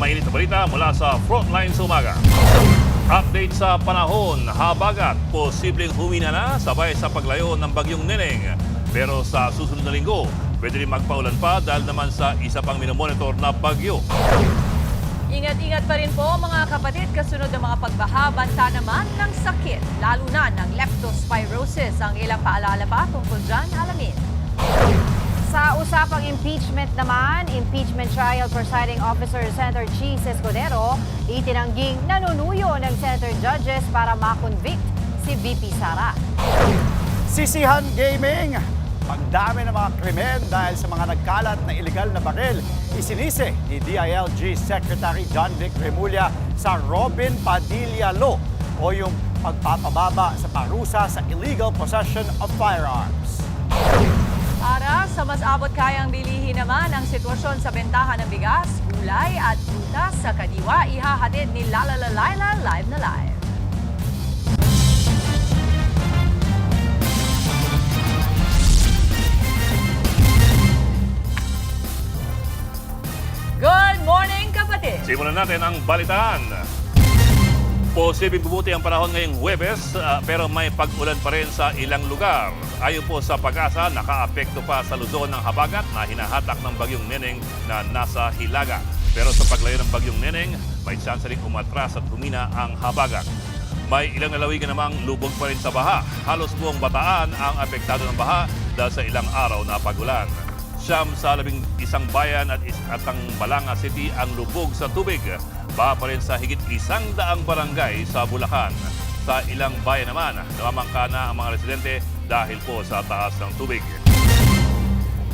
mainit na balita mula sa Frontline sa umaga. Update sa panahon, habagat, posibleng humina na sabay sa paglayo ng bagyong Neneng. Pero sa susunod na linggo, pwede rin magpaulan pa dahil naman sa isa pang minomonitor na bagyo. Ingat-ingat pa rin po mga kapatid kasunod ng mga pagbaha, banta naman ng sakit, lalo na ng leptospirosis. Ang ilang paalala pa tungkol dyan, alamin. Sa usapang impeachment naman, impeachment trial presiding officer Senator Cheese Escudero, itinangging nanunuyo ng Senator judges para makonvict si VP Sara. Sisihan Gaming! Pagdami ng mga krimen dahil sa mga nagkalat na iligal na baril, isinisi ni DILG Secretary John Vic Remulla sa Robin Padilla Law o yung pagpapababa sa parusa sa illegal possession of firearms. Para sa mas abot kayang bilihin naman ang sitwasyon sa bentahan ng bigas, gulay at prutas sa Kadiwa, ihahatid ni Lala Laila live na live. Good morning, kapatid! Simulan natin ang balitaan. Posibleng bumuti ang panahon ngayong Huwebes pero may pag-ulan pa rin sa ilang lugar. Ayon po sa Pag-asa, naka-apekto pa sa Luzon ng habagat na hinahatak ng bagyong Neneng na nasa Hilaga. Pero sa paglayo ng bagyong Neneng, may tsansa rin umatras at humina ang habagat. May ilang nalawigan namang lubog pa rin sa baha. Halos buong Bataan ang apektado ng baha dahil sa ilang araw na pag-ulan. Siyam sa 11 bayan at ang Balanga City ang lubog sa tubig. Baha pa rin sa higit 100 barangay sa Bulacan. Sa ilang bayan naman, namamangka na ang mga residente dahil po sa taas ng tubig.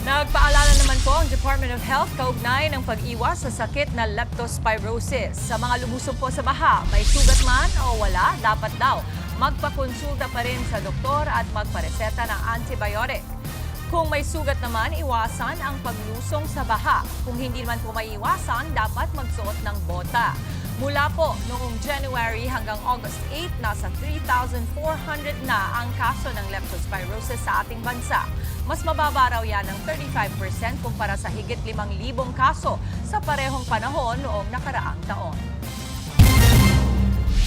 Nagpaalala naman po ang Department of Health kaugnay ng pag-iwas sa sakit na leptospirosis. Sa mga lumusong po sa baha, may sugat man o wala, dapat daw magpakonsulta pa rin sa doktor at magpareseta ng antibiotic. Kung may sugat naman, iwasan ang paglusong sa baha. Kung hindi naman po maiwasan, dapat magsuot ng bota. Mula po noong January hanggang August 8, nasa 3,400 na ang kaso ng leptospirosis sa ating bansa. Mas mababa raw yan ng 35% kumpara sa higit 5,000 kaso sa parehong panahon noong nakaraang taon.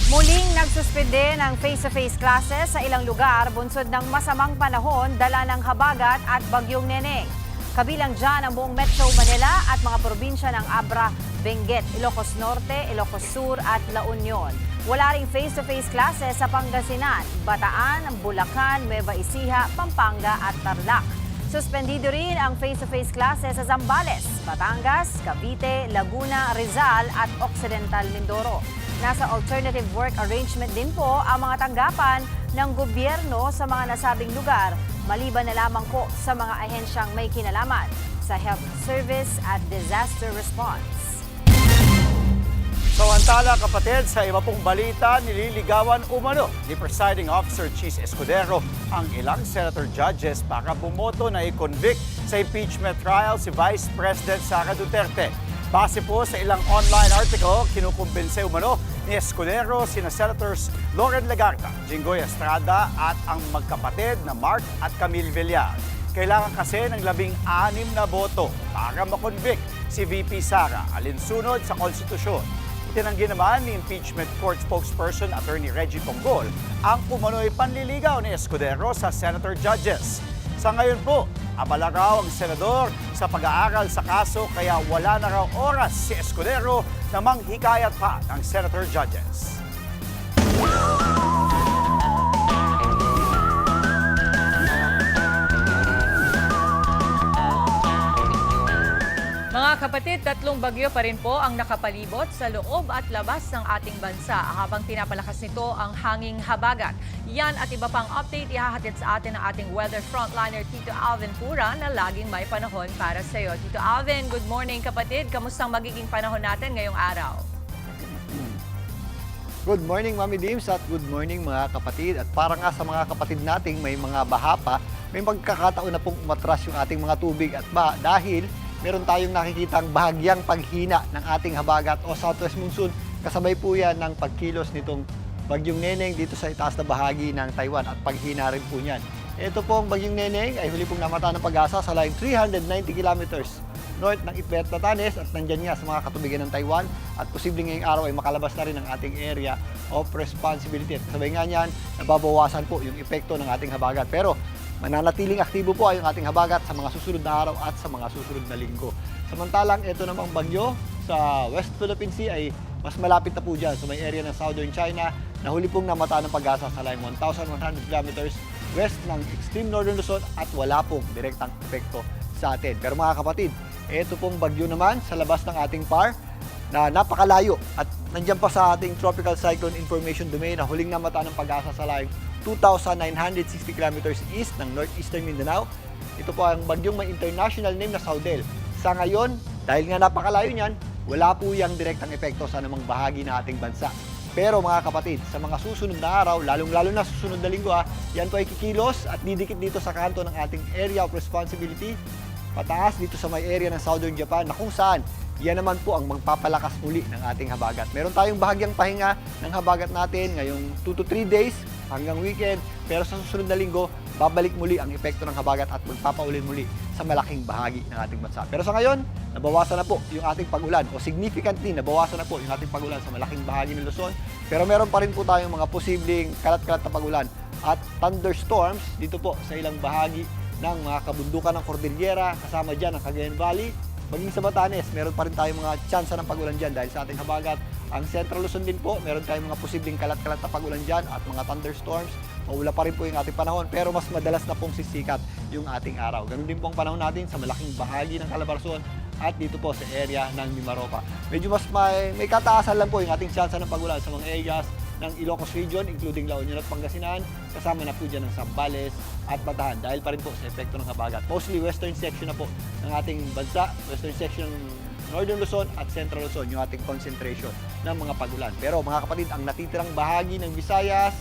Muling nagsuspende ng face-to-face classes sa ilang lugar bunsod ng masamang panahon, dala ng habagat at bagyong Neneng. Kabilang dyan ang buong Metro Manila at mga probinsya ng Abra, Benguet, Ilocos Norte, Ilocos Sur at La Union. Wala ring face-to-face classes sa Pangasinan, Bataan, Bulacan, Nueva Ecija, Pampanga at Tarlac. Suspendido rin ang face-to-face classes sa Zambales, Batangas, Cavite, Laguna, Rizal at Occidental Mindoro. Nasa alternative work arrangement din po ang mga tanggapan ng gobyerno sa mga nasabing lugar, maliban na lamang po sa mga ahensyang may kinalaman sa health service at disaster response. Samantala kapatid, sa iba pong balita, nililigawan umano ni Presiding Officer Cheese Escudero ang ilang senator judges para bumoto na i-convict sa impeachment trial si Vice President Sara Duterte. Base po sa ilang online article, kinukumbinse umano ni Escudero sina Senators Loren Legarda, Jinggoy Estrada at ang magkapatid na Mark at Camille Villar. Kailangan kasi ng 16 na boto para makonvict si VP Sara alinsunod sa konstitusyon. Itinanggi naman ni impeachment court spokesperson Attorney Reggie Ponggol ang umano'y panliligaw ni Escudero sa senator judges. Sa ngayon po, abala raw ang senador sa pag-aaral sa kaso kaya wala na raw oras si Escudero na manghikayat pa ng senator judges. Mga kapatid, 3 bagyo pa rin po ang nakapalibot sa loob at labas ng ating bansa habang pinapalakas nito ang hanging habagat. Yan at iba pang update ihahatid sa atin ng ating weather frontliner Tito Alvin Pura na laging may panahon para sa iyo. Tito Alvin, good morning kapatid. Kamustang magiging panahon natin ngayong araw? Good morning, Mami Dims, at good morning mga kapatid. At para nga sa mga kapatid nating may mga baha pa, may magkakataon na pong umatras yung ating mga tubig at baha dahil meron tayong nakikitang bahagyang paghina ng ating habagat o southwest monsoon. Kasabay po yan ng pagkilos nitong bagyong Neneng dito sa itaas na bahagi ng Taiwan at paghina rin po niyan. Ito pong bagyong Neneng ay huli pong namata ng Pag-asa sa layong 390 kilometers north ng Itbet Batanes at nandyan nga sa mga katubigan ng Taiwan at posibleng ngayong araw ay makalabas na rin ang ating area of responsibility. At kasabay nga niyan, nababawasan po yung epekto ng ating habagat. Pero mananatiling aktibo po ay yung ating habagat sa mga susunod na araw at sa mga susunod na linggo. Samantalang ito namang bagyo sa West Philippine Sea ay mas malapit na po dyan sa may area ng Southern China na huli pong namata ng pag-asa sa layong 1,100 kilometers west ng extreme northern Luzon at wala pong direktang epekto sa atin. Pero mga kapatid, ito pong bagyo naman sa labas ng ating PAR na napakalayo at nandiyan pa sa ating Tropical Cyclone Information Domain na huling namata ng pag-asa sa layong 2,960 kilometers east ng northeastern Mindanao. Ito po ang bagyong may international name na Saudel. Sa ngayon, dahil nga napakalayo niyan, wala po yung direktang epekto sa anumang bahagi ng ating bansa. Pero mga kapatid, sa mga susunod na araw, lalong-lalo na susunod na linggo, yan po ay kikilos at didikit dito sa kanto ng ating area of responsibility, pataas dito sa may area ng Southern Japan na kung saan yan naman po ang magpapalakas muli ng ating habagat. Meron tayong bahagyang pahinga ng habagat natin ngayong 2 to 3 days hanggang weekend, pero sa susunod na linggo, babalik muli ang epekto ng habagat at magpapaulin muli sa malaking bahagi ng ating bansa. Pero sa ngayon, nabawasan na po yung ating pag-ulan o significantly nabawasan na po yung ating pag-ulan sa malaking bahagi ng Luzon. Pero meron pa rin po tayong mga posibleng kalat-kalat na pag-ulan at thunderstorms dito po sa ilang bahagi ng mga kabundukan ng Cordillera, kasama dyan ang Cagayan Valley. Maging sa Batanes, meron pa rin tayong mga tsansa ng pag-ulan dyan dahil sa ating habagat. Ang Central Luzon din po, meron tayong mga posibleng kalat-kalat na pag-ulan dyan at mga thunderstorms. Maula pa rin po yung ating panahon pero mas madalas na pong sisikat yung ating araw. Ganun din po ang panahon natin sa malaking bahagi ng Calabarzon at dito po sa area ng Mimaropa. Medyo mas may kataasan lang po yung ating tsansa ng pag-ulan sa mga areas ng Ilocos Region, including La Union at Pangasinan, kasama na po dyan ng Zambales at Batahan dahil pa rin po sa epekto ng habagat. Mostly western section na po ng ating bansa, western section ng Northern Luzon at Central Luzon yung ating concentration ng mga pag-ulan. Pero mga kapatid, ang natitirang bahagi ng Visayas,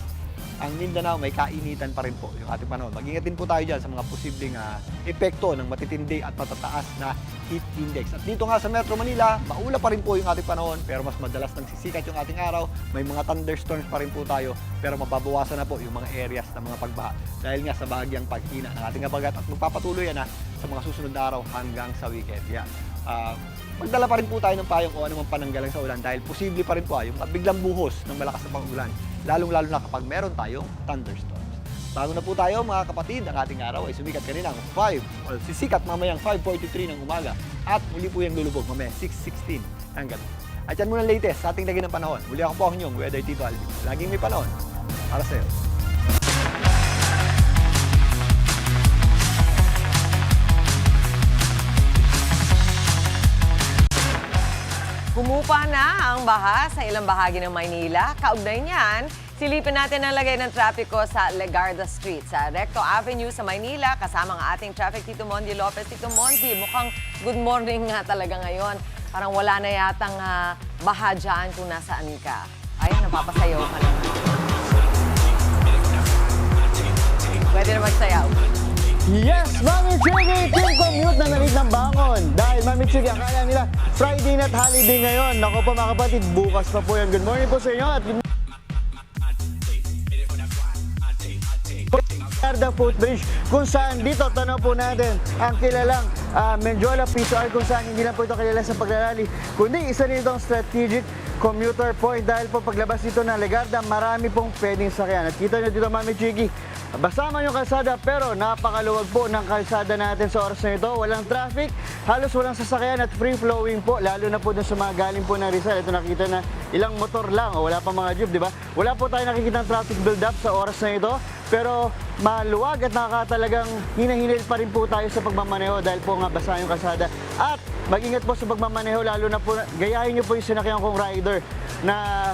ang Mindanao, may kainitan pa rin po yung ating panahon. Mag-ingat din po tayo dyan sa mga posibleng epekto ng matitindi at matataas na heat index. At dito nga sa Metro Manila, maula pa rin po yung ating panahon pero mas madalas nang sisikat yung ating araw. May mga thunderstorms pa rin po tayo pero mababawasan na po yung mga areas ng mga pagbaha dahil nga sa bahagyang paghina ng ating habagat at magpapatuloy yan sa mga susunod na araw hanggang sa weekend. Yeah. Magdala pa rin po tayo ng payong o anumang pananggalang sa ulan dahil posible pa rin po yung biglang buhos ng malakas na pang-ulan, lalong-lalo na kapag meron tayong thunderstorms. Bago na po tayo mga kapatid, ang ating araw ay sumikat kaninang sisikat mamayang 5:43 ng umaga at muli po yung lulubog mamaya 6:16 ng gabi. At yan muna ang latest sa ating lagi ng panahon. Muli ako po ang inyong Weather Tito Alvin. Laging may panahon para sa iyo. Humupa na ang baha sa ilang bahagi ng Maynila. Kaugnay niyan, silipin natin ang lagay ng trapiko sa Legarda Street sa Recto Avenue sa Maynila. Kasama ang ating traffic Tito Monty Lopez. Tito Monty, mukhang good morning nga talaga ngayon. Parang wala na yatang baha dyan kung nasaan ka. Ay, napapasayaw ka naman. Pwede na magsayaw. Yes, Mami Chigi, team commute na nalit ng bangon. Dahil Mami Chigi, akala nila Friday na at holiday ngayon. Naku po mga kapatid, bukas pa po yan. Good morning po sa inyo at Legarda Footbridge kung saan dito tanaw po natin ang kilalang Menjola PSR kung saan hindi lang po ito kilala sa paglalali kundi isa nitong strategic commuter point dahil po paglabas dito ng Legarda marami pong pwedeng sakyan. At kita nyo dito Mami Chigi, basama yung kalsada pero napakaluwag po ng kalsada natin sa oras na ito. Walang traffic, halos walang sasakyan at free-flowing po. Lalo na po dun sa mga galing po ng Rizal. Ito nakita na ilang motor lang o wala pa mga jeep, di ba? Wala po tayo nakikita ng traffic build-up sa oras na ito. Pero maluwag at nakakatalagang hinahinil pa rin po tayo sa pagmamaneho dahil po nga basa yung kalsada. At mag-ingat po sa pagmamaneho lalo na po, gayahin nyo po yung sinakyan kong rider na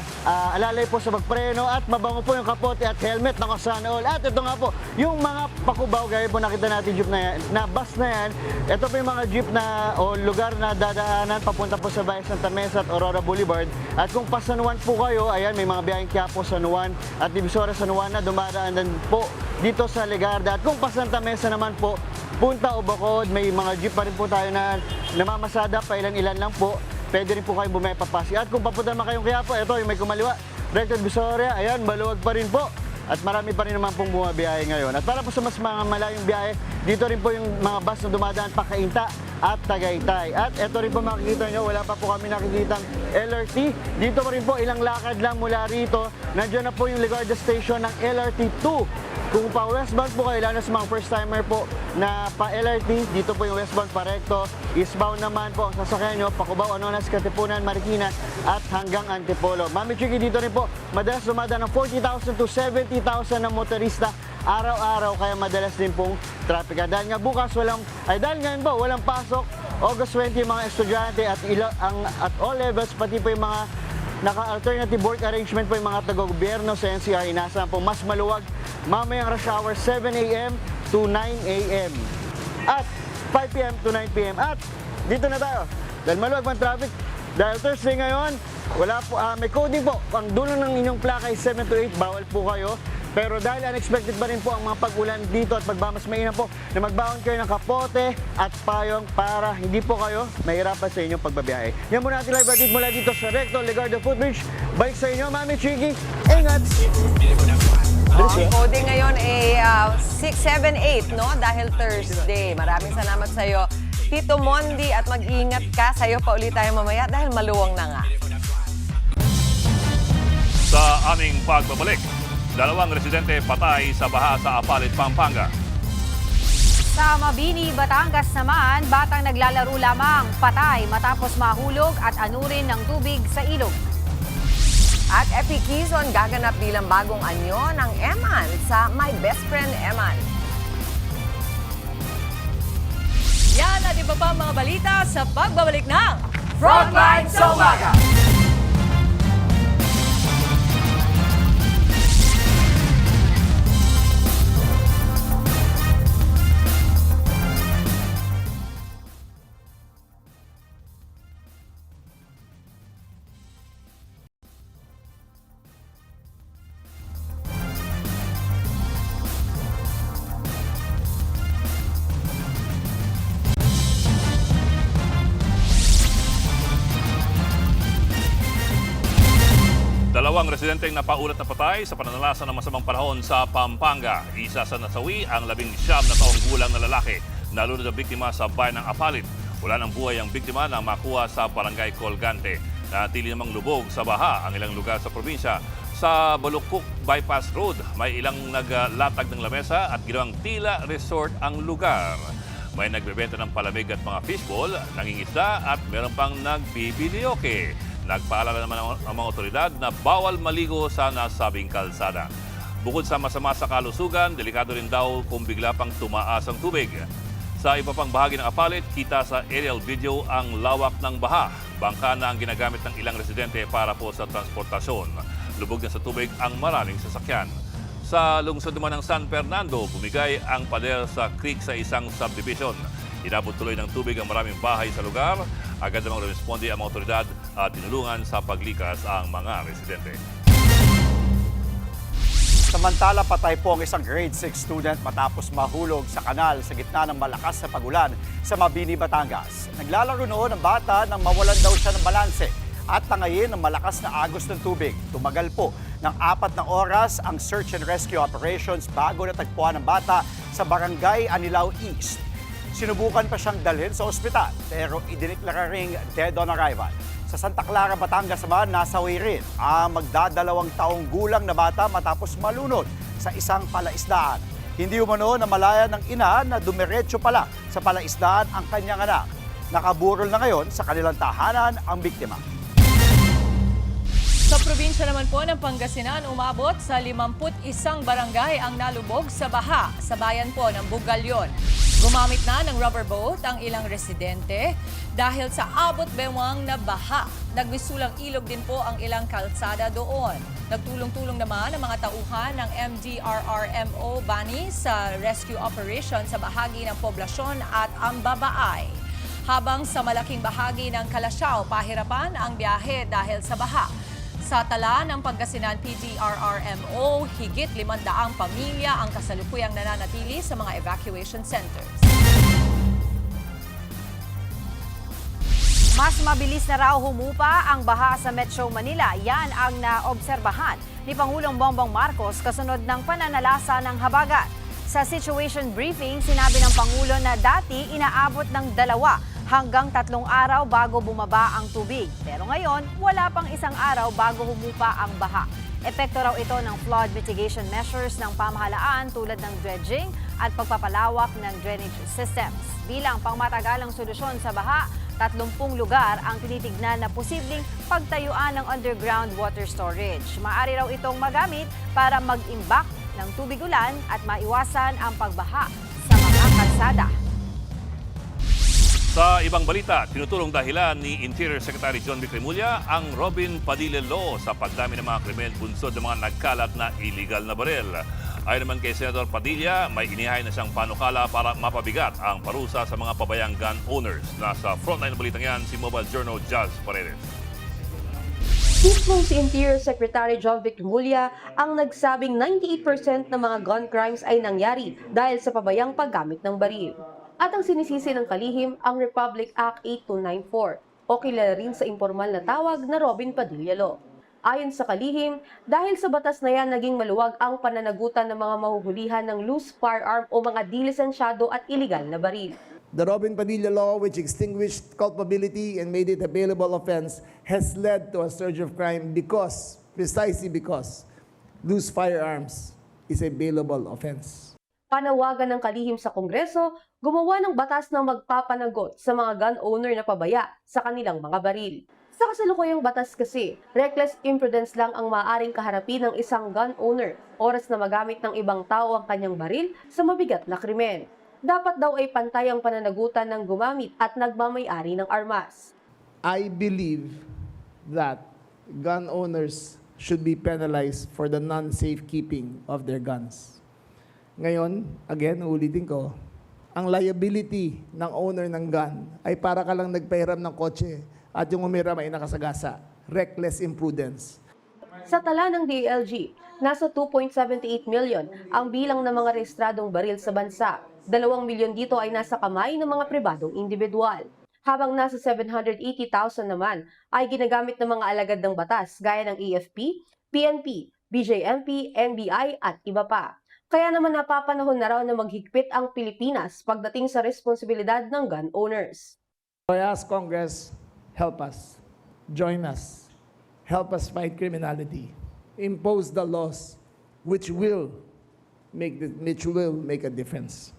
alalay po sa pagpreno at mabango po yung kapote at helmet na sana all. At ito nga po, yung mga pakubaw gaya po nakita natin jeep na yan, na bus na yan, ito po yung mga jeep na o lugar na dadaanan papunta po sa Bayan Santa Mesa at Aurora Boulevard. At kung pa San Juan po kayo, ayan may mga biyaheng Quiapo, San Juan at Divisoria San Juan na dumadaan din po dito sa Legarda. At kung pa Santa Mesa naman po, Punta o Bacod, may mga jeep pa rin po tayo na namamasada pa ilan-ilan lang po. Pwede rin po kayong bumepapasi. At kung papunta naman kayong Quiapo, ito yung may kumaliwa, Recto Divisoria, ayan, maluwag pa rin po. at marami pa rin naman pong bumabiyahe ngayon. At para po sa mas mga malayong biyahe, dito rin po yung mga bus na dumadaan pa Cainta at Tagaytay. At ito rin po makikita nyo, wala pa po kami nakikitang LRT. Dito pa rin po ilang lakad lang mula rito. Nandiyan na po yung Legarda Station ng LRT 2. Kung pa westbound po kayo, lalo sa mga first timer po na pa LRT, dito po yung westbound pa recto. Eastbound naman po ang sasakyan nyo, Pacubao, Anonas, Katipunan, Marikina at hanggang Antipolo. Mami Chiki, dito rin po madalas dumadaan ng 40,000 to 70,000 na motorista araw-araw, kaya madalas din pong traffic. Dahil nga bukas dahil ngayon po walang pasok, August 20 yung mga estudyante at all levels, pati po yung mga naka-alternative work arrangement po yung mga taga-gobyerno sa NCR, inaasahan po mas maluwag mamayang rush hour 7 a.m. to 9 a.m. at 5 p.m. to 9 p.m. At dito na tayo, dahil maluwag pang traffic, dahil Thursday ngayon, may coding po. Ang dulo ng inyong plaka ay 7 to 8, bawal po kayo. Pero dahil unexpected pa rin po ang mga pag-ulan dito at magbamas mainam po na magbaon kayo ng kapote at payong para hindi po kayo mahirapan sa inyong pagbabiyahe. Yan muna natin live update mula dito sa Recto Legarda Footbridge. Balik sa inyo, Mami Chiki. Ingat! Ang coding ngayon ay 6, 7, 8, no? Dahil Thursday. Maraming salamat sa iyo, Tito Mondi, at mag-ingat ka. Sa iyo pa ulit tayo mamaya dahil maluwang na nga. Sa aming pagbabalik, 2 residente patay sa baha sa Apalit, Pampanga. Sa Mabini, Batangas naman, batang naglalaro lamang patay matapos mahulog at anurin ng tubig sa ilog. At Epi Quezon gaganap bilang bagong anyo ng Eman sa My Best Friend Eman. Yan at iba pa mga balita sa pagbabalik ng Frontline sa Umaga. Dalawang residenteng napaulat na patay sa pananalasan ng masamang panahon sa Pampanga. Isa sa nasawi ang 19 na taong gulang na lalaki na lunod na biktima sa bayan ng Apalit. Wala ng buhay ang biktima na makuha sa barangay Colgante. Natili namang lubog sa baha ang ilang lugar sa probinsya. Sa Balukok Bypass Road, may ilang naglatag ng lamesa at ginawang tila resort ang lugar. May nagbebenta ng palamig at mga fishball, nangingisda at meron pang nagbibilyoke. Nagpaalala naman ang mga otoridad na bawal maligo sa nasabing kalsada. Bukod sa masama sa kalusugan, delikado rin daw kung bigla pang tumaas ang tubig. Sa iba pang bahagi ng Apalit, kita sa aerial video ang lawak ng baha. Bangka na ang ginagamit ng ilang residente para po sa transportasyon. Lubog na sa tubig ang maraming sasakyan. Sa lungsod naman ng San Fernando, bumigay ang pader sa creek sa isang subdivision. Inabot tuloy ng tubig ang maraming bahay sa lugar. Agad namang responde ang mga otoridad at tinulungan sa paglikas ang mga residente. Samantala, patay po ang isang grade 6 student matapos mahulog sa kanal sa gitna ng malakas na pagulan sa Mabini, Batangas. Naglalaro noon ang bata nang mawalan daw siya ng balanse at tangayin ng malakas na agos ng tubig. Tumagal po ng 4 na oras ang search and rescue operations bago natagpuan ang bata sa barangay Anilao East. Sinubukan pa siyang dalhin sa ospital pero idineklara ring dead on arrival. Sa Santa Clara, Batangas naman, nasawi rin ang magdadalawang taong gulang na bata matapos malunod sa isang palaisdaan. Hindi umano na malaya ng ina na dumiretso pala sa palaisdaan ang kanyang anak. Nakaburol na ngayon sa kanilang tahanan ang biktima. Sa probinsya naman po ng Pangasinan, umabot sa 51 barangay ang nalubog sa baha sa bayan po ng Bugalyon. Gumamit na ng rubber boat ang ilang residente dahil sa abot bewang na baha. Nagmisulang ilog din po ang ilang kalsada doon. Nagtulong-tulong naman ang mga tauhan ng MDRRMO Bani sa rescue operation sa bahagi ng poblasyon at Ambabaay. Habang sa malaking bahagi ng Calasiao, pahirapan ang biyahe dahil sa baha. Sa tala ng Pangasinan PDRRMO, higit 500 pamilya ang kasalukuyang nananatili sa mga evacuation centers. Mas mabilis na raw humupa ang baha sa Metro Manila. Yan ang naobserbahan ni Pangulong Bongbong Marcos kasunod ng pananalasa ng habagat. Sa situation briefing, sinabi ng Pangulo na dati inaabot ng 2 hanggang 3 araw bago bumaba ang tubig. Pero ngayon, wala pang 1 araw bago humupa ang baha. Epekto raw ito ng flood mitigation measures ng pamahalaan tulad ng dredging at pagpapalawak ng drainage systems. Bilang pangmatagalang solusyon sa baha, 30 lugar ang tinitignan na posibleng pagtayuan ng underground water storage. Maaari raw itong magamit para mag-imbak ng tubig ulan at maiwasan ang pagbaha sa mga kalsada. Sa ibang balita, tinutulong dahilan ni Interior Secretary John Vic Remulla ang Robin Padilla Law sa pagdami ng mga krimen bunsod ng mga nagkalat na illegal na baril. Ayon naman kay Senator Padilla, may inihay na siyang panukala para mapabigat ang parusa sa mga pabayang gun owners. Nasa frontline ng balitang yan, si Mobile Journal Jazz Paredes. Mismo si Interior Secretary John Vic Remulla ang nagsabing 98% ng mga gun crimes ay nangyari dahil sa pabayang paggamit ng baril. At ang sinisisi ng kalihim ang Republic Act 8294 o kilala rin sa impormal na tawag na Robin Padilla Law. Ayon sa kalihim, dahil sa batas na yan naging maluwag ang pananagutan ng mga mahuhulihan ng loose firearm o mga dilisensyado at iligal na baril. The Robin Padilla Law, which extinguished culpability and made it a bailable offense, has led to a surge of crime precisely because loose firearms is a bailable offense. Panawagan ng kalihim sa Kongreso, gumawa ng batas na magpapanagot sa mga gun owner na pabaya sa kanilang mga baril. Sa kasalukuyang batas kasi, reckless imprudence lang ang maaaring kaharapin ng isang gun owner oras na magamit ng ibang tao ang kanyang baril sa mabigat na krimen. Dapat daw ay pantay ang pananagutan ng gumamit at nagmamay-ari ng armas. I believe that gun owners should be penalized for the non-safe keeping of their guns. Ngayon, again, ulitin ko, ang liability ng owner ng gun ay para ka lang nagpahiram ng kotse at yung umiram ay nakasagasa. Reckless imprudence. Sa tala ng DILG, nasa 2.78 million ang bilang ng mga rehistradong baril sa bansa. 2 milyon dito ay nasa kamay ng mga pribadong individual. Habang nasa 780,000 naman ay ginagamit ng mga alagad ng batas gaya ng AFP, PNP, BJMP, NBI at iba pa. Kaya naman napapanahon na raw na maghigpit ang Pilipinas pagdating sa responsibilidad ng gun owners. So I ask Congress, help us, join us, help us fight criminality, impose the laws which will make a difference.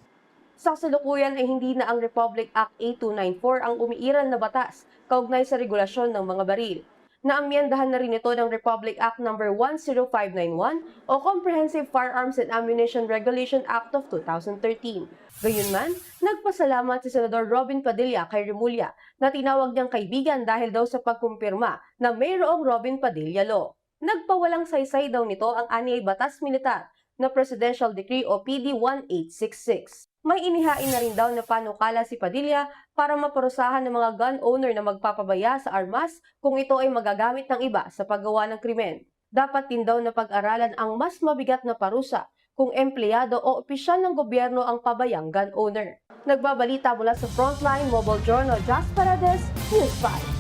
Sa kasalukuyan ay hindi na ang Republic Act 8294 ang umiiral na batas kaugnay sa regulasyon ng mga baril. Naamyendahan na rin ito ng Republic Act No. 10591 o Comprehensive Firearms and Ammunition Regulation Act of 2013. Gayunman, nagpasalamat si Senador Robin Padilla kay Remulla na tinawag niyang kaibigan dahil daw sa pagkumpirma na mayroong Robin Padilla Law. Nagpawalang saysay daw nito ang anyay batas militar na Presidential Decree o PD 1866. May inihain na rin daw na panukala si Padilla para maparusahan ng mga gun owner na magpapabaya sa armas kung ito ay magagamit ng iba sa paggawa ng krimen. Dapat din daw na pag-aralan ang mas mabigat na parusa kung empleyado o opisyal ng gobyerno ang pabayang gun owner. Nagbabalita mula sa Frontline Mobile Journal, Jazz Paredes, News 5.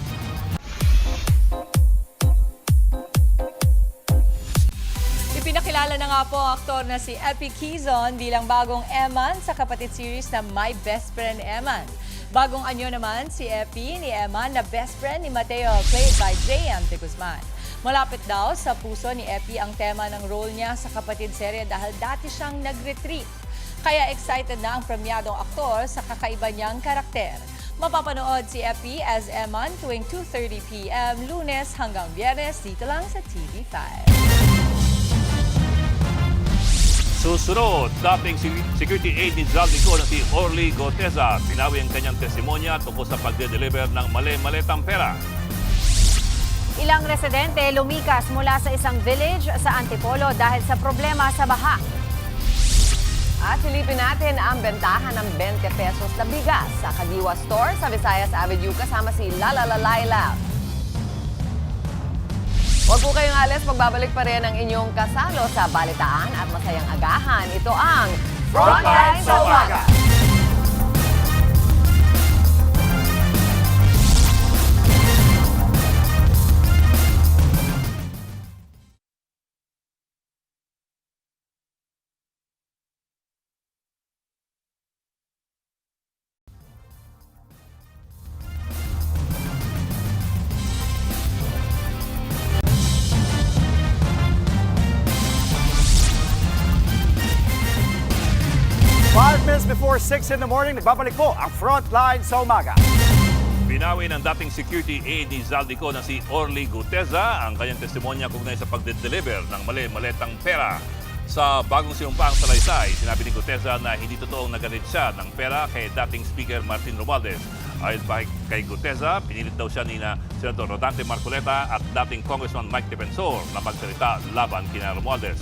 Ipinakilala na nga po ang aktor na si Epi Quezon bilang bagong Eman sa kapatid series na My Best Friend Eman. Bagong anyo naman si Epi ni Eman na best friend ni Mateo played by J.M. de Guzman. Malapit daw sa puso ni Epi ang tema ng role niya sa kapatid serye dahil dati siyang nag-retreat. Kaya excited na ang premyadong aktor sa kakaiba niyang karakter. Mapapanood si Epi as Eman tuwing 2:30 p.m. Lunes hanggang Biyernes dito lang sa TV5. Susunod, dating security aide ni Zaldico na si Orly Goteza. Pinawi ang kanyang testimonya tungkol sa pagde-deliver ng mali-malitang pera. Ilang residente lumikas mula sa isang village sa Antipolo dahil sa problema sa baha. At silipin natin ang bentahan ng 20 pesos na bigas sa Kadiwa Store sa Visayas Avenue kasama si Lala Laila. Huwag po kayong alis, magbabalik pa rin ang inyong kasalo sa balitaan at masayang agahan. Ito ang Frontline sa Umaga. Minutes before 6 in the morning, nagbabalik po ang Frontline sa umaga. Binawi ng dating security aide ni Zaldico na si Orly Guteza ang kanyang testimonya kaugnay sa pagde-deliver ng mali-maletang pera. Sa bagong sinumpaang salaysay, sinabi ni Guteza na hindi totoong nagalit siya ng pera kay dating Speaker Martin Romualdez. Ayon pa kay Guteza, pinilit daw siya ni Senator Rodante Marcoleta at dating Congressman Mike Defensor na magsalita laban kina Romualdez.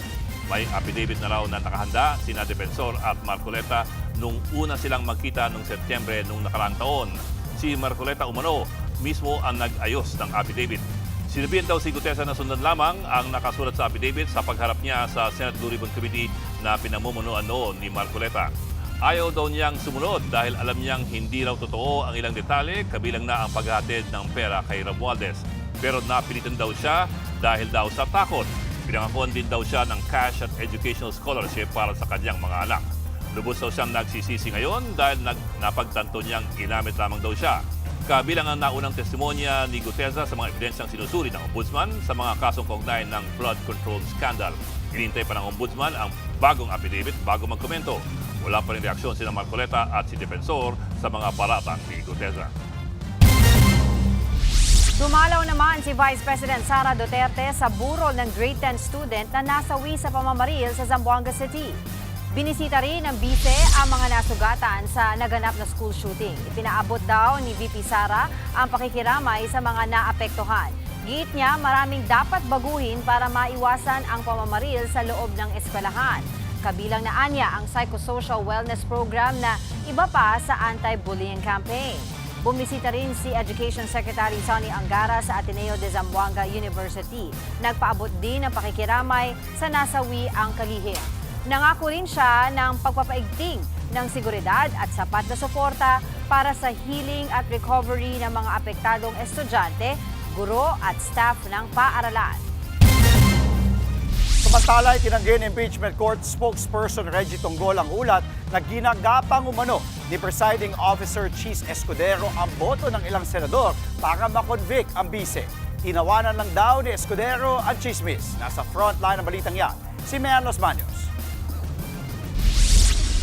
May affidavit na raw na nakahanda sina Defensor at Marcoleta nung una silang magkita noong Setyembre noong nakaraang taon. Si Marcoleta umano mismo ang nag-ayos ng affidavit. Sinabihan daw si Guteza na sundan lamang ang nakasulat sa affidavit sa pagharap niya sa Senate Blue Ribbon Committee na pinamumunuan noon ni Marcoleta. Ayaw daw niyang sumunod dahil alam niyang hindi raw totoo ang ilang detalye kabilang na ang paghahatid ng pera kay Romualdez. Pero napilitan daw siya dahil daw sa takot. Pinangakuan din daw siya ng cash at educational scholarship para sa kanyang mga anak. Lubos daw siyang nagsisisi ngayon dahil napagtanto niyang ginamit lamang daw siya. Kabilang ang naunang testimonya ni Guteza sa mga ebidensyang sinusuri ng Ombudsman sa mga kasong kaugnay ng flood control scandal. Hinintay pa ng Ombudsman ang bagong affidavit bago magkomento. Wala pa rin reaksyon sina Marcoleta at si Defensor sa mga paratang ni Guteza. Dumalaw naman si Vice President Sara Duterte sa burol ng grade 10 student na nasawi sa pamamaril sa Zamboanga City. Binisita rin ng bise ang mga nasugatan sa naganap na school shooting. Ipinaabot daw ni VP Sara ang pakikiramay sa mga naapektuhan. Giit niya maraming dapat baguhin para maiwasan ang pamamaril sa loob ng eskwelahan. Kabilang na anya ang psychosocial wellness program na iba pa sa anti-bullying campaign. Bumisita rin si Education Secretary Sonny Angara sa Ateneo de Zamboanga University. Nagpaabot din ng pakikiramay sa nasawi ang kalihim. Nangako rin siya ng pagpapaigting ng seguridad at sapat na suporta para sa healing at recovery ng mga apektadong estudyante, guro at staff ng paaralan. Samantala, itinanggi ng Impeachment Court spokesperson Reggie Tonggol ang ulat na ginagapang umano ni Presiding Officer Cheese Escudero ang boto ng ilang senador para makonvict ang bise. Tinawanan lang daw ni Escudero ang chismis. Nasa frontline ng balitang yan, si Mean Los Baños.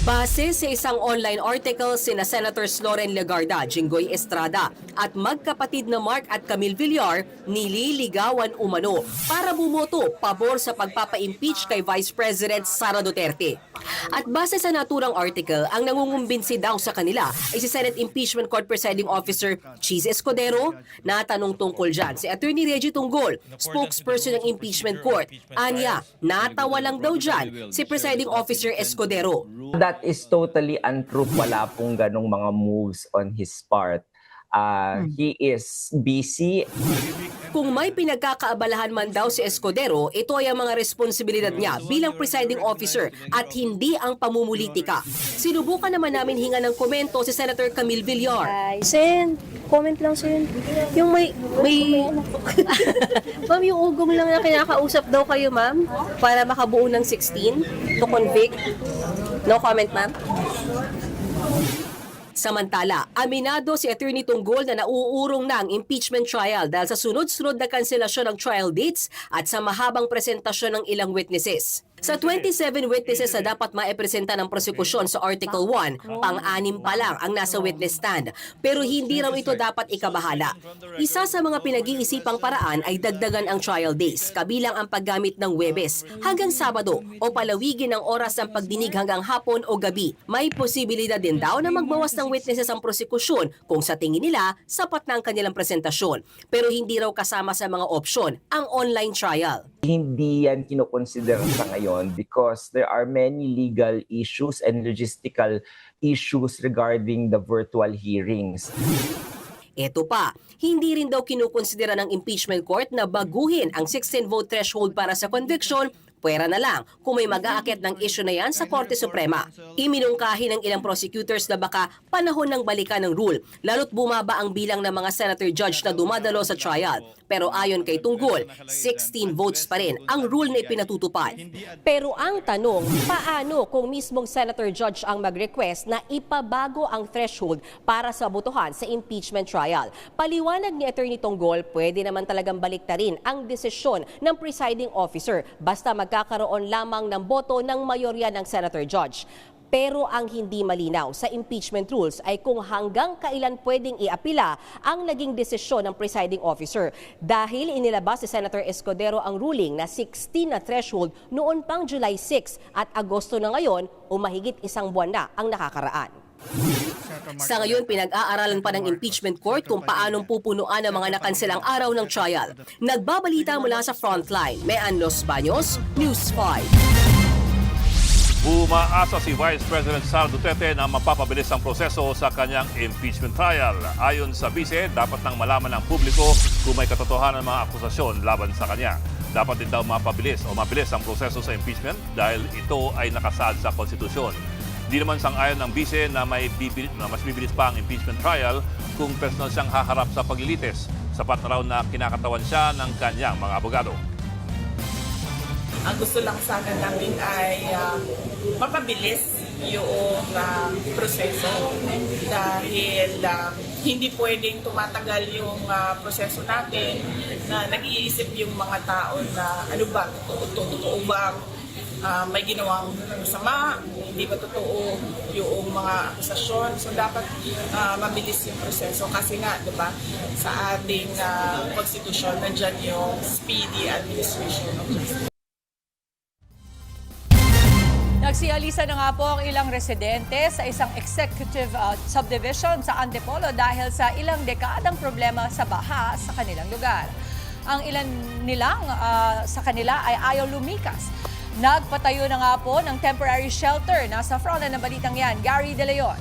Base sa isang online article, sina Senators Loren Legarda, Jinggoy Estrada at magkapatid na Mark at Camille Villar nililigawan umano para bumoto pabor sa pagpapa-impeach kay Vice President Sara Duterte. At base sa naturang article, ang nangungumbinsi daw sa kanila ay si Senate Impeachment Court Presiding Officer Cheese Escudero. Natanong tungkol dyan si Attorney Reggie Tonggol, spokesperson ng Impeachment Court. Anya, natawa lang daw dyan si Presiding Officer Escudero. That is totally untrue. Wala pong ganong mga moves on his part. He is busy. Kung may pinagkakaabalahan man daw si Escudero, ito ay ang mga responsibilidad niya bilang presiding officer at hindi ang pamumulitika. Sinubukan naman namin hinga ng komento si Senator Camille Villar. Sen, comment lang sen. Yung may ma'am, yung ugong lang na kinakausap daw kayo, ma'am, para makabuo ng 16 to convict. No comment, ma'am. Samantala, aminado si Attorney Tonggol na nauurong na ang impeachment trial dahil sa sunod-sunod na kanselasyon ng trial dates at sa mahabang presentasyon ng ilang witnesses. Sa 27 witnesses na dapat maipresenta ng prosekusyon sa Article 1, pang-anim pa lang ang nasa witness stand. Pero hindi raw ito dapat ikabahala. Isa sa mga pinag-iisipang paraan ay dagdagan ang trial days, kabilang ang paggamit ng Huwebes hanggang Sabado o palawigin ang oras ng pagdinig hanggang hapon o gabi. May posibilidad din daw na magbawas ng witnesses ang prosekusyon kung sa tingin nila sapat na ang kanilang presentasyon. Pero hindi raw kasama sa mga opsyon ang online trial. Hindi yan kinoconsider sa ngayon because there are many legal issues and logistical issues regarding the virtual hearings. Ito pa, hindi rin daw kinukonsidera ng impeachment court na baguhin ang 16-vote threshold para sa conviction. Pwera na lang kung may mag-aakyat ng issue na yan sa Korte Suprema. Iminungkahi ng ilang prosecutors na baka panahon ng balikan ng rule, lalo't bumaba ang bilang ng mga senator judge na dumadalo sa trial. Pero ayon kay Tonggol, 16 votes pa rin ang rule na ipinatutupad. Pero ang tanong, paano kung mismong senator judge ang mag-request na ipabago ang threshold para sa botohan sa impeachment trial? Paliwanag ni Attorney Tonggol, pwede naman talagang baliktarin ang desisyon ng presiding officer basta magkakaroon lamang ng boto ng mayorya ng senator judge. Pero ang hindi malinaw sa impeachment rules ay kung hanggang kailan pwedeng iapila ang naging desisyon ng presiding officer. Dahil inilabas ni Senator Escudero ang ruling na 16 na threshold noon pang July 6 at Agosto na ngayon o mahigit isang buwan na ang nakakaraan. Sa ngayon, pinag-aaralan pa ng impeachment court kung paanong pupunuan ang mga nakanselang araw ng trial. Nagbabalita mula sa Frontline, Mean Los Baños, News 5. Umaasa si Vice President Sara Duterte na mapapabilis ang proseso sa kanyang impeachment trial. Ayon sa Vice, dapat nang malaman ng publiko kung may katotohanan ng mga akusasyon laban sa kanya. Dapat din daw mabilis ang proseso sa impeachment dahil ito ay nakasaad sa konstitusyon. Di naman sang-ayon ng Vice na mas bibilis pa ang impeachment trial kung personal siyang haharap sa paglilitis. Sapat na raw na kinakatawan siya ng kanyang mga abogado. Ang gusto lang sana namin ay mapabilis yung proseso dahil hindi pwedeng tumatagal yung proseso natin na nag-iisip yung mga tao na ano ba, totoo bang may ginawang masama, hindi ba totoo yung mga akusasyon. So dapat mabilis yung proseso kasi nga, di ba, sa ating konstitusyon nandyan yung speedy administration of justice. Nagsialisa na nga po ang ilang residente sa isang executive subdivision sa Antipolo dahil sa ilang dekadang problema sa baha sa kanilang lugar. Ang ilan nilang sa kanila ay ayaw lumikas. Nagpatayo na nga po ng temporary shelter. Nasa frontline ng balitang yan, Gary De Leon.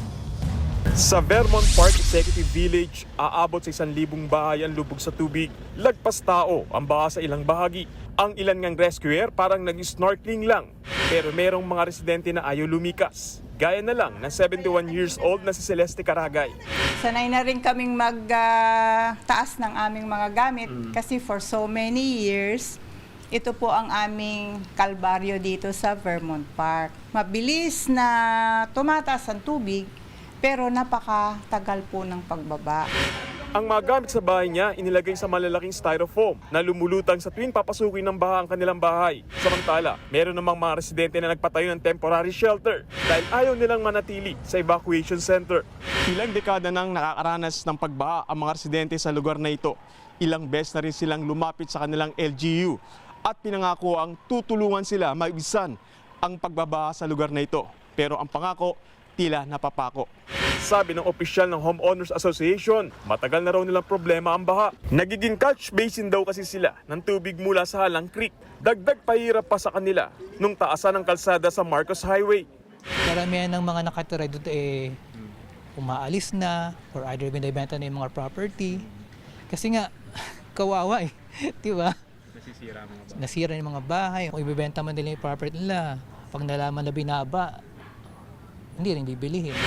Sa Vermont Park Executive Village, aabot sa 1,000 bahay ang lubog sa tubig. Lagpas tao ang baha sa ilang bahagi. Ang ilan ngang rescuer parang nag-snorkeling lang. Pero merong mga residente na ayaw lumikas. Gaya na lang ng 71 years old na si Celeste Caragay. Sanay na rin kaming magtaas ng aming mga gamit kasi for so many years, ito po ang aming kalbaryo dito sa Vermont Park. Mabilis na tumataas ang tubig pero napakatagal po ng pagbaba. Ang mga gamit sa bahay niya inilagay sa malalaking styrofoam na lumulutang sa tuwing papasukin ng baha ang kanilang bahay. Samantala, meron namang mga residente na nagpatayo ng temporary shelter dahil ayaw nilang manatili sa evacuation center. Ilang dekada nang nakakaranas ng pagbaha ang mga residente sa lugar na ito. Ilang beses na rin silang lumapit sa kanilang LGU at pinangako ang tutulungan sila maibisan ang pagbabaha sa lugar na ito. Pero ang pangako, tila napapako. Sabi ng opisyal ng Homeowners Association, matagal na raw nilang problema ang baha. Nagiging catch basin daw kasi sila ng tubig mula sa Halang Creek. Dagdag pahirap pa sa kanila nung taasan ng kalsada sa Marcos Highway. Karamihan ng mga nakatira dito umaalis na or either binibenta na yung mga property. Kasi nga, kawawa di ba? Nasira yung mga bahay. Kung ibibenta man nila yung property nila, pag nalaman na binaba, hindi rin bibilihin.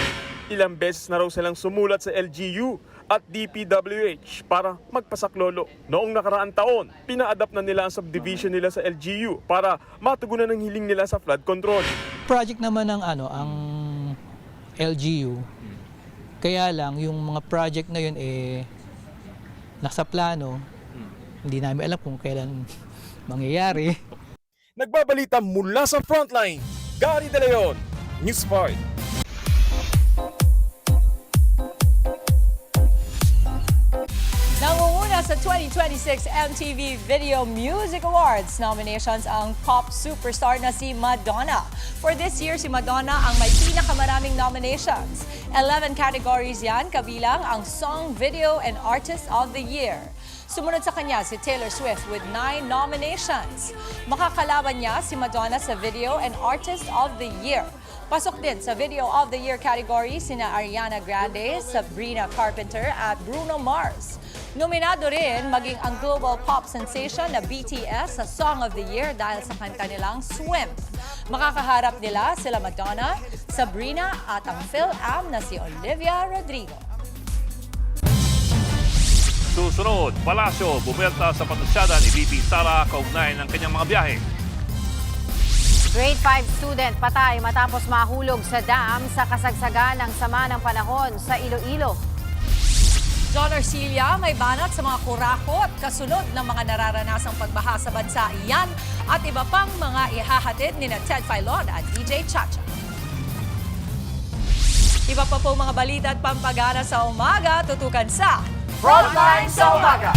Ilang beses na raw silang sumulat sa LGU at DPWH para magpasaklolo. Noong nakaraang taon, pina-adapt na nila ang subdivision nila sa LGU para matugunan ang hiling nila sa flood control. Project naman ng ang LGU. Kaya lang yung mga project na yun nasa plano. Hindi namin alam kung kailan mangyayari. Nagbabalita mula sa Frontline, Gary De Leon, News 5. Nangunguna sa 2026 MTV Video Music Awards nominations ang pop superstar na si Madonna. For this year, si Madonna ang may pinakamaraming nominations. 11 categories yan, kabilang ang Song, Video, and Artist of the Year. Sumunod sa kanya si Taylor Swift with 9 nominations. Makakalaban niya si Madonna sa Video and Artist of the Year. Pasok din sa Video of the Year category sina Ariana Grande, Sabrina Carpenter at Bruno Mars. Nominado rin maging ang global pop sensation na BTS sa Song of the Year dahil sa kanta nilang Swim. Makakaharap nila sila Madonna, Sabrina at ang Phil-Am na si Olivia Rodrigo. Susunod, Palacio bumelta sa patusyada ni VP Sara kaugnay ng kanyang mga biyahe. Grade 5 student patay matapos mahulog sa dam sa kasagsagan ng sama ng panahon sa Iloilo. John Arcilia may banat sa mga kurakot kasunod ng mga nararanasang pagbaha sa bansa. Yan at iba pang mga ihahatid ni Ted Filon at DJ Chacha. Iba pa po mga balita at pampagana sa umaga, tutukan sa Frontline sa Umaga.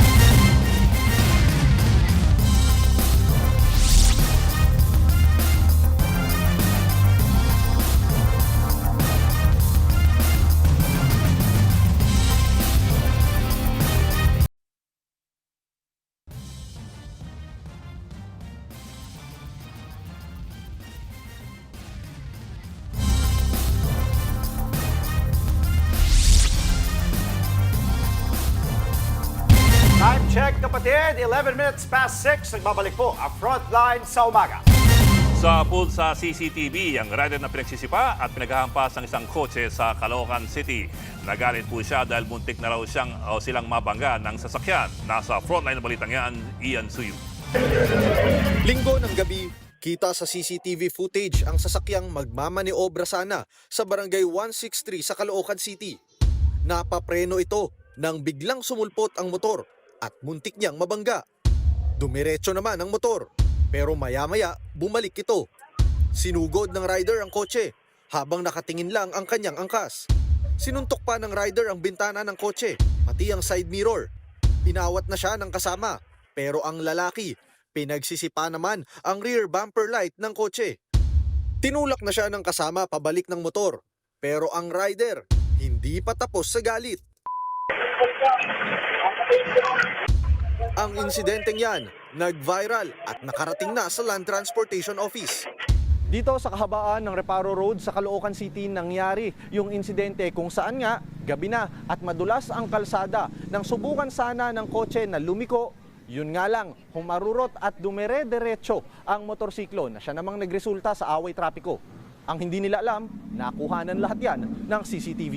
Time check, kapatid. 11 minutes past 6. Nagbabalik po ang Frontline sa Umaga. Sa pool sa CCTV, ang rider na pinagsisipa at pinaghahampas ng isang kotse sa Caloocan City. Nagalit po siya dahil muntik na raw silang mabangga ng sasakyan. Nasa frontline na balitang yan, Ian Suyu. Linggo ng gabi, kita sa CCTV footage ang sasakyang magmamaniobra sana sa barangay 163 sa Caloocan City. Napapreno ito nang biglang sumulpot ang motor at muntik niyang mabangga. Dumiretso naman ang motor, pero maya-maya bumalik ito. Sinugod ng rider ang kotse habang nakatingin lang ang kanyang angkas. Sinuntok pa ng rider ang bintana ng kotse, pati ang side mirror. Inawat na siya ng kasama, pero ang lalaki, pinagsisipa naman ang rear bumper light ng kotse. Tinulak na siya ng kasama pabalik ng motor, pero ang rider hindi pa tapos sa galit. Ang insidenteng yan, nag-viral at nakarating na sa Land Transportation Office. Dito sa kahabaan ng Reparo Road sa Caloocan City nangyari yung insidente kung saan nga gabi na at madulas ang kalsada nang subukan sana ng kotse na lumiko. Yun nga lang, humarurot at dumere-derecho ang motorsiklo na siya namang nagresulta sa away trapiko. Ang hindi nila alam, nakuhanan lahat yan ng CCTV.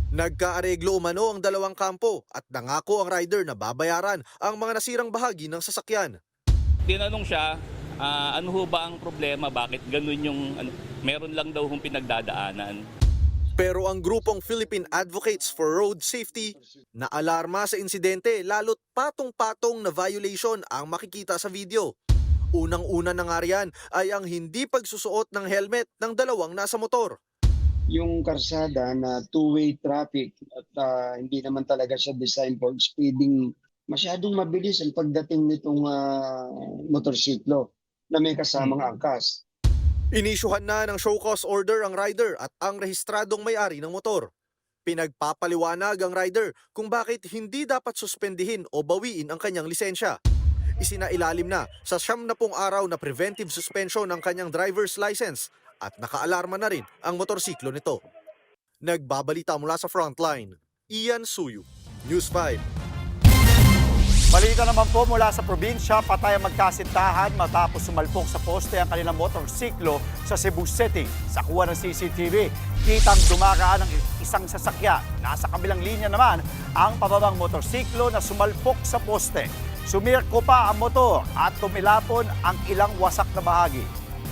Nagkaareglo umano ang dalawang kampo at nangako ang rider na babayaran ang mga nasirang bahagi ng sasakyan. Tinanong siya, ano ho ba ang problema? Bakit ganun yung, meron lang daw hong pinagdadaanan. Pero ang grupong Philippine Advocates for Road Safety na alarma sa insidente lalo't patong-patong na violation ang makikita sa video. Unang-una na nga riyan ay ang hindi pagsusuot ng helmet ng dalawang nasa motor. Yung karsada na two-way traffic at hindi naman talaga siya design for speeding, masyadong mabilis ang pagdating nitong motorsiklo na may kasamang angkas. Inisyuhan na ng show cause order ang rider at ang rehistradong may-ari ng motor. Pinagpapaliwanag ang rider kung bakit hindi dapat suspendihin o bawiin ang kanyang lisensya. Isinailalim na sa 70 araw na preventive suspension ng kanyang driver's license at nakaalarma na rin ang motorsiklo nito. Nagbabalita mula sa Frontline, Ian Suyu, News 5. Balita naman po mula sa probinsya, patay ang magkasintahan matapos sumalpok sa poste ang kanilang motorsiklo sa Cebu City. Sa kuha ng CCTV, kitang dumaraan ng isang sasakyan. Nasa kabilang linya naman ang pababang motorsiklo na sumalpok sa poste. Sumirko pa ang motor at tumilapon ang ilang wasak na bahagi.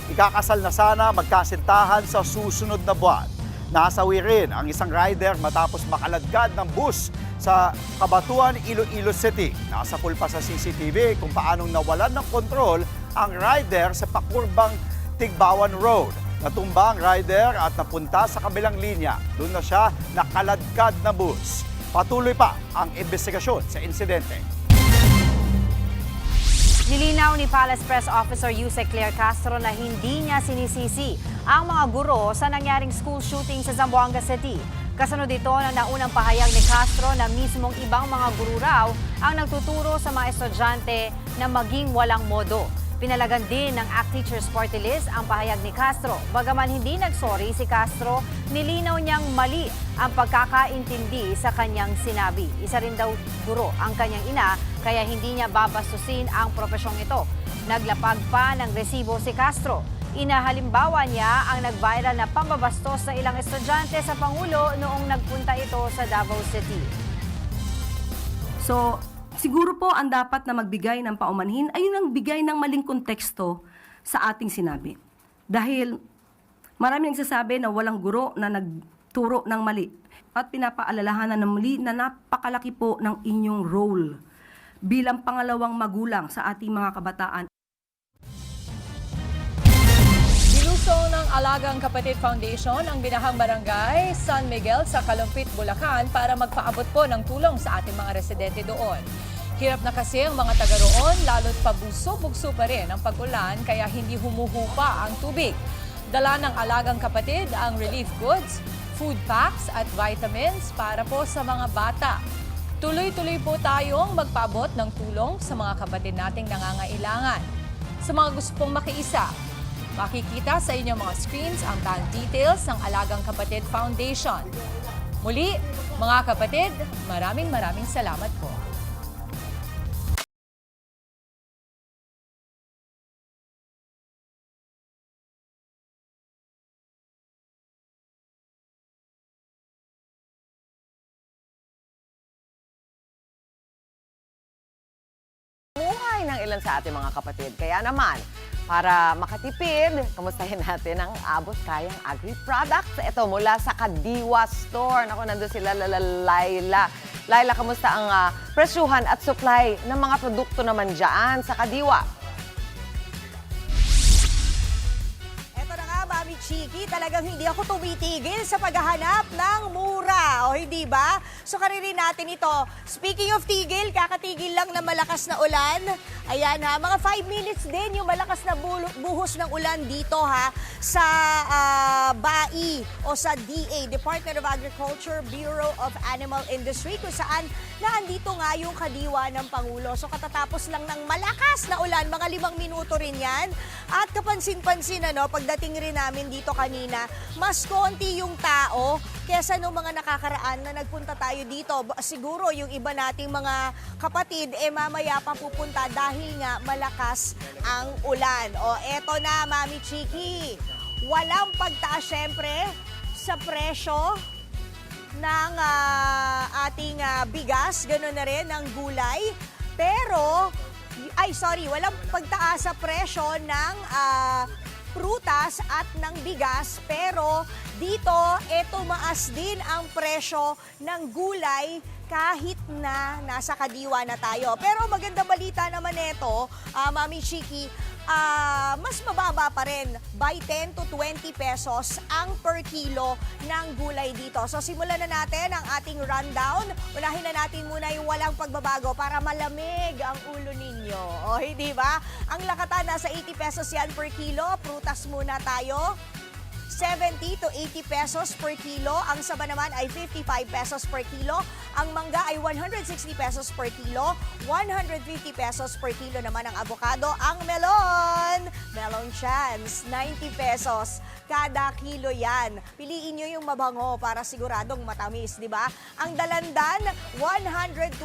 Ikakasal na sana magkasintahan sa susunod na buwan. Nasawi rin ang isang rider matapos makaladkad ng bus sa Kabatuan, Iloilo City. Nasa pulpa sa CCTV kung paanong nawalan ng kontrol ang rider sa pakurbang Tigbawan Road. Natumba ang rider at napunta sa kabilang linya. Doon na siya nakaladkad na bus. Patuloy pa ang investigasyon sa insidente. Nilinaw ni Palace Press Officer Yuse Claire Castro na hindi niya sinisisi ang mga guro sa nangyaring school shooting sa Zamboanga City. Kasunod ito ng naunang pahayag ni Castro na mismong ibang mga guro raw ang nagtuturo sa mga estudyante na maging walang modo. Pinalagan din ng ACT Teachers Party List ang pahayag ni Castro. Bagaman hindi nagsorry si Castro, nilinaw niyang mali ang pagkakaintindi sa kanyang sinabi. Isa rin daw guro ang kanyang ina, kaya hindi niya babastusin ang profesyong ito. Naglapag pa ng resibo si Castro. Inahalimbawa niya ang nag-viral na pambabastos sa ilang estudyante sa Pangulo noong nagpunta ito sa Davao City. So, siguro po ang dapat na magbigay ng paumanhin ay yung bigay ng maling konteksto sa ating sinabi. Dahil marami nagsasabi na walang guro na nagturo ng mali. At pinapaalalahanan ng muli na napakalaki po ng inyong role bilang pangalawang magulang sa ating mga kabataan. Nilusong ng Alagang Kapatid Foundation ang binahang barangay San Miguel sa Kalumpit, Bulacan para magpaabot po ng tulong sa ating mga residente doon. Hirap na kasi ang mga taga roon, lalo't pabugso-bugso pa rin ang pag-ulan kaya hindi humuhupa ang tubig. Dala ng Alagang Kapatid ang relief goods, food packs at vitamins para po sa mga bata. Tuloy-tuloy po tayong magpaabot ng tulong sa mga kapatid nating nangangailangan. Sa mga gusto pong makiisa, makikita sa inyong mga screens ang bank details ng Alagang Kapatid Foundation. Muli, mga kapatid, maraming salamat po. Buhay ng ilan sa ating mga kapatid. Kaya naman, para makatipid, kamustahin natin ang abot kayang agri-products. Ito mula sa Kadiwa Store. Naku, nandun sila Laila. Laila, kamusta ang presyuhan at supply ng mga produkto naman dyan sa Kadiwa? Mami Chiki, talagang hindi ako tumitigil sa paghahanap ng mura. O hindi ba? So karirin natin ito. Speaking of tigil, kakatigil lang na malakas na ulan. Ayan ha, mga 5 minutes din yung malakas na buhos ng ulan dito ha sa BAI o sa DA, Department of Agriculture, Bureau of Animal Industry, kung saan naandito nga yung Kadiwa ng Pangulo. So katatapos lang ng malakas na ulan, mga 5 minuto rin yan. At kapansin-pansin pagdating rin namin dito kanina, mas konti yung tao kesa nung mga nakakaraan na nagpunta tayo dito. Siguro yung iba nating mga kapatid, mamaya pa pupunta dahil nga malakas ang ulan. O eto na, Mami Chiki, walang pagtaas syempre sa presyo ng ating bigas, gano'n na rin, ng gulay. Pero, walang pagtaas sa presyo ng prutas at ng bigas, pero dito, tumaas din ang presyo ng gulay kahit na nasa Kadiwa na tayo. Pero maganda balita naman ito, Mami Chiki, mas mababa pa rin, by 10 to 20 pesos ang per kilo ng gulay dito. So simulan na natin ang ating rundown. Unahin na natin muna yung walang pagbabago para malamig ang ulo ninyo. O hindi ba? Ang lakatan nasa 80 pesos yan per kilo. Prutas muna tayo. 70 to 80 pesos per kilo. Ang saba naman ay 55 pesos per kilo. Ang mangga ay 160 pesos per kilo. 150 pesos per kilo naman ang avocado. Ang melon chance, 90 pesos kada kilo yan. Piliin nyo yung mabango para siguradong matamis, di ba? Ang dalandan, 120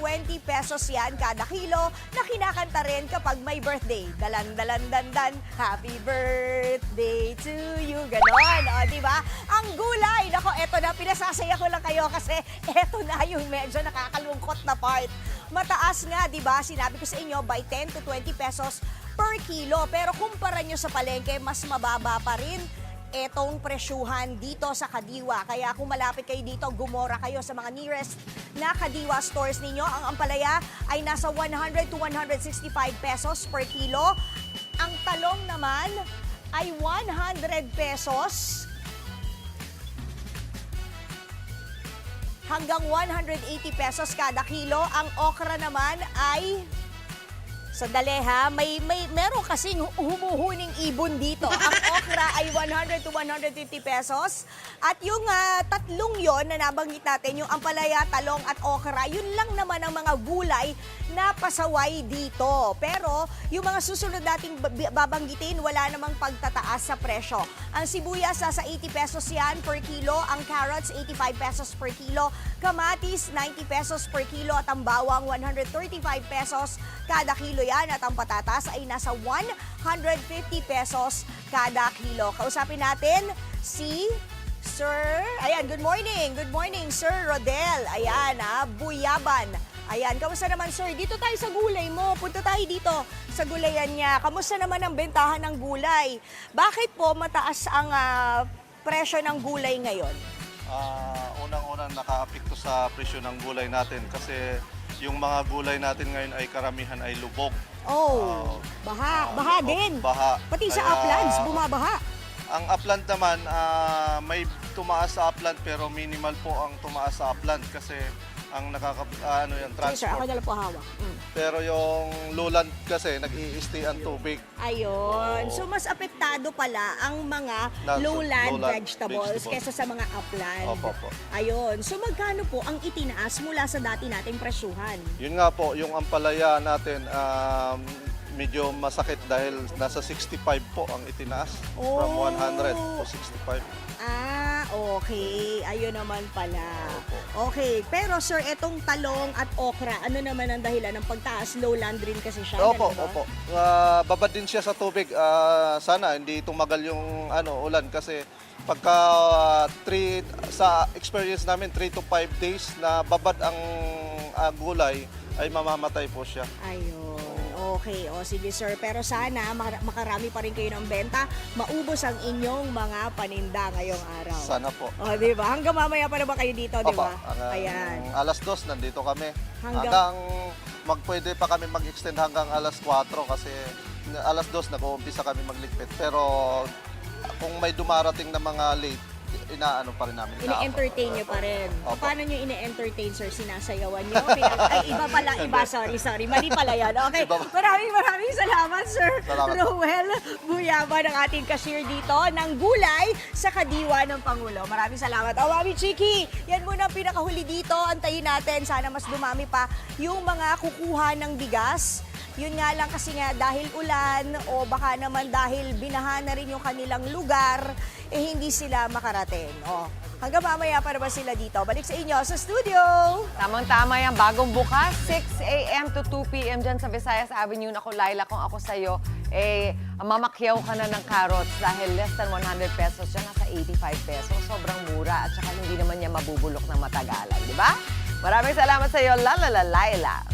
pesos yan kada kilo na kinakanta rin kapag may birthday. Dalan, happy birthday to you. Ganon, o, di ba? Ang gulay, nako, eto na, pinasasaya ko lang kayo kasi eto na yung medyo nakakalungkot na part. Mataas nga, di ba? Sinabi ko sa inyo, by 10 to 20 pesos per kilo. Pero kumpara nyo sa palengke, mas mababa pa rin etong presyuhan dito sa Kadiwa. Kaya kung malapit kayo dito, gumora kayo sa mga nearest na Kadiwa stores ninyo. Ang ampalaya ay nasa 100 to 165 pesos per kilo. Ang talong naman ay 100 pesos hanggang 180 pesos kada kilo. Ang okra naman ay, sandali ha, meron kasing humuhuning ibon dito. Ang okra ay 100 to 150 pesos. At yung tatlong yon na nabanggit natin, yung ampalaya, talong at okra, yun lang naman ang mga gulay na pasaway dito. Pero yung mga susunod nating babanggitin, wala namang pagtataas sa presyo. Ang sibuyas sa 80 pesos yan per kilo, ang carrots 85 pesos per kilo, kamatis 90 pesos per kilo at ang bawang 135 pesos kada kilo yan at ang patatas ay nasa 150 pesos kada kilo. Kausapin natin si Sir, ayan, good morning Sir Rodel, ayan Buyaban. Ayan, kamusta naman sir? Dito tayo sa gulay mo. Punta tayo dito sa gulayan niya. Kamusta naman ang bentahan ng gulay? Bakit po mataas ang presyo ng gulay ngayon? Unang-unang naka-apekto sa presyo ng gulay natin kasi yung mga gulay natin ngayon ay karamihan ay lubog. Baha din. Baha. Pati sa uplands, bumabaha. Ang upland naman, may tumaas sa upland pero minimal po ang tumaas sa upland kasi ang Sige, sir, ako transport. na lang po hawak. Pero yung lowland kasi nag-i-stay ang tubig. Ayun. So, mas apektado pala ang mga lowland vegetables kesa sa mga upland. Opo. Ayun. So, magkano po ang itinaas mula sa dati nating presyuhan? Yun nga po, yung ampalaya natin, medyo masakit dahil nasa 65 po ang itinaas. From 100 to 65. Okay. Ayun naman pala. Okay. Pero sir, etong talong at okra, ano naman ang dahilan ng pagtaas? Lowland rin kasi siya. Opo. ganun ba? Babad din siya sa tubig. Sana hindi tumagal yung ulan kasi pagka sa experience namin 3 to 5 days na babad ang gulay ay mamamatay po siya. Ayun. Okay. O sige sir. Pero sana makarami pa rin kayo ng benta. Maubos ang inyong mga paninda ngayong araw. Sana po. O, di ba? Hanggang mamaya pa naman kayo dito, di ba? Ayan. Alas 2 nandito kami. Hanggang Pwede pa kami mag-extend hanggang alas 4 kasi alas 2 nag-uumpisa kami magligpit. Pero kung may dumarating na mga late, inaano pa rin namin. Ine-entertain nyo pa rin. Opo. Paano nyo ine-entertain, sir? Sinasayawan nyo? Ay, iba pala. Iba. Sorry. Mali pala yan. Okay. Maraming salamat, sir. Salamat. Roel Buyaba ng ating cashier dito ng gulay sa Kadiwa ng Pangulo. Maraming salamat. Mami Chiki, yan muna ang pinakahuli dito. Antayin natin. Sana mas dumami pa yung mga kukuha ng bigas. Yun nga lang kasi nga dahil ulan o baka naman dahil binaha na rin yung kanilang lugar, hindi sila makarating. Hanggang mamaya pa naman sila dito. Balik sa inyo sa studio. Tamang-tama yan. Bagong bukas, 6 a.m. to 2 p.m. dyan sa Visayas Avenue. Naku, Laila, kung ako sa'yo, mamakyaw ka na ng carrots dahil less than 100 pesos dyan, nasa 85 pesos. Sobrang mura at saka hindi naman niya mabubulok ng matagalan, di ba? Maraming salamat sa'yo, Laila.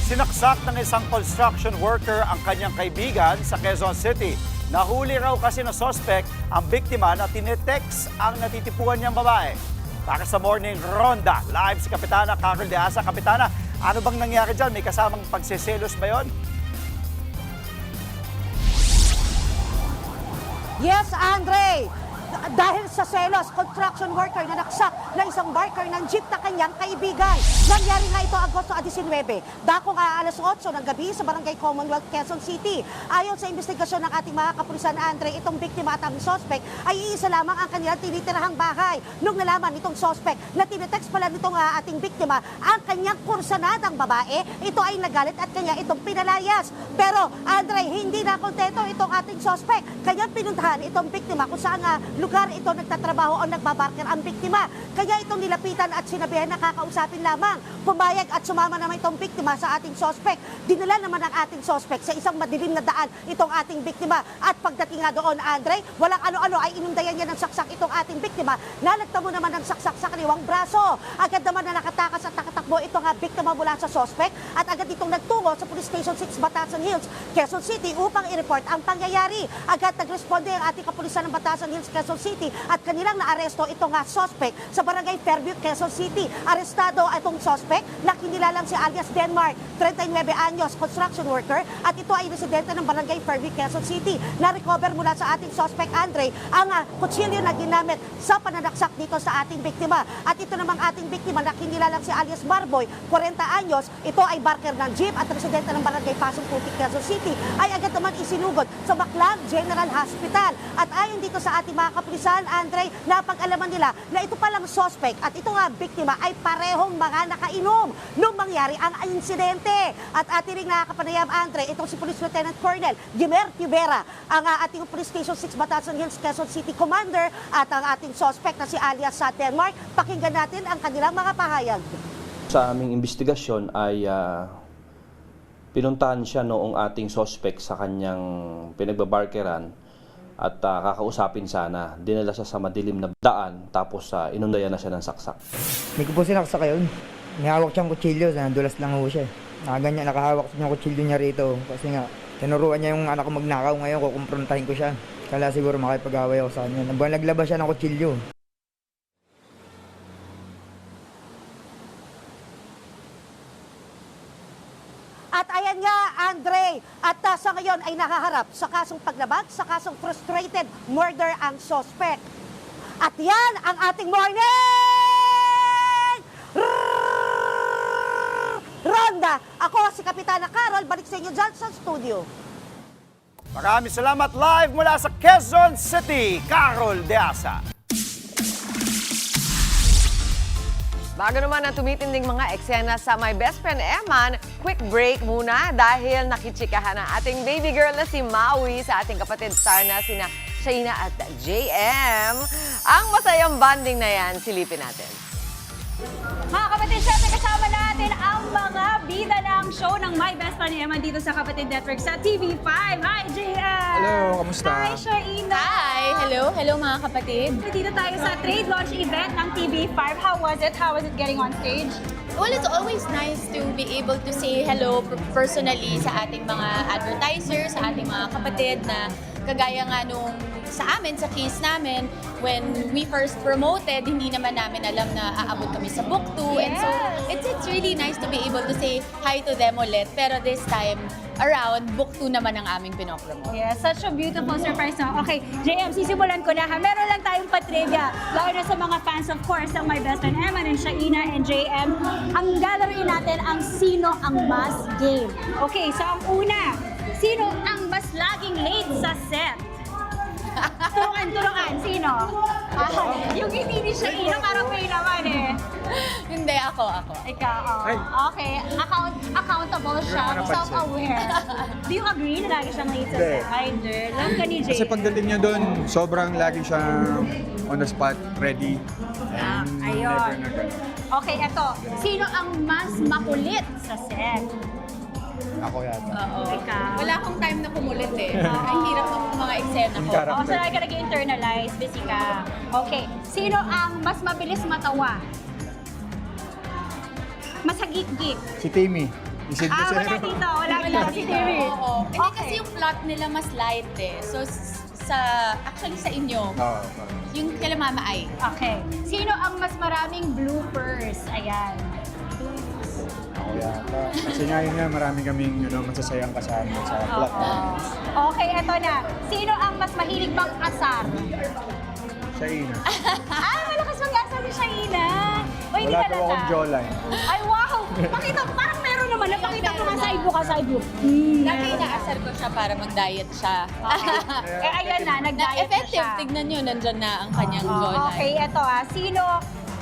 Sinaksak ng isang construction worker ang kanyang kaibigan sa Quezon City. Nahuli raw kasi na suspect ang biktima na tinetext ang natitipuan niyang babae. Para sa Morning Ronda, live si Kapitana Carol de Asa. Kapitana, ano bang nangyari dyan? May kasamang pagseselos ba yun? Yes, Andre! Dahil sa selos, construction worker na naksak ng isang barker ng jeep na kanyang kaibigan. Nangyari nga ito Agosto 19, dakong alas 8 ng gabi sa Barangay Commonwealth, Quezon City. Ayon sa investigasyon ng ating mga kapulisan, Andre, itong biktima at ang suspect ay iisa lamang ang kanilang tinitirahang bahay. Nung nalaman itong suspect na tinetext pala nitong ating biktima ang kanyang kursanadang babae, ito ay nagalit at kanya itong pinalayas. Pero, Andre, hindi na kontento itong ating suspect. Kanyang pinuntahan itong biktima kung saan lugar ito nagtatrabaho o nagbabarker ang biktima. Kaya itong nilapitan at sinabihan na kakausapin lamang. Pumayag at sumama naman itong biktima sa ating suspect. Dinala naman ang ating suspect sa isang madilim na daan itong ating biktima. At pagdating nga doon, Andre, walang ano-ano ay inundayan niya ng saksak itong ating biktima. Nalagtamo naman ng saksak sa kaniwang braso. Agad naman na nakatakas at nakatakbo itong biktima mula sa suspect at agad itong nagtungo sa Police Station 6 Batasan Hills, Quezon City upang i-report ang pangyayari. Agad nagresponde ang ating kapulisan ng Batasan Hills, Quezon City at kanilang naaresto itong suspect sa Barangay Fairview, Quezon City. Arestado itong suspect na kinilalang si alias Denmark, 39 anyos, construction worker at ito ay residente ng Barangay Fairview, Quezon City. Na-recover mula sa ating suspect, Andre, ang kutsilyo na ginamit sa pananaksak dito sa ating biktima. At ito namang ating biktima na kinilalang si alias Marboy, 40 anyos, ito ay barker ng jeep at residente ng Barangay Pasong Putik, Quezon City, ay agad naman isinugod sa Baclan General Hospital. At ayon dito sa ating mga kapulisan, Andre, napag-alaman nila na ito palang suspect at ito nga biktima ay parehong mga nakainom nung mangyari ang insidente. At ating ring nakakapanayam, Andre, itong si Police Lieutenant Colonel Gimer Tibera, ang ating Police Station 6 Batasan Hills, Quezon City Commander at ang ating suspect na si alias sa Denmark. Pakinggan natin ang kanilang mga pahayag. Sa aming investigasyon ay pinuntahan siya noong ating suspect sa kanyang pinagbabarkeran at kakausapin sana. Dinala siya sa madilim na daan tapos inundayan na siya ng saksak. Hindi ko po sinaksak yun. May hawak siyang kutsilyo, nadulas lang ho siya. Ganyan, nakahawak siya yung kutsilyo niya rito. Kasi nga, tinuruan niya yung anak ko magnakaw ngayon, kukumprontahin ko siya. Kala siguro makipag-away ako sa kanya. Naglabas siya ng kutsilyo. At ayan nga, Andre. At sa ngayon ay nakaharap sa kasong paglabag, sa kasong frustrated murder ang suspect. At yan ang ating morning ronda. Ako si Kapitana Carol, balik sa inyo dyan sa studio. Maraming salamat live mula sa Quezon City, Carol De Asa. Bago naman ang tumitinding mga eksena sa My Best Friend Eman, quick break muna dahil nakichikahan ang ating baby girl na si Maui sa ating kapatid star na sina Shaina at JM. Ang masayang bonding na yan, silipin natin. Mga kapatid, syempre kasama natin ang mga bida ng show ng My Best Friend Eman dito sa Kapatid Network sa TV5. Hi, JM! Hello, kamusta? Hi, Shaina! Hi! Hello mga kapatid. Dito tayo sa trade launch event ng TV5. How was it? How was it getting on stage? Well, it's always nice to be able to say hello personally sa ating mga advertisers, sa ating mga kapatid na kagaya nga nung sa amin, sa case namin, when we first promoted, hindi naman namin alam na aabot kami sa book 2. And so, it's really nice to be able to say hi to them ulit. Pero this time around, book 2 naman ang aming pinopromote. Yeah, such a beautiful surprise. No? Okay, JM, sisimulan ko na ha. Meron lang tayong patrivia. Lalo na sa mga fans, of course, ng My Best Friend Eman and Shaina and JM. Ang galarin natin ang sino ang mas game. Okay, so ang una, sino ang mas laging late sa set? Turuan, sino? Yung hindi ni Shaina, parang may naman eh. Hindi, ako. Ikaw, okay. Accountable siya, self-aware. Do you agree na lagi siyang late sa set? Hindi. Lang ka ni Jay. Kasi pagdating niya doon, sobrang lagi siyang on the spot, ready. And Ayun. Okay, eto. Sino ang mas makulit sa set? Ako yata. Ikaw. Wala akong time na kumulit eh. Ang hirap ng mga eksena ko. So lagi ka nag-internalize, busy ka. Okay. Sino ang mas mabilis matawa? Mas hagik-gik? Si Timmy. Wala dito. Wala si Timmy. Oo. Hindi kasi yung plot nila mas light eh. So, actually sa inyo, yung kila Mama Ay. Okay. Sino ang mas maraming bloopers? Ayan. Ako yata. Kasi nga marami kaming masasayang kasama sa plot. Okay, eto na. Sino ang mas mahilig mag-asar? Shaina. Malakas mag-asar ni Shaina. O, hindi Wala halata. daw akong jawline. Ay, wow! Pakita, parang meron naman. Napakita ko nga side view. Dati inaasar ko siya para mag-diet siya. Ayan na, nag-diet na effective. siya. Tignan nyo, nandyan na ang kanyang jawline. Okay, eto Sino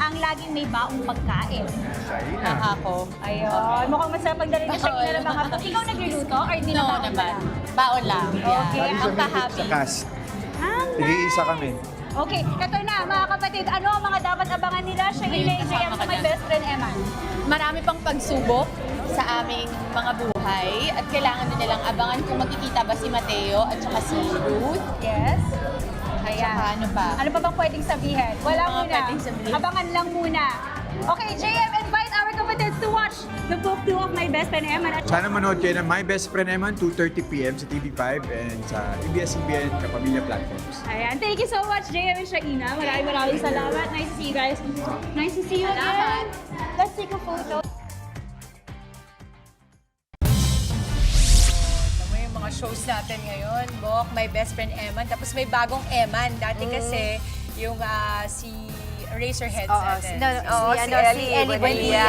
ang laging may baong pagkain? Shaina. Ako. Ayun. Mukhang masarap pagdali ni Shaina ng mga food. Ikaw nagluluto or hindi na baon naman. lang? Baon lang. Okay. Lagi Ang siya kahabi. sa cast. Tig-iisa kami. Okay, eto na mga kapatid. Ano ang mga dapat abangan nila? Shaina and JM sa My Best Friend Eman. Marami pang pagsubok sa aming mga buhay at kailangan din nilang abangan kung magkikita ba si Mateo at saka si Ruth. Yes. Ayan. Tsaka ano pa? Ano pa bang pwedeng sabihin? Wala Mga muna. pwedeng sabihin. Abangan lang muna. Okay, JM, invite our kapatids to watch the book 2 of My Best Friend Eman. At Sana manood kayo ng My Best Friend Eman, 2:30 p.m. sa TV5 and sa ABS-CBN Kapamilya platforms. Ayan, thank you so much, JM and Shaina. Maraming salamat. Nice to see you guys. Nice to see you again. Let's take a photo. Yung mga shows natin ngayon, Bok, My Best Friend Eman, tapos may bagong Eman. Dati kasi yung si Eraserheads natin. Si Ellie Buendia.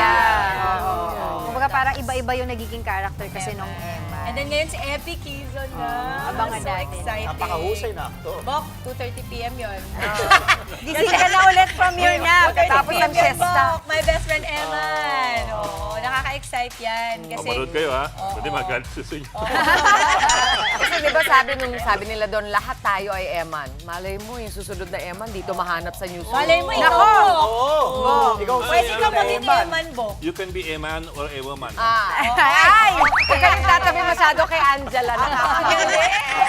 Kumbaga parang iba-iba yung nagiging character kasi nung Emma. And then ngayon si Epi Quezon na. Abangan so natin. exciting. Napakahusay na actor. Bok, 2:30 p.m. yun. Gising ka na ulit from your nap. Tapos ang siesta. Bok, My Best Friend Eman. Nakaka-excite yan. Kasi, Manood kayo ha. Pwede magalit sa inyo. Kasi di ba sabi nila doon, lahat tayo ay Eman. Malay mo, yung susunod na Eman, dito mahanap sa news. Malay mo, ikaw. Pwede ka maging Eman, Bok. You can be a man or a woman. Ay! Huwag ka rin tatabi masyado kay Angela.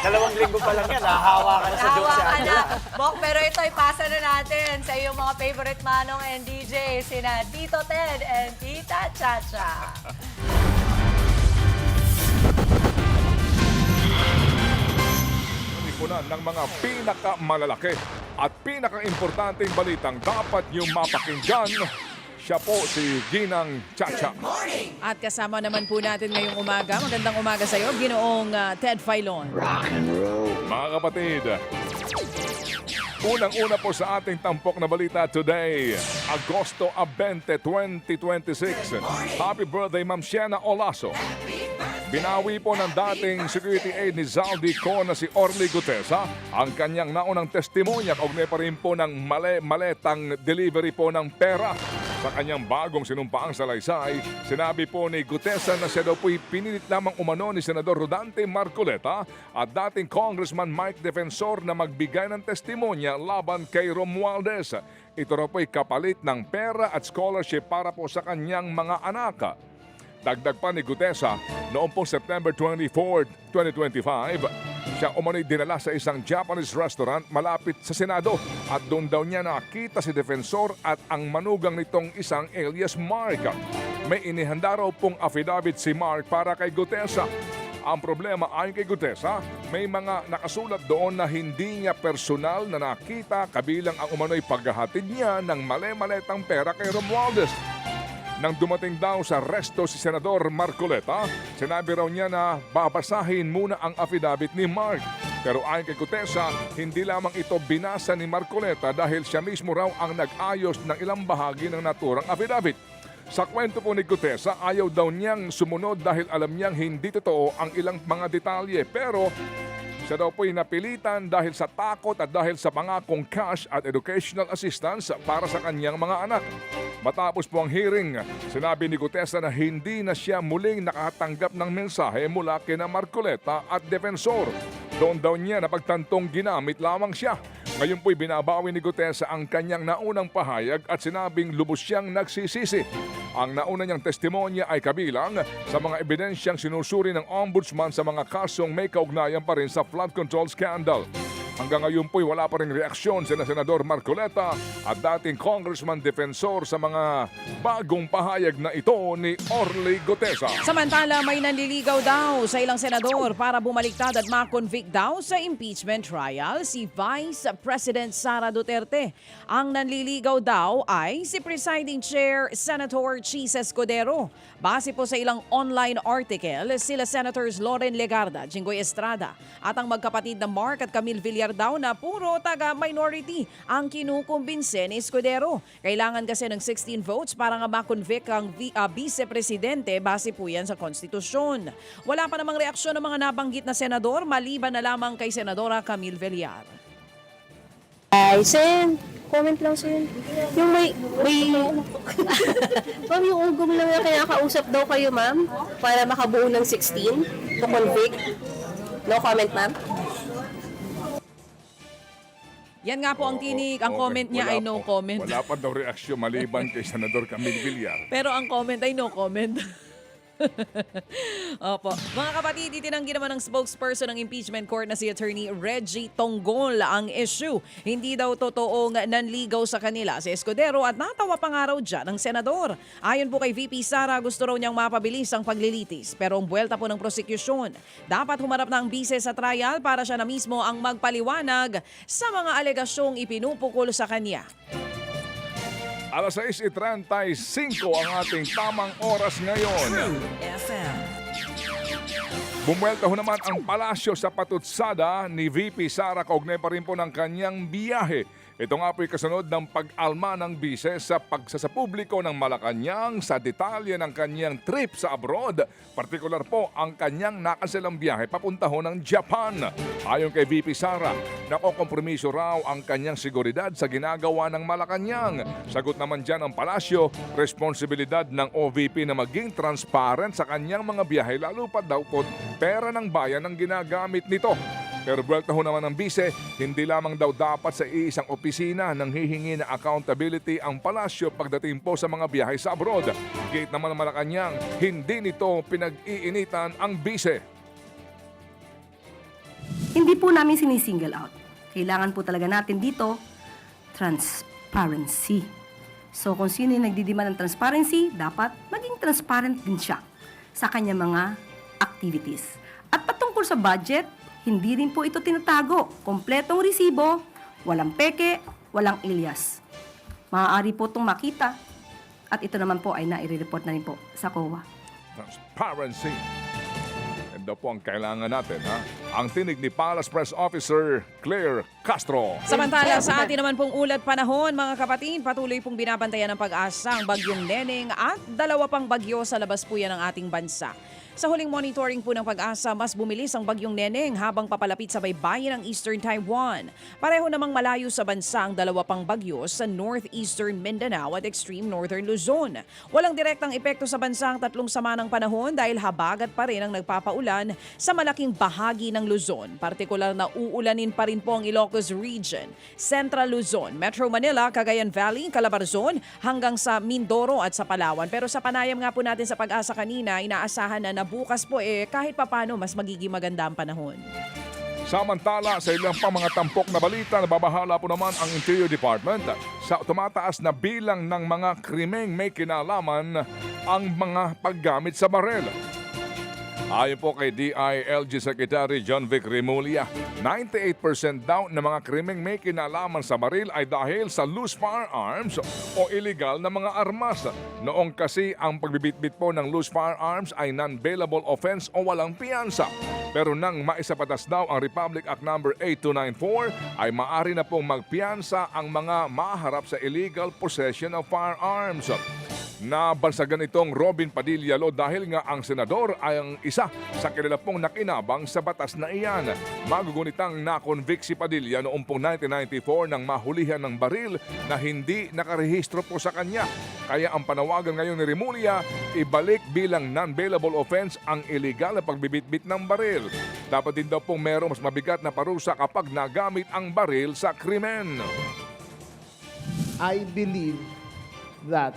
Dalawang linggo pa lang yan, nahahawa ka na sa joke sa Angela. Bok, pero ito, ipasa na natin sa iyong mga favorite manong and DJ, sina Tito Ted and Tita Chacha. Lipunan ng mga pinakamalalaki at pinaka-importanteng balitang dapat niyong mapakinggan. Siya po si Ginang Chacha. At kasama naman po natin ngayong umaga. Magandang umaga sa iyo, Ginoong Ted Filon. Mga kapatid, unang-una po sa ating tampok na balita today, Agosto 20, 2026. Happy birthday, Ma'am Sienna Olaso. Binawi po ng dating security aide ni Zaldi Co na si Orly Gutesa ang kanyang naunang testimonya kaugnay pa rin po ng maletang delivery po ng pera. Sa kanyang bagong sinumpaang salaysay, sinabi po ni Gutesa na siya daw po'y pinilit lamang umano ni Senador Rodante Marcoleta at dating Congressman Mike Defensor na magbigay ng testimonya laban kay Romualdez. Ito raw po'y kapalit ng pera at scholarship para po sa kanyang mga anak. Dagdag pa ni Gutesa, noong pong September 24, 2025, siya umano'y dinala sa isang Japanese restaurant malapit sa Senado at doon daw niya nakita si Defensor at ang manugang nitong isang alias Mark. May inihanda raw pong affidavit si Mark para kay Gutesa. Ang problema ayon kay Gutesa, may mga nakasulat doon na hindi niya personal na nakita kabilang ang umano'y paghahatid niya ng mali-maletang pera kay Romualdez. Nang dumating daw sa resto si Senador Marcoleta, sinabi raw niya na babasahin muna ang affidavit ni Mark. Pero ayon kay Gutesa, hindi lamang ito binasa ni Marcoleta dahil siya mismo raw ang nag-ayos ng ilang bahagi ng naturang affidavit. Sa kwento po ni Gutesa, ayaw daw niyang sumunod dahil alam niyang hindi totoo ang ilang mga detalye. Pero siya daw po'y napilitan dahil sa takot at dahil sa pangakong cash at educational assistance para sa kanyang mga anak. Matapos po ang hearing, sinabi ni Gutesa na hindi na siya muling nakatanggap ng mensahe mula kina Marcoleta at Defensor. Doon daw niya napagtantong ginamit lamang siya. Ngayon po'y binabawi ni Gutesa ang kanyang naunang pahayag at sinabing lubos siyang nagsisisi. Ang nauna niyang testimonya ay kabilang sa mga ebidensyang sinusuri ng ombudsman sa mga kasong may kaugnayan pa rin sa flood control scandal. Hanggang ngayon po'y wala pa rin reaksyon sina Senador Marcoleta at dating Congressman Defensor sa mga bagong pahayag na ito ni Orly Gutesa. Samantala, may nanliligaw daw sa ilang senador para bumaliktad at ma-convict daw sa impeachment trial si Vice President Sara Duterte. Ang nanliligaw daw ay si Presiding Chair Senator Chis Escudero. Base po sa ilang online article, sila Senators Loren Legarda, Jinggoy Estrada at ang magkapatid na Mark at Camille Villar daw na puro taga-minority ang kinukumbinse ni Escudero. Kailangan kasi ng 16 votes para nga ma-convict ang vice-presidente base po yan sa konstitusyon. Wala pa namang reaksyon ng mga nabanggit na senador maliban na lamang kay Senadora Camille Villar. Ay, Sen, comment lang Sen. Yung may ma'am, yung ugong lang na kaya kausap daw kayo ma'am para makabuo ng 16 to convict. No comment ma'am? Yan nga po ang tinig. Ang comment niya ay no comment. Wala pa daw reaksyon maliban kay Senador Camille Villar. Pero ang comment ay no comment. Opo. Mga kapatid, itinanggi naman ng spokesperson ng impeachment court na si Attorney Reggie Tonggol ang issue. Hindi daw totoong nanligaw sa kanila si Escudero at natawa pa nga raw dyan ng senador. Ayon po kay VP Sara, gusto raw niyang mapabilis ang paglilitis. Pero ang buwelta po ng prosecution, dapat humarap na ang bise sa trial para siya na mismo ang magpaliwanag sa mga alegasyong ipinupukol sa kanya. Alas 6:35 ang ating tamang oras ngayon. FM. Bumuelta ho naman ang palasyo sa patutsada ni VP Sara kaugnay pa rin po ng kanyang biyahe. Ito nga po'y kasunod ng pag-alma ng bise sa pagsasapubliko ng Malacanang sa detalye ng kanyang trip sa abroad. Partikular po ang kanyang nakaselang biyahe papunta ho ng Japan. Ayon kay VP Sara, nakokompromiso raw ang kanyang seguridad sa ginagawa ng Malacanang. Sagot naman dyan ang palasyo, responsibilidad ng OVP na maging transparent sa kanyang mga biyahe lalo pa daw po pera ng bayan ang ginagamit nito. Pero buwelta ho naman ng bise, hindi lamang daw dapat sa iisang opisina nang hihingi na accountability ang palasyo pagdating po sa mga biyahe sa abroad. Gate naman ng Malacanang, hindi nito pinag-iinitan ang bise. Hindi po namin sinisingle out. Kailangan po talaga natin dito, transparency. So kung sino yung nagdidemand ng transparency, dapat maging transparent din siya sa kanyang mga activities. At patungkol sa budget, hindi rin po ito tinatago. Kompletong resibo, walang peke, walang alias. Maaari po itong makita At ito naman po ay nai-report na rin po sa COA. Transparency. Yan daw po ang kailangan natin, ha? Ang tinig ni Palace Press Officer Claire Castro. Samantala sa atin naman pong ulat panahon, mga kapatid, patuloy pong binabantayan ng pag-asa ang bagyong Neneng at 2 pang bagyo sa labas po yan ng ating bansa. Sa huling monitoring po ng pag-asa, mas bumilis ang bagyong Neneng habang papalapit sa baybayin ng Eastern Taiwan. Pareho namang malayo sa bansa ang 2 pang bagyo sa Northeastern Mindanao at Extreme Northern Luzon. Walang direktang epekto sa bansa ang 3 sama ng panahon dahil habagat pa rin ang nagpapaulan sa malaking bahagi ng Luzon. Partikular na uulanin pa rin po ang Ilocos Region, Central Luzon, Metro Manila, Cagayan Valley, Calabarzon hanggang sa Mindoro at sa Palawan. Pero sa panayam nga po natin sa pag-asa kanina, inaasahan na bukas po kahit papano mas magiging maganda ang panahon. Samantala, sa ilang pang mga tampok na balita, nababahala po naman ang Interior Department sa tumataas na bilang ng mga krimeng may kinalaman ang mga paggamit sa barel. Ayon po kay DILG Secretary John Vic Remulla, 98% daw ng mga krimeng may kinalaman sa baril ay dahil sa loose firearms o illegal na mga armas. Noong kasi ang pagbibitbit po ng loose firearms ay non-bailable offense o walang piyansa. Pero nang maisapatas daw ang Republic Act No. 8294 ay maaari na pong magpiyansa ang mga maharap sa illegal possession of firearms. Nabansagan itong Robin Padilla Law dahil nga ang senador ay ang isa sa kanila pong nakinabang sa batas na iyan. Magugunitang na-convict si Padilla noong pong 1994 nang mahulihan ng baril na hindi nakarehistro po sa kanya. Kaya ang panawagan ngayon ni Remulla, ibalik bilang non-bailable offense ang illegal na pagbibitbit ng baril. Dapat din daw pong merong mas mabigat na parusa kapag nagamit ang baril sa krimen. I believe that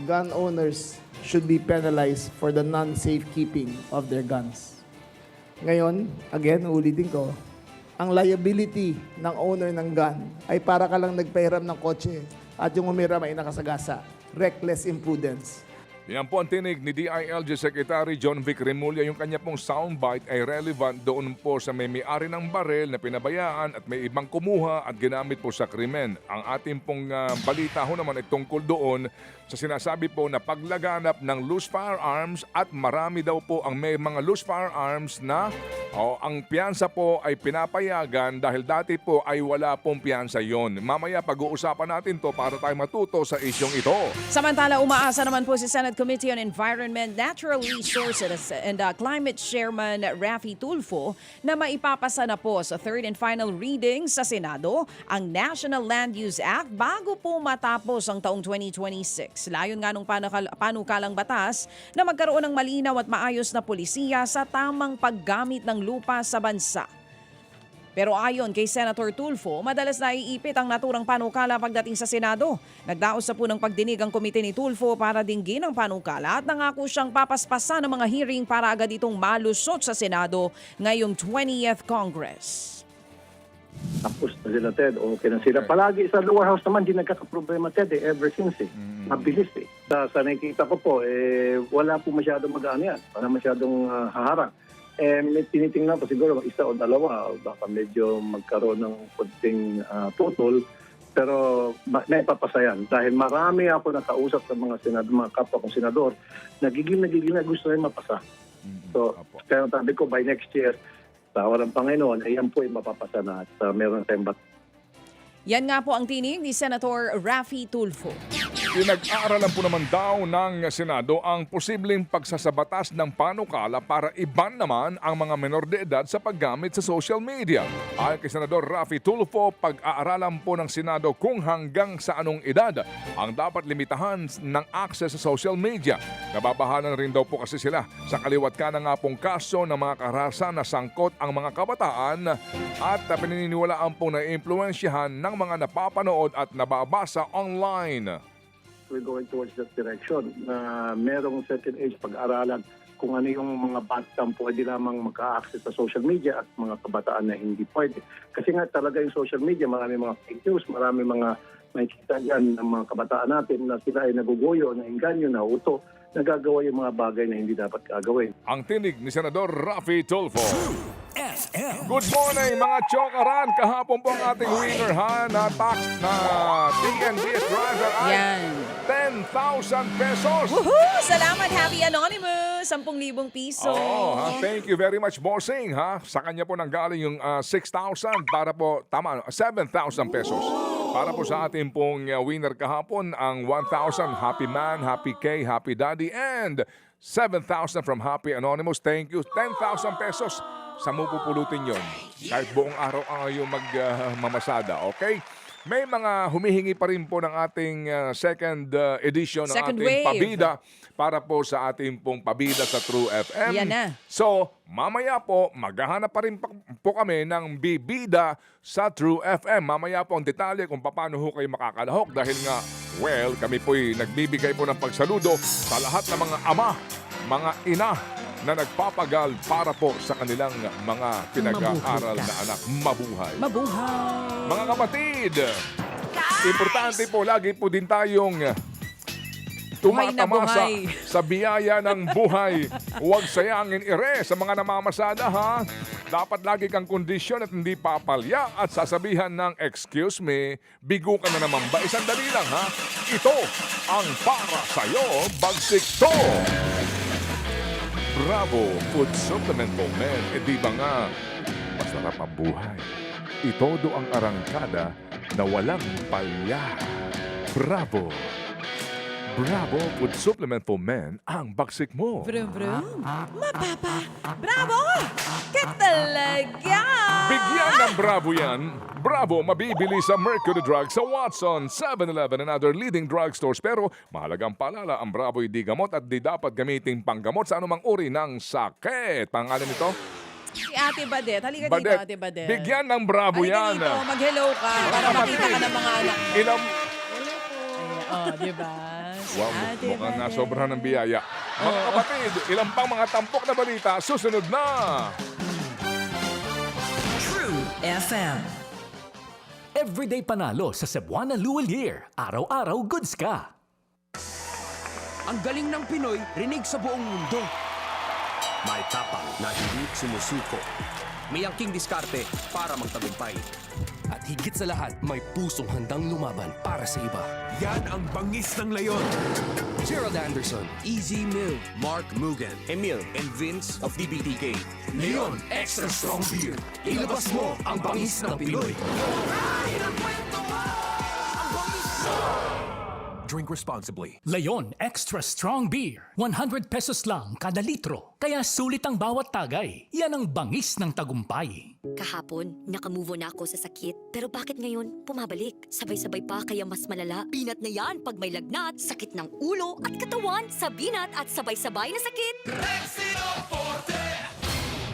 gun owners should be penalized for the non-safe keeping of their guns. Ngayon, again, ulitin ko, ang liability ng owner ng gun ay para ka lang nagpahiram ng kotse at yung umiram ay nakasagasa. Reckless imprudence. Yan po ang tinig ni DILG Secretary John Vic Remulla. Yung kanya pong soundbite ay relevant doon po sa may-ari ng baril na pinabayaan at may ibang kumuha at ginamit po sa krimen. Ang ating pong balita ho naman ay tungkol doon sa sinasabi po na paglaganap ng loose firearms at marami daw po ang may mga loose firearms na ang piyansa po ay pinapayagan dahil dati po ay wala pong piyansa yon. Mamaya pag-uusapan natin to para tayo matuto sa isyong ito. Samantala, umaasa naman po si Senate Committee on Environment, Natural Resources and Climate Chairman Raffy Tulfo na maipapasa na po sa third and final reading sa Senado ang National Land Use Act bago po matapos ang taong 2026. Layon nga nung panukalang batas na magkaroon ng malinaw at maayos na pulisiya sa tamang paggamit ng lupa sa bansa. Pero ayon kay Senator Tulfo, madalas naiipit ang naturang panukala pagdating sa Senado. Nagdaos sa po ng pagdinig ang komite ni Tulfo para dinggin ang panukala at nangako siyang papaspasan ng mga hearing para agad itong malusot sa Senado ngayong 20th Congress. Tapos na sila, Ted. Okay na sila. Palagi sa lower house naman, di nagkakaproblema, Ted, ever since. Mabilis eh. Sa nakikita ko po, wala po masyadong mag-ano yan. Wala masyadong haharang. May tinitingnan ko siguro isa o dalawa, baka medyo magkaroon ng konting tutol. Pero may papasayan. Dahil marami ako nakausap sa mga senador, mga kapwa kong senador, nagiging na gusto rin mapasa. So, kaya sabi ko, by next year, sa walang Panginoon, ay yan po ay mapapasa na at meron tayong Yan nga po ang tinig ni Senator Raffy Tulfo. Pinag-aaralan po naman daw ng Senado ang posibleng pagsasabatas ng panukala para iban naman ang mga menor de edad sa paggamit sa social media. Ayon kay Senador Raffy Tulfo, pag-aaralan po ng Senado kung hanggang sa anong edad ang dapat limitahan ng access sa social media. Nababahanan rin daw po kasi sila sa kaliwat ka na nga pong kaso ng mga karahasan na sangkot ang mga kabataan at pinaniniwalaan po na impluensyahan ng mga napapanood at nababasa online. We're going towards that direction na merong certain age pag-aralan kung ano yung mga batang pwede lamang maka-access sa social media at mga kabataan na hindi pwede. Kasi nga talaga yung social media, marami mga fake news, marami mga makikita dyan ng mga kabataan natin na sila ay naguguyo, nainganyo, nauto, nagagawa yung mga bagay na hindi dapat gagawin. Ang tinig ni Senador Raffy Tulfo. FM. Good morning mga chokaran! Kahapon po ang ating winner ha na tax na TNBS driver ay Yan. 10,000 pesos. Woohoo! Salamat, Happy Anonymous! 10,000 piso. Thank you very much, Bossing. Ha? Sa kanya po nanggaling yung 6,000 para po, 7,000 pesos. Para po sa ating pong winner kahapon, ang 1,000 Happy Man, Happy K, Happy Daddy, and 7,000 from Happy Anonymous. Thank you. 10,000 pesos. Sa mo pupulutin yon. Kahit buong araw ang iyong magmamasada. Okay? May mga humihingi pa rin po ng ating second edition ng Second ating wave. pabida para po sa ating pong pabida sa True FM. Yan na. So, mamaya po, maghahanap pa rin po kami ng bibida sa True FM. Mamaya po ang detalye kung paano ho kayo makakalahok dahil nga, well, kami po'y nagbibigay po ng pagsaludo sa lahat ng mga ama, mga ina na nagpapagal para po sa kanilang mga pinag-aaral na anak. Mabuhay. Mabuhay. Mga kapatid, importante po, lagi po din tayong tumatamasa Buhay na buhay. sa biyaya ng buhay. Huwag sayangin sa mga namamasada ha. Dapat lagi kang kondisyon at hindi papalya at sasabihan ng excuse me, bigo ka na naman ba? Sandali lang ha. Ito ang para sa'yo, Bagsik to. Bravo Food Supplement for Men. Di ba nga masarap ang buhay? Itodo ang arangkada na walang palya. Bravo! Bravo Food Supplement for Men ang bagsik mo. Brum, brum. Mapapa. Bravo! Ka talaga! Bigyan ng Bravo yan. Bravo mabibili sa Mercury Drug, sa Watson, 7-Eleven and other leading drugstores. Pero mahalagang paalala, ang Bravo hindi gamot at di dapat gamitin panggamot sa anumang uri ng sakit. Pangalan nito? Si Ate Badet. Halika Badet. dito, Ate Badet. Bigyan ng Bravo Halika yan. dito, mag-hello ka para makita ka ng mga anak mo. Ilang... Di ba? Wow, mukhang nasobrahan ng biyaya. Mga kapatid, ilang pang mga tampok na balita, susunod na! True FM. Everyday panalo sa Cebuana Luwal Year. Araw-araw goods ka. Ang galing ng Pinoy, rinig sa buong mundo. May tapang na hindi sumusuko. May angking diskarte para magtagumpay. At higit sa lahat, may pusong handang lumaban para sa iba. Yan ang bangis ng Leon. Gerald Anderson, Easy Mill, Mark Mugen, Emil, and Vince of DBTK. Leon Extra Strong Beer. Ilabas mo ang bangis ng Pinoy. Drink responsibly. Leon Extra Strong Beer. 100 pesos lang kada litro. Kaya sulit ang bawat tagay. Yan ang bangis ng tagumpay. Kahapon, nakamove on ako sa sakit. Pero bakit ngayon, pumabalik? Sabay-sabay pa kaya mas malala. Binat na yan pag may lagnat, sakit ng ulo at katawan. Sa binat at sabay-sabay na sakit.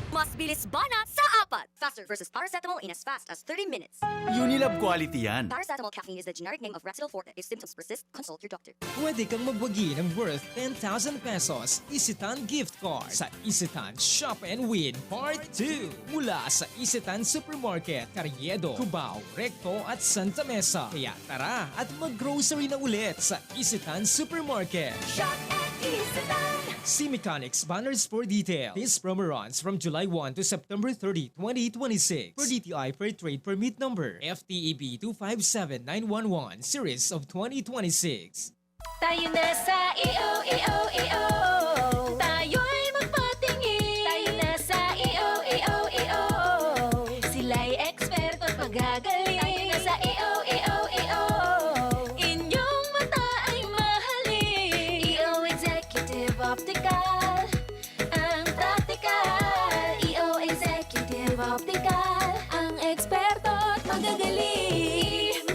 Mas bilis banat sa apat. Faster versus paracetamol in as fast as 30 minutes. Unilab quality yan. Paracetamol caffeine is the generic name of Retinol Forte. If symptoms persist, consult your doctor. Pwede kang magwagi ng worth 10,000 pesos Isitan gift card sa Isitan Shop and Win Part 2 mula sa Isitan Supermarket, Carriedo, Cubao, Recto at Santa Mesa. Kaya tara at mag-grocery na ulit sa Isitan Supermarket. Shop at Isitan! See Mechanics banners for details. This promo runs from July 1 to September 30, 2026. For DTI per trade permit number FTEB 257911 series of 2026. Tayo na sa EO. Tayo'y magpatingin. Tayo na sa EO. Sila'y eksperto at magagaling. Tayo na sa EO. Inyong mata ay mahalin. EO Executive Optical. Ang practical. EO Executive Optical. Ang eksperto at magagaling.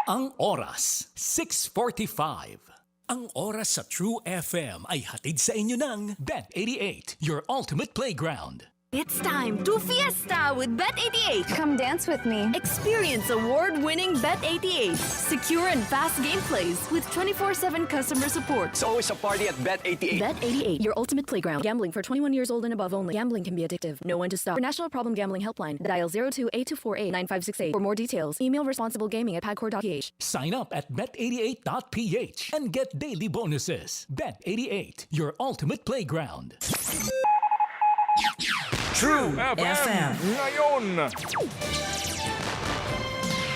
Ang oras, 6:45. Ang oras sa True FM ay hatid sa inyo ng Bet88, your ultimate playground. It's time to fiesta with Bet88. Come dance with me. Experience award-winning Bet88. Secure and fast gameplays with 24/7 customer support. It's always a party at Bet88. Bet88, your ultimate playground. Gambling for 21 years old and above only. Gambling can be addictive. Know when to stop. For National Problem Gambling Helpline, dial 02-824-9568. For more details, email responsiblegaming@pagcor.ph. Sign up at bet88.ph and get daily bonuses. Bet88, your ultimate playground. True FM. Ngayon,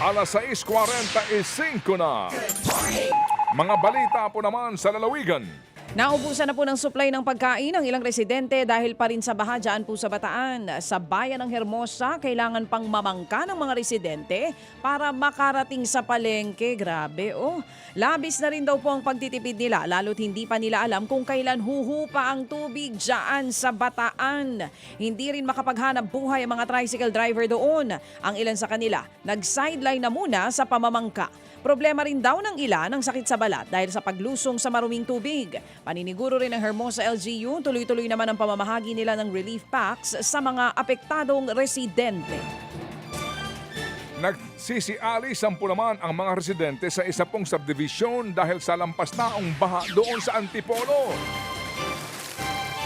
alas 6:45 na. Mga balita po naman sa lalawigan. Naubusan na po ng supply ng pagkain ng ilang residente dahil pa rin sa baha dyan po sa Bataan. Sa bayan ng Hermosa, kailangan pang mamangka ng mga residente para makarating sa palengke. Grabe, oh. Labis na rin daw po ang pagtitipid nila, lalo't hindi pa nila alam kung kailan huhupa ang tubig dyan sa Bataan. Hindi rin makapaghanap buhay ang mga tricycle driver doon. Ang ilan sa kanila, nag-sideline na muna sa pamamangka. Problema rin daw ng ilan ang sakit sa balat dahil sa paglusong sa maruming tubig. Paniniguro rin ng Hermosa LGU, tuloy-tuloy naman ang pamamahagi nila ng relief packs sa mga apektadong residente. Nagsisialisan po naman ang mga residente sa isa pong subdivision dahil sa lampas taong baha doon sa Antipolo.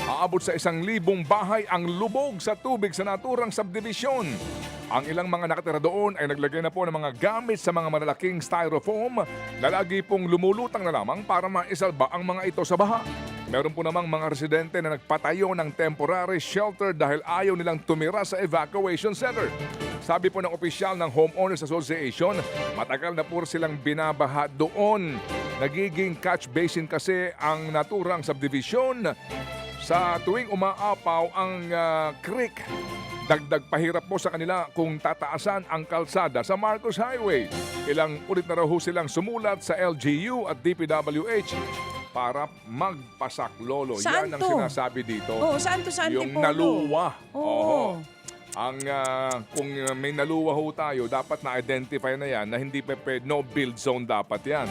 Aabot sa 1,000 bahay ang lubog sa tubig sa naturang subdivision. Ang ilang mga nakatira doon ay naglagay na po ng mga gamit sa mga malalaking styrofoam na lagi pong lumulutang na lamang para maisalba ang mga ito sa baha. Meron po namang mga residente na nagpatayo ng temporary shelter dahil ayaw nilang tumira sa evacuation center. Sabi po ng opisyal ng Homeowners Association, matagal na po silang binabaha doon. Nagiging catch basin kasi ang naturang subdivision. Sa tuwing umaapaw ang creek, dagdag pahirap po sa kanila kung tataasan ang kalsada sa Marcos Highway. Ilang ulit na raw silang sumulat sa LGU at DPWH para magpasaklolo. Saan Yan ang to? sinasabi dito. Oh, saan to sa Antipolo? Yung naluwa. Oo. Kung may naluwa ho tayo, dapat na-identify na yan na hindi no build zone dapat yan.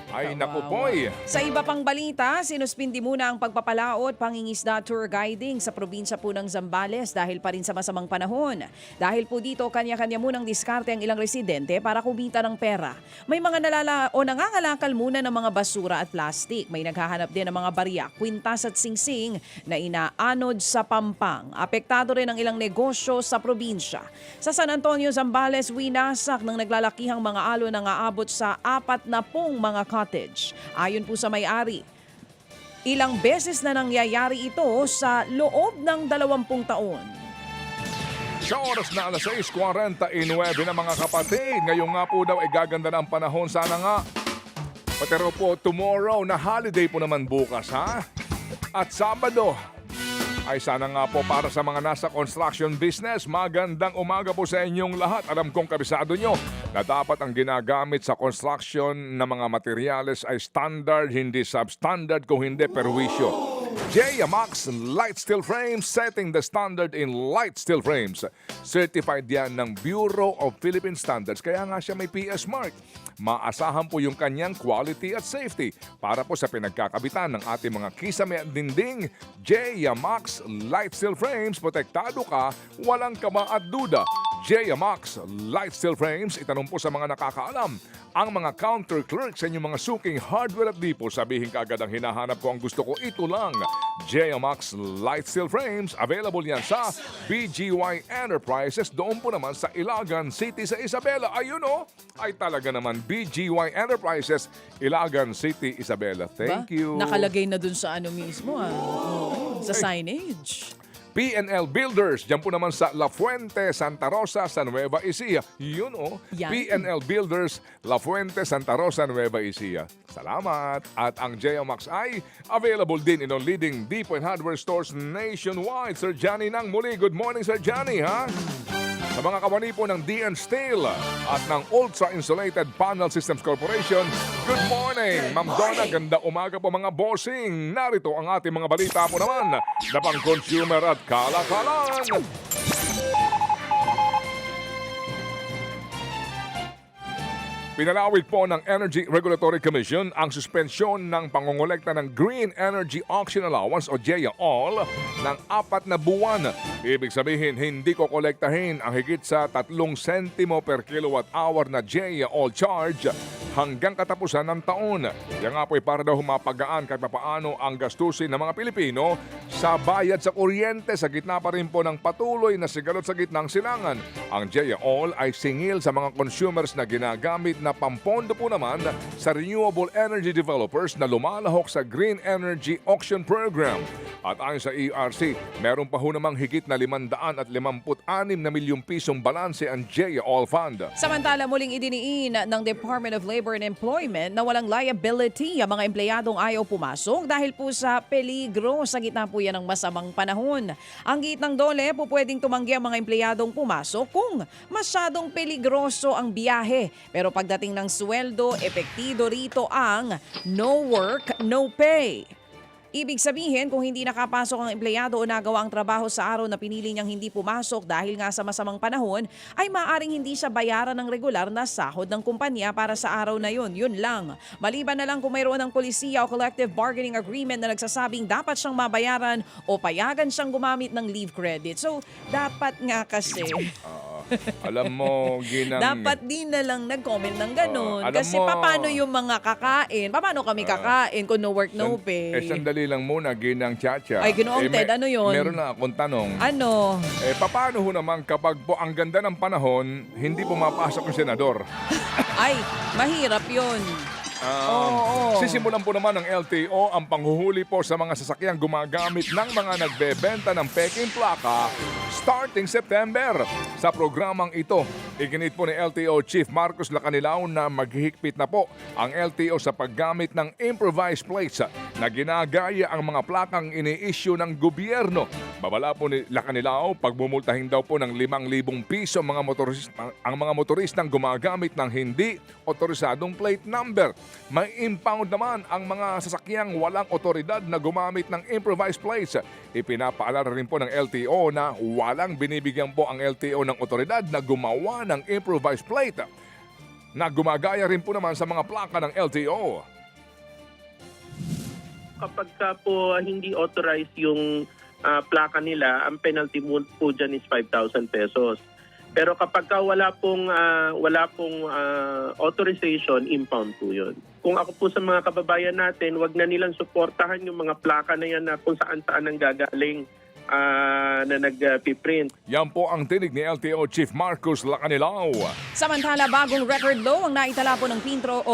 Ay, naku poy! Sa iba pang balita, sinuspindi muna ang pagpapalaot, pangingisda tour guiding sa probinsya po ng Zambales dahil pa rin sa masamang panahon. Dahil po dito, kanya-kanya munang diskarte ang ilang residente para kumita ng pera. May mga nangangalakal muna ng mga basura at plastik. May naghahanap din ng mga barya, kwintas at singsing na inaanod sa pampang. Apektado rin ang ilang negosyo sa probinsya. Sa San Antonio, Zambales, winasak ng naglalakihang mga alon na aabot sa 40 mga cottage. Ayon po sa may-ari, ilang beses na nangyayari ito sa loob ng 20 taon. Sa oras na alas 6:49 na mga kapatid, ngayon nga po daw ay gaganda na ang panahon. Sana nga. Pero po tomorrow na holiday po naman bukas ha. At Sabado ay sana nga po para sa mga nasa construction business, magandang umaga po sa inyong lahat. Alam kong kabisado nyo na dapat ang ginagamit sa construction na mga materyales ay standard, hindi substandard, kung hindi perwisyo. JMax Light Steel Frames, setting the standard in light steel frames. Certified yan ng Bureau of Philippine Standards, kaya nga siya may PS mark. Maasahan po yung kanyang quality at safety para po sa pinagkakabitan ng ating mga kisame at dinding. JMax Light Steel Frames, protektado ka, walang kaba at duda. JMax Light Steel Frames, itanong po sa mga nakakaalam. Ang mga counter clerk sa inyong mga suking hardware at dipo, sabihin kaagad ang hinahanap ko, ang gusto ko, ito lang. JMax Light Steel Frames, available yan sa BGY Enterprises. Doon po naman sa Ilagan City sa Isabela. Ayun o, ay talaga naman BGY Enterprises, Ilagan City, Isabela. Thank you. Nakalagay na dun sa ano mismo sa signage. PNL Builders, dyan po naman sa La Fuente, Santa Rosa, sa Nueva Ecija. Yun o, PNL Builders, La Fuente, Santa Rosa, Nueva Ecija. Salamat! At ang JMax ay available din in all leading depot and hardware stores nationwide. Sir Johnny nang muli. Good morning, Sir Johnny, ha? Sa mga kawani po ng DN Steel at ng Ultra Insulated Panel Systems Corporation, good morning! Ma'am Donna, ganda umaga po mga bossing. Narito ang ating mga balita po naman na pang consumer at kalakalan. Pinalawig po ng Energy Regulatory Commission ang suspensyon ng pangongolekta ng Green Energy Auction Allowance o GEA-all ng 4 na buwan. Ibig sabihin, hindi ko kolektahin ang higit sa 3 sentimo per kilowatt hour na GEA-all charge hanggang katapusan ng taon. Yan nga po ay para daw humapagaan kahit paano ang gastusin ng mga Pilipino sa bayad sa kuryente sa gitna pa rin po ng patuloy na sigalot sa gitnang silangan. Ang GEA-all ay singil sa mga consumers na ginagamit na pampondo po naman sa renewable energy developers na lumalahok sa Green Energy Auction Program. At ayon sa ERC, meron pa ho namang higit na 556 na milyong pisong balanse ang GEA-all Fund. Samantala, muling idiniin ng Department of Labor and Employment na walang liability ang mga empleyadong ayaw pumasok dahil po sa peligro sa gitna po yan ng masamang panahon. Ang gitnang dole po pwedeng tumanggi ang mga empleyadong pumasok kung masyadong peligroso ang biyahe. Pero pagdating ng sweldo, epektido rito ang no work, no pay. Ibig sabihin, kung hindi nakapasok ang empleyado o nagawa ang trabaho sa araw na pinili niyang hindi pumasok dahil nga sa masamang panahon, ay maaring hindi siya bayaran ng regular na sahod ng kumpanya para sa araw na yun. Yun lang. Maliban na lang kung mayroon ng polisiya o collective bargaining agreement na nagsasabing dapat siyang mabayaran o payagan siyang gumamit ng leave credit. So, dapat nga kasi... Alam mo, Ginang... Dapat din na lang nag-comment ng ganun. Kasi mo, paano yung mga kakain? Paano kami kakain kung no work, no pay? Sandali lang muna, Ginang Chacha. Ay, Ginoong Ted, ano yun? Meron na akong tanong. Ano? Paano ho naman kapag po ang ganda ng panahon, hindi pumapasok yung senador? Ay, mahirap yun. Sisimulan po naman ng LTO ang panghuhuli po sa mga sasakyang gumagamit ng mga nagbebenta ng peking plaka starting September. Sa programang ito, iginit po ni LTO Chief Marcos Lacanilao na maghihigpit na po ang LTO sa paggamit ng improvised plates na ginagaya ang mga plakang ini-issue ng gobyerno. Babala po ni Lacanilao, pagbumultahin daw po ng 5,000 piso ang mga motoristang gumagamit ng hindi otorisadong plate number. May impound naman ang mga sasakyang walang otoridad na gumamit ng improvised plates. Ipinapaalala rin po ng LTO na walang binibigyan po ang LTO ng otoridad na gumawa ng improvised plate na gumagaya rin po naman sa mga plaka ng LTO. Kapag ka po hindi authorized yung plaka nila, ang penalty po dyan is 5,000 pesos. Pero kapag ka wala pong authorization, impound po yun. Kung ako po sa mga kababayan natin, wag na nilang suportahan yung mga plaka na yan na kung saan-saan ang gagaling na nag-print. Yan po ang tinig ni LTO Chief Marcos Lacanilao. Samantala, bagong record low ang naitala po ng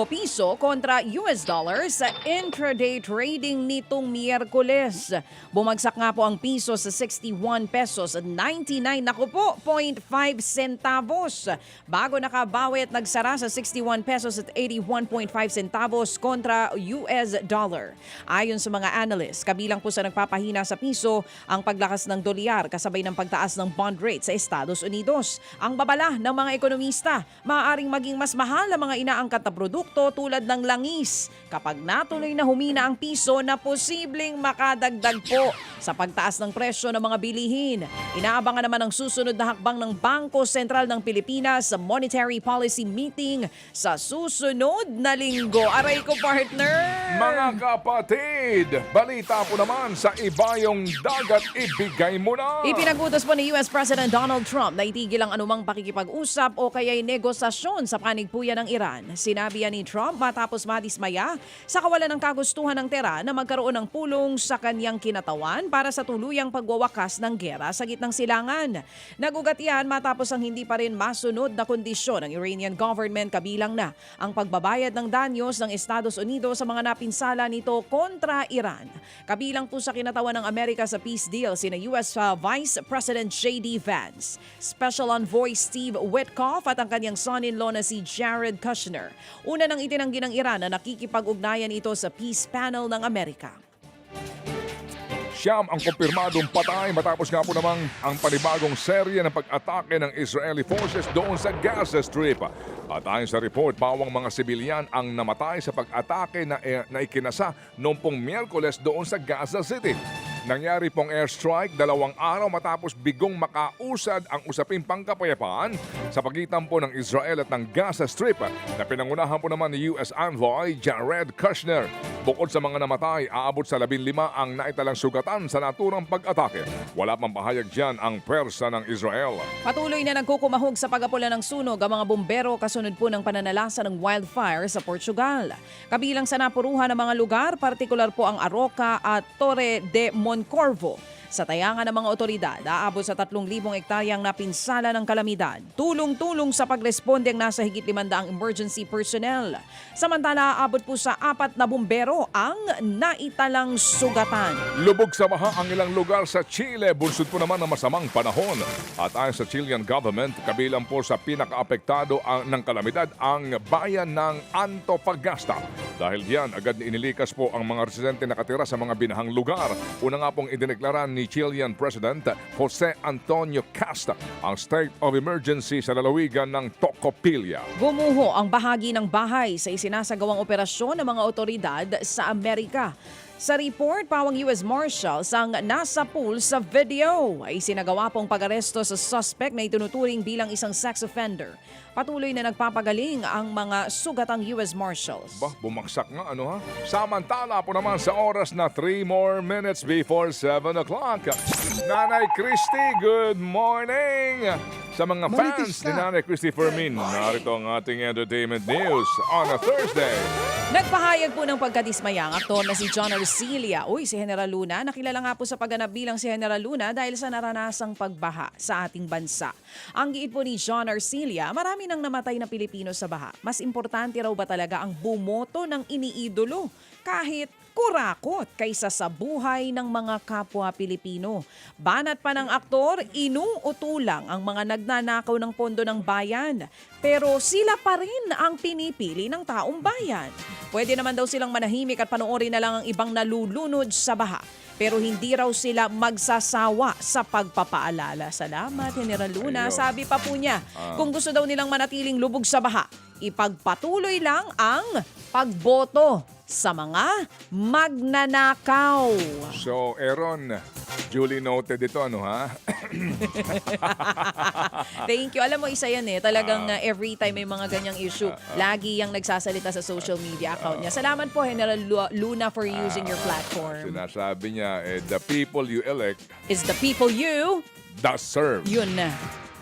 piso kontra US dollar sa intraday trading nitong Miyerkules. Bumagsak nga po ang piso sa 61 pesos at 99 0.5 centavos. Bago nakabawi at nagsara sa 61 pesos at 81.5 centavos kontra US dollar. Ayon sa mga analysts, kabilang po sa nagpapahina sa piso ang paglakas ng dolyar kasabay ng pagtaas ng bond rate sa Estados Unidos. Ang babala ng mga ekonomista, maaaring maging mas mahal ang mga inaangkat na produkto tulad ng langis kapag natuloy na humina ang piso na posibleng makadagdag po sa pagtaas ng presyo ng mga bilihin. Inaabangan naman ang susunod na hakbang ng Bangko Sentral ng Pilipinas sa monetary policy meeting sa susunod na linggo. Aray ko, partner! Mga kapatid, balita po naman sa ibayong dagat, ibigay mo na! Ipinagutos po ni US President Donald Trump na itigil ang anumang pakikipag-usap o kaya'y negosasyon sa panigpuyan ng Iran. Sinabi yan ni Trump matapos madismaya sa kawalan ng kagustuhan ng Tehran na magkaroon ng pulong sa kanyang kinatawan para sa tuluyang pagwawakas ng gera sa gitnang silangan. Nagugat yan matapos ang hindi pa rin masunod na kondisyon ng Iranian government, kabilang na ang pagbabayad ng danyos ng Estados Unidos sa mga napinsala nito kontra Iran. Kabilang po sa kinatawan ng Amerika sa peace deal sina US Vice President J.D. Vance, Special Envoy Steve Witkoff at ang kanyang son-in-law na si Jared Kushner. Una nang itinanggi ng Iran na nakikipag-ugnayan ito sa peace panel ng Amerika. Siyam ang kumpirmadong patay matapos nga po namang ang panibagong serye ng pag-atake ng Israeli forces doon sa Gaza Strip. At ayon sa report, pawang mga sibilyan ang namatay sa pag-atake na ikinasa noong pong Miyerkules doon sa Gaza City. Nangyari pong airstrike 2 araw matapos bigong makausad ang usaping pangkapayapaan sa pagitan po ng Israel at ng Gaza Strip na pinangunahan po naman ni US Envoy Jared Kushner. Bukod sa mga namatay, aabot sa 15 ang naitalang sugatan sa naturang pag-atake. Wala pang pahayag dyan ang pwersa ng Israel. Patuloy na nagkukumahog sa pag-apula ng sunog ang mga bumbero kasunod po ng pananalasa ng wildfire sa Portugal. Kabilang sa napuruhan ng mga lugar, partikular po ang Aroca at Torre de Moncorvo. Sa tayangan ng mga otoridad, aabot sa 3,000 hektaryang napinsala ng kalamidad. Tulong-tulong sa pagresponde ang nasa higit 500 emergency personnel. Samantala, aabot po sa 4 na bumbero ang naitalang sugatan. Lubog sa baha ang ilang lugar sa Chile, bunsod po naman ng masamang panahon. At ayon sa Chilean government, kabilang po sa pinakaapektado ng kalamidad ang bayan ng Antofagasta. Dahil diyan, agad inilikas po ang mga residente nakatira sa mga binahang lugar. Una nga pong idineklara ni Chilean President Jose Antonio Casta ang state of emergency sa lalawigan ng Tocopilla. Gumuho ang bahagi ng bahay sa isinasagawang operasyon ng mga otoridad sa Amerika. Sa report, pawang US Marshals ang nasa pool sa video ay sinagawa pong pag-aresto sa suspect na itinuturing bilang isang sex offender. Patuloy na nagpapagaling ang mga sugatang US Marshals. Bumagsak nga ano ha? Samantala po naman sa oras na 3 more minutes before 7 o'clock. Nanay Christy, good morning! Sa mga fans ni Nanay Christy Fermin, narito ang ating entertainment news on a Thursday. Nagpahayag po ng pagkadismaya ang aktor na si John Arcilla. Si General Luna. Nakilala nga po sa pagganap bilang si General Luna dahil sa naranasang pagbaha sa ating bansa. Ang giit po ni John Arcilla, marami nang namatay na Pilipino sa baha. Mas importante raw ba talaga ang bumoto ng iniidolo kahit kurakot kaysa sa buhay ng mga kapwa Pilipino. Banat pa ng aktor, inuutulang ang mga nagnanakaw ng pondo ng bayan. Pero sila pa rin ang pinipili ng taong bayan. Pwede naman daw silang manahimik at panoorin na lang ang ibang nalulunod sa baha. Pero hindi raw sila magsasawa sa pagpapaalala. Salamat, General Luna. Ayun. Sabi pa po niya, kung gusto daw nilang manatiling lubog sa baha, ipagpatuloy lang ang pagboto sa mga magnanakaw. So, Aaron, duly noted ito, ano ha? Thank you. Alam mo, isa yan talagang every time may mga ganyang issue, lagi yung nagsasalita sa social media account niya. Salamat po, General Luna, for using your platform. Sinasabi niya, the people you elect is the people you does serve. Yun na.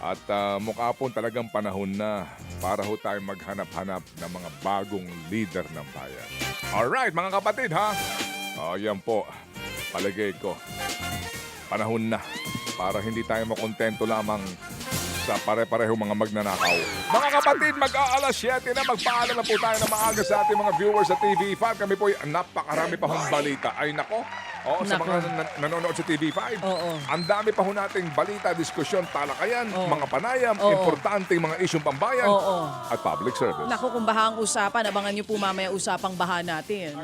At mukha po talagang panahon na para ho tayo maghanap-hanap ng mga bagong leader ng bayan. Alright, mga kapatid ha? Yan po, palagay ko. Panahon na para hindi tayo makontento lamang sa pare-pareho mga magnanakaw. Mga kapatid, mag-aalas 7 na. Magpaalam na po tayo na maaga sa ating mga viewers sa TV5. Kami po napakarami pa hong balita. Ay nako, sa mga nanonood sa TV5. Ang dami pa ho nating balita, diskusyon, talakayan, mga panayam, importanteng mga isyong pambayan at public service. Naku, kung baha ang usapan, abangan nyo po mamaya usapang baha natin.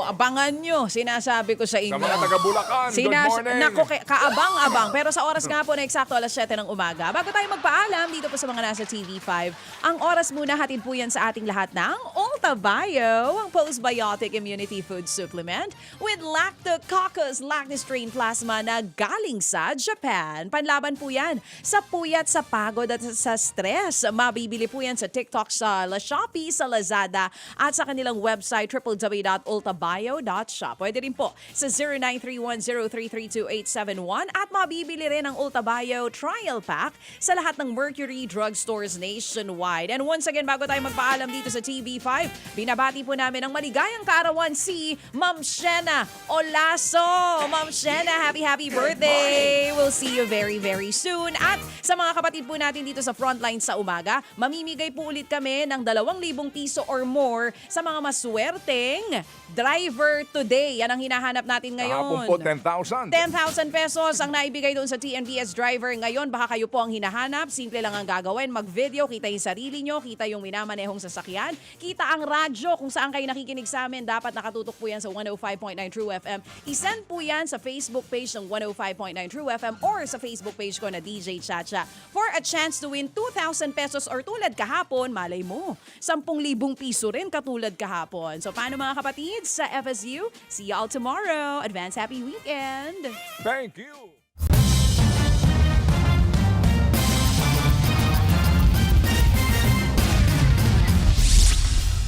Abangan nyo, sinasabi ko sa inyo. Sa mga taga-Bulacan, good morning. Naku, kaabang-abang. Pero sa oras nga po na eksakto alas 7 ng umaga, bago tayo magpaalam dito po sa mga nasa TV5, ang oras muna hatid po yan sa ating lahat ng Ulta Bio, ang postbiotic immunity food supplement with Lactococcus lactostrain plasma na galing sa Japan. Panlaban po yan sa puyat, sa pagod at sa stress. Mabibili po yan sa TikTok, sa Shopee, sa Lazada at sa kanilang website www.ultabio.shop. Pwede rin po sa 093103328871 at mabibili rin ang Ulta Bio Trial Pack sa lahat ng Mercury drugstores nationwide. And once again, bago tayo magpaalam dito sa TV5, binabati po namin ang maligayang kaarawan si Ma'am Shena Olaso. Ma'am Shena, happy birthday! We'll see you very, very soon. At sa mga kapatid po natin dito sa Frontline sa umaga, mamimigay po ulit kami ng 2,000 piso or more sa mga maswerteng driver today. Yan ang hinahanap natin ngayon. Kahapon po, 10,000. 10,000 pesos ang naibigay doon sa TNVS driver. Ngayon, baka kayo po ang hinahanap. Simple lang ang gagawin. Mag-video, kita yung sarili nyo, kita yung minamanehong sasakyan, kita ang ang radyo kung saan kayo nakikinig sa amin. Dapat nakatutok po yan sa 105.9 True FM. I-send po yan sa Facebook page ng 105.9 True FM or sa Facebook page ko na DJ Chacha for a chance to win 2,000 pesos or tulad kahapon, malay mo, 10,000 piso rin katulad kahapon. So paano mga kapatid sa FSU? See y'all tomorrow. Advance happy weekend. Thank you.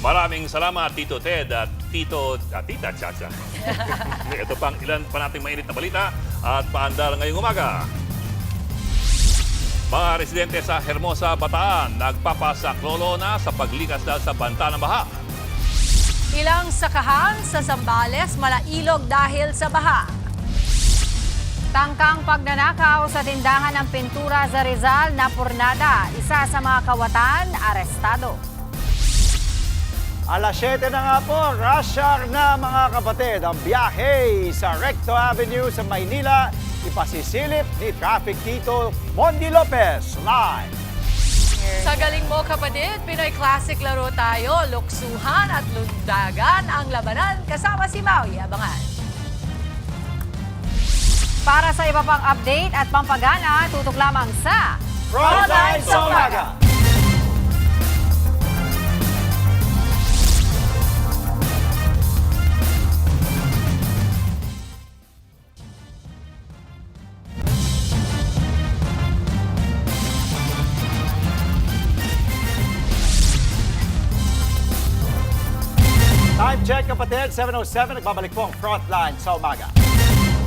Maraming salamat, Tito Ted at Tita Chacha. Ito pang ilan pa nating mainit na balita at paandar ngayong umaga. Mga residente sa Hermosa, Bataan, nagpapasaklolo na sa paglikas dahil sa banta ng baha. Ilang sakahan sa Zambales, malailog dahil sa baha. Tangkang pagnanakaw sa tindahan ng pintura sa Rizal na purnada. Isa sa mga kawatan, arestado. Alas 7 na nga po, rush hour na mga kapatid. Ang biyahe sa Recto Avenue sa Maynila, ipasisilip ni Traffic Tito Mondi Lopez. Live! Sa galing mo kapatid, Pinoy Classic laro tayo, luksuhan at lundagan ang labanan kasama si Maui Abangan. Para sa iba pang update at pampagana, tutok lamang sa Frontline sa Umaga! Time check kapatid, 7:07, nagbabalik po ang Frontline sa Umaga.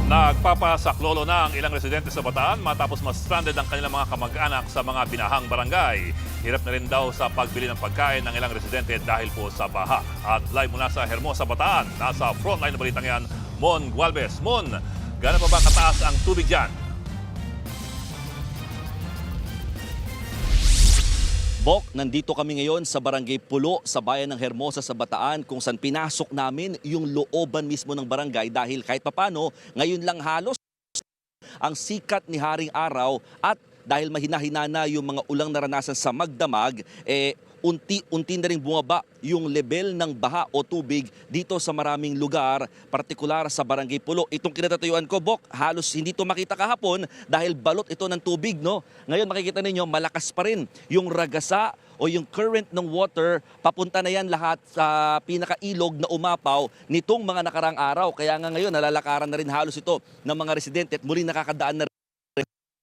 Nagpapasaklolo na ang ilang residente sa Bataan matapos ma-stranded ang kanilang mga kamag-anak sa mga binahang barangay. Hirap na rin daw sa pagbili ng pagkain ng ilang residente dahil po sa baha. At live mula sa Hermosa, Bataan, nasa Frontline na balitang yan, Mon Gualvez. Mon, gano'n pa ba kataas ang tubig dyan? Bok, nandito kami ngayon sa Barangay Pulo sa bayan ng Hermosa sa Bataan kung saan pinasok namin yung looban mismo ng barangay dahil kahit papano ngayon lang halos ang sikat ni Haring Araw at dahil mahina-hina na yung mga ulang naranasan sa magdamag, unti-unti na rin bumaba yung level ng baha o tubig dito sa maraming lugar, partikular sa Barangay Pulo. Itong kinatatayuan ko, Bok, halos hindi ito makita kahapon dahil balot ito ng tubig, no? Ngayon makikita ninyo, malakas pa rin yung ragasa o yung current ng water, papunta na yan lahat sa pinakailog na umapaw nitong mga nakarang araw. Kaya nga ngayon, nalalakaran na rin halos ito ng mga residente at muli nakakadaan na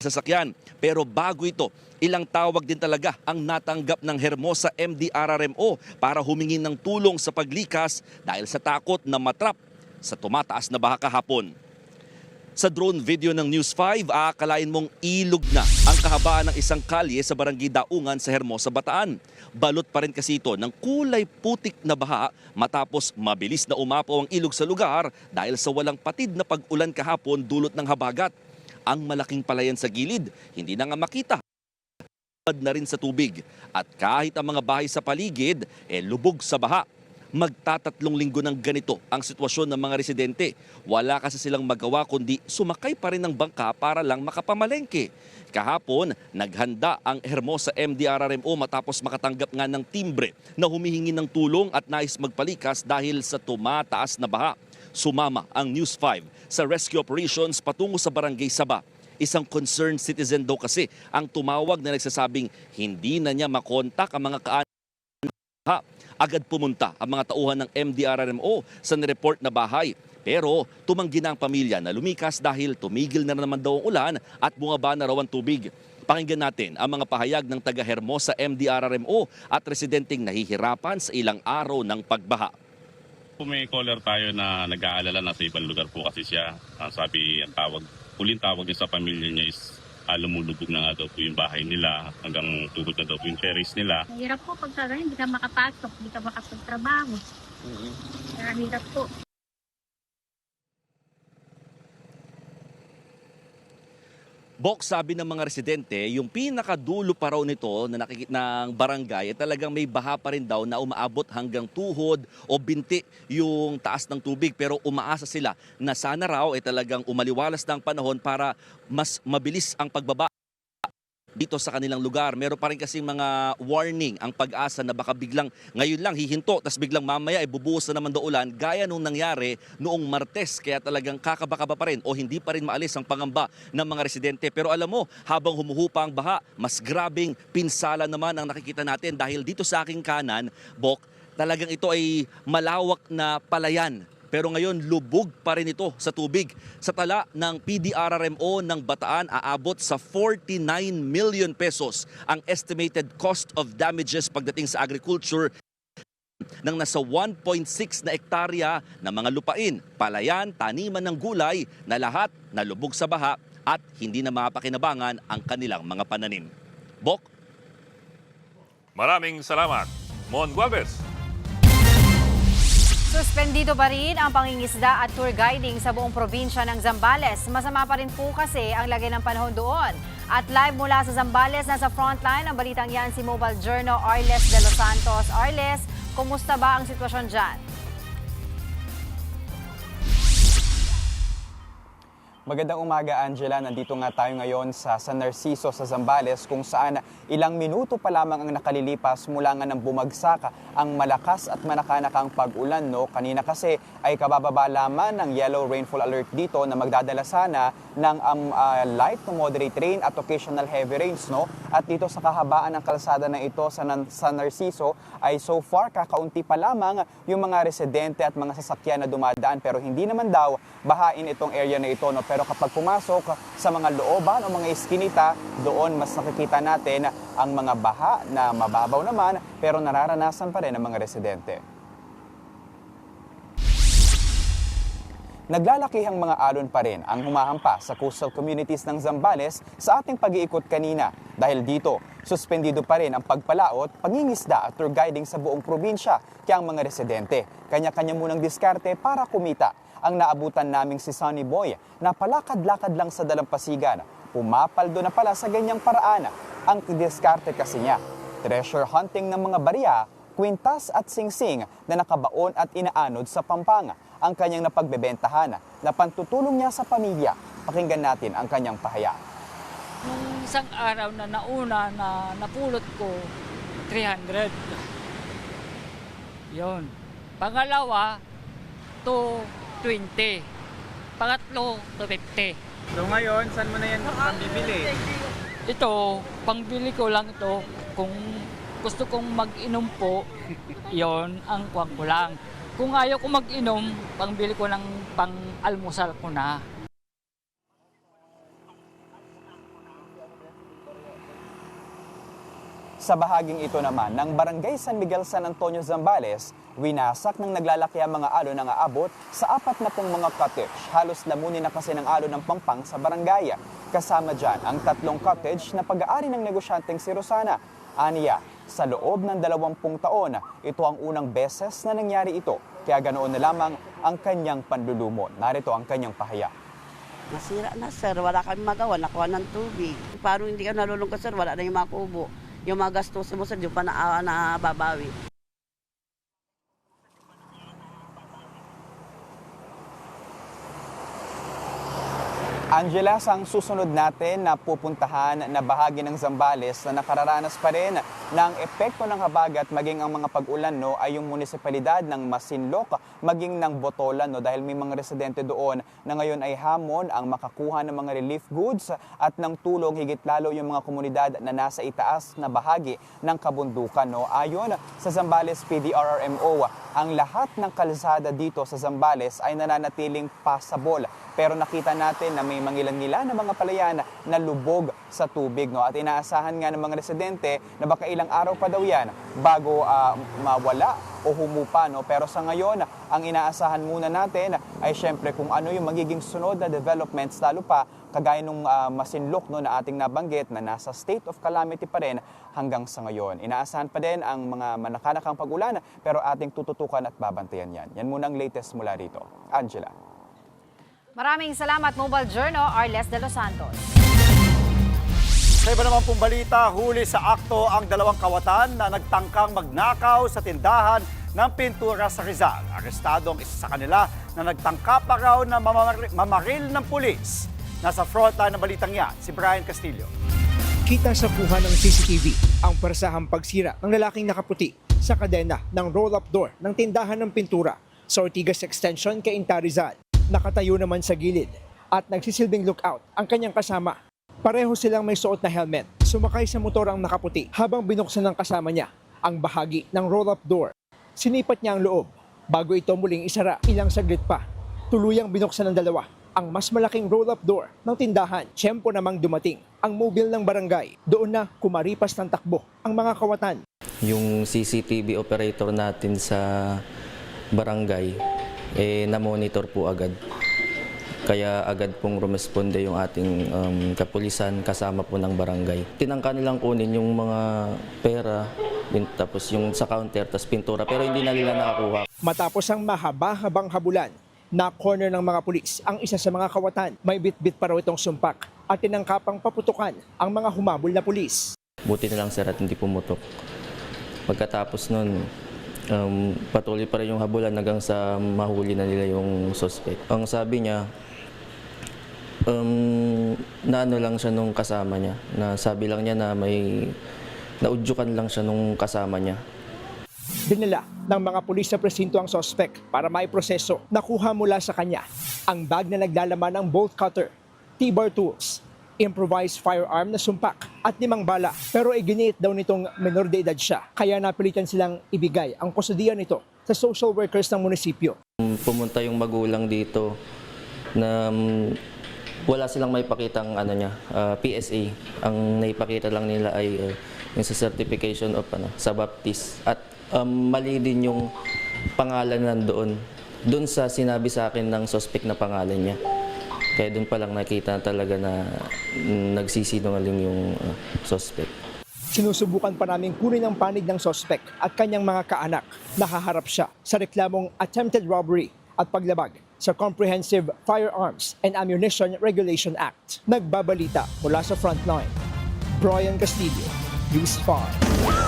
sasakyan. Pero bago ito, ilang tawag din talaga ang natanggap ng Hermosa MDRRMO para humingi ng tulong sa paglikas dahil sa takot na matrap sa tumataas na baha kahapon. Sa drone video ng News 5, aakalain mong ilog na ang kahabaan ng isang kalye sa Barangay Daungan sa Hermosa, Bataan. Balot pa rin kasi ito ng kulay putik na baha matapos mabilis na umapaw ang ilog sa lugar dahil sa walang patid na pag-ulan kahapon dulot ng habagat. Ang malaking palayan sa gilid, hindi na nga makita na rin sa tubig. At kahit ang mga bahay sa paligid, lubog sa baha. Magtatatlong linggo ng ganito ang sitwasyon ng mga residente. Wala kasi silang magawa kundi sumakay pa rin ng bangka para lang makapamalengke. Kahapon, naghanda ang Hermosa MDRRMO matapos makatanggap nga ng timbre na humihingi ng tulong at nais magpalikas dahil sa tumataas na baha. Sumama ang News 5 sa rescue operations patungo sa Barangay Saba. Isang concerned citizen daw kasi ang tumawag na nagsasabing hindi na niya makontak ang mga kaanak. Agad pumunta ang mga tauhan ng MDRRMO sa nireport na bahay. Pero tumanggi na ang pamilya na lumikas dahil tumigil na naman daw ang ulan at bumaba na raw ang tubig. Pakinggan natin ang mga pahayag ng taga Hermosa MDRRMO at residenteng nahihirapan sa ilang araw ng pagbaha. May caller tayo na nag-aalala na sa ibang lugar po kasi siya. Sabi, ang huling tawag niya sa pamilya niya is lumulubog na nga daw po yung bahay nila hanggang tugod na daw po yung terrace nila. Hirap po pagka ganyan, hindi ka makapasok, hindi ka makapagtrabaho. Kaya hirap po. Bok, sabi ng mga residente, yung pinakadulo pa raw nito na ng barangay, talagang may baha pa rin daw na umaabot hanggang tuhod o binti yung taas ng tubig. Pero umaasa sila na sana raw talagang umaliwalas ng panahon para mas mabilis ang pagbaba dito sa kanilang lugar. Meron pa rin kasing mga warning ang Pag-asa na baka biglang ngayon lang hihinto tapos biglang mamaya ay bubuhos na naman daw ulan gaya nung nangyari noong Martes. Kaya talagang kakaba-kaba pa rin o hindi pa rin maalis ang pangamba ng mga residente. Pero alam mo, habang humuhupa ang baha, mas grabing pinsala naman ang nakikita natin dahil dito sa aking kanan, Bok, talagang ito ay malawak na palayan. Pero ngayon, lubog pa rin ito sa tubig. Sa tala ng PDRRMO ng Bataan, aabot sa 49 million pesos ang estimated cost of damages pagdating sa agriculture ng nasa 1.6 na hektarya ng mga lupain, palayan, taniman ng gulay na lahat nalubog sa baha at hindi na mapakinabangan ang kanilang mga pananim. Bok? Maraming salamat, Mon Gualvez. Suspendido pa rin ang pangingisda at tour guiding sa buong probinsya ng Zambales. Masama pa rin po kasi ang lagay ng panahon doon. At live mula sa Zambales, nasa frontline ang balitang yan si Mobile Journal Arles de los Santos. Arles, kumusta ba ang sitwasyon dyan? Magandang umaga, Angela. Nandito nga tayo ngayon sa San Narciso sa Zambales kung saan ilang minuto pa lamang ang nakalilipas mula nga nang bumagsak ang malakas at manakanakang pag-ulan. No? Kanina kasi ay kabababa lamang ng yellow rainfall alert dito na magdadala sana ng light to moderate rain at occasional heavy rains. No? At dito sa kahabaan ng kalsada na ito sa San Narciso ay so far kakaunti pa lamang yung mga residente at mga sasakyan na dumadaan pero hindi naman daw bahain itong area na ito. No? Pero kapag pumasok sa mga looban o mga iskinita, doon mas nakikita natin ang mga baha na mababaw naman pero nararanasan pa rin ng mga residente. Naglalakihang mga alon pa rin ang humahampas sa coastal communities ng Zambales sa ating pag-iikot kanina. Dahil dito, suspendido pa rin ang pagpalaot, pangingisda at tour guiding sa buong probinsya kaya ang mga residente. Kanya-kanya munang diskarte para kumita. Ang naabutan naming si Sonny Boy na palakad-lakad lang sa dalampasigan. Pumapaldo na pala sa ganyang paraan. Ang diskarte kasi niya, treasure hunting ng mga barya, kwintas at singsing na nakabaon at inaanod sa Pampanga. Ang kanyang napagbebentahan na pantutulong niya sa pamilya. Pakinggan natin ang kanyang pahayag. Nung isang araw na nauna na napulot ko, 300. Yon. Pangalawa, 220. Pangatlo, 250. So ngayon, saan mo na yan pambibili? Ito, pangbili ko lang ito. Kung gusto kong mag-inom po, yon ang kuwang ko lang. Kung ayaw ko mag-inom, pangbili ko ng pang-almusal ko na. Sa bahaging ito naman ng Barangay San Miguel San Antonio, Zambales, winasak ng naglalaki ang mga alon na aabot sa 40 mga cottage. Halos lamunin na kasi ng alon ng Pampang sa barangay. Kasama dyan ang 3 cottage na pag-aari ng negosyanteng si Rosana. Aniya, sa loob ng 20 taon, ito ang unang beses na nangyari ito. Kaya ganoon na lamang ang kanyang panlulumon. Narito ang kanyang pahayag. Nasira na sir, wala kami magawa, nakuha ng tubig. Paano hindi ka nalulungkot sir, wala na yung makubo. Yung mga gastusin mo sir, yung pa nababawi. Angela, ang susunod natin na pupuntahan na bahagi ng Zambales na nakararanas pa rin ng epekto ng habagat maging ang mga pag-ulan no, ay yung munisipalidad ng Masinloc maging ng Botolan no, dahil may mga residente doon na ngayon ay hamon ang makakuha ng mga relief goods at ng tulong higit lalo yung mga komunidad na nasa itaas na bahagi ng kabundukan. No. Ayon sa Zambales PDRRMO, ang lahat ng kalsada dito sa Zambales ay nananatiling passable. Pero nakita natin na may mangilan-ngilan na mga palayan na lubog sa tubig. No? At inaasahan nga ng mga residente na baka ilang araw pa daw yan bago mawala o humupa. No? Pero sa ngayon, ang inaasahan muna natin ay syempre kung ano yung magiging sunod na developments, lalo pa kagaya nung Masinloc no, na ating nabanggit na nasa state of calamity pa rin hanggang sa ngayon. Inaasahan pa din ang mga manakanakang pag-ulan pero ating tututukan at babantayan yan. Yan muna ang latest mula rito. Angela. Maraming salamat, Mobile Journal, Arles de los Santos. Sa iba naman pong balita, huli sa akto ang 2 kawatan na nagtangkang magnakaw sa tindahan ng pintura sa Rizal. Arestado ang isa sa kanila na nagtangka pa raw na mamaril ng pulis. Nasa frontline ng balitang yan, si Brian Castillo. Kita sa kuha ng CCTV ang persahang pagsira ng lalaking nakaputi sa kadena ng roll-up door ng tindahan ng pintura sa Ortigas Extension kay Rizal. Nakatayo naman sa gilid at nagsisilbing lookout ang kanyang kasama. Pareho silang may suot na helmet. Sumakay sa motor ang nakaputi habang binuksan ng kasama niya ang bahagi ng roll-up door. Sinipat niya ang loob bago ito muling isara. Ilang saglit pa, tuluyang binuksan ng dalawa ang mas malaking roll-up door ng tindahan. Tiyempo namang dumating ang mobile ng barangay. Doon na kumaripas ng takbo ang mga kawatan. Yung CCTV operator natin sa barangay, na-monitor po agad. Kaya agad pong rumesponde yung ating kapulisan kasama po ng barangay. Tinangka nilang kunin yung mga pera, tapos yung sa counter, tapos pintura, pero hindi na nila nakakuha. Matapos ang mahaba-habang habulan, na-corner ng mga pulis ang isa sa mga kawatan. May bit-bit pa raw itong sumpak at tinangkapang paputukan ang mga humabol na pulis. Buti na lang sir at hindi pumutok. Pagkatapos nun, patuloy pa rin yung habulan hanggang sa mahuli na nila yung suspect. Ang sabi niya, naano lang siya nung kasama niya. Na sabi lang niya na may naudyukan lang siya nung kasama niya. Dinala ng mga pulis sa presinto ang suspect para maiproseso. Nakuha mula sa kanya ang bag na naglalaman ng bolt cutter, T-bar tools, improvised firearm na sumpak at 5 bala. Pero iginiit daw nitong menor de edad siya. Kaya napilitan silang ibigay ang kustudiya nito sa social workers ng munisipyo. Pumunta yung magulang dito na wala silang may pakitang PSA. Ang naipakita lang nila ay yung sa certification of sa baptist. At mali din yung pangalan nandoon. Doon sa sinabi sa akin ng suspect na pangalan niya. Kaya doon pa lang nakita talaga na nagsisinungaling yung suspect. Sinusubukan pa namin kunin ang panig ng suspect at kanyang mga kaanak. Nakaharap siya sa reklamong attempted robbery at paglabag sa Comprehensive Firearms and Ammunition Regulation Act. Nagbabalita mula sa frontline. Brian Castillo, News 5.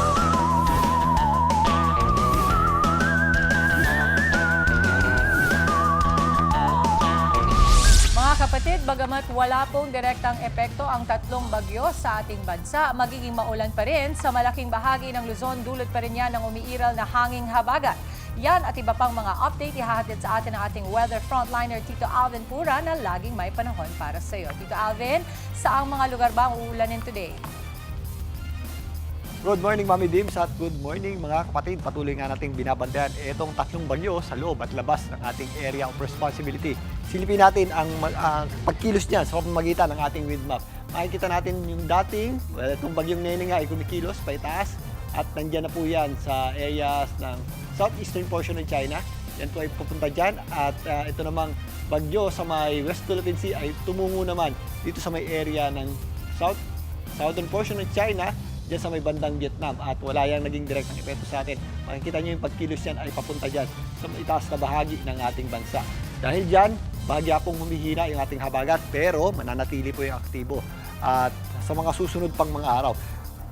Kapatid, bagamat wala pong direktang epekto ang 3 bagyo sa ating bansa, magiging maulan pa rin sa malaking bahagi ng Luzon. Dulot pa rin yan ng umiiral na hanging habagat. Yan at iba pang mga update ihahatid sa atin ng ating weather frontliner Tito Alvin Pura na laging may panahon para sa iyo. Tito Alvin, saang mga lugar ba ang uulanin today? Good morning, Mami Dims, at good morning mga kapatid. Patuloy nga nating binabantayan itong 3 bagyo sa loob at labas ng ating area of responsibility. Silipin natin ang pagkilos niyan sa pamamagitan ng ating wind map. Makikita natin yung dating, itong bagyong Nene nga ay kumikilos pa itaas at nandiyan na po yan sa areas ng southeastern portion ng China. Yan po ay pupunta dyan at ito namang bagyo sa may West Philippine Sea ay tumungo naman dito sa may area ng southern portion ng China, dyan sa may bandang Vietnam at wala yang naging direktang epekto sa atin. Makikita nyo yung pagkilos yan ay papunta dyan sa itaas na bahagi ng ating bansa. Dahil dyan, bahagya pong humihina yung ating habagat pero mananatili po yung aktibo at sa mga susunod pang mga araw.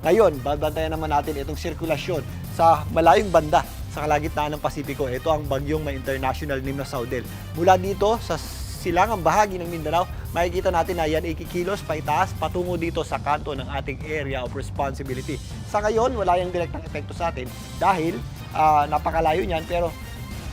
Ngayon, babantayan naman natin itong sirkulasyon sa malayong banda sa kalagitnaan ng Pasipiko. Ito ang bagyong may international name na Saudel. Mula dito sa silangang bahagi ng Mindanao, makikita natin na yan ikikilos pa itaas patungo dito sa kanto ng ating area of responsibility. Sa ngayon, wala yung direktang epekto sa atin dahil napakalayo niyan, pero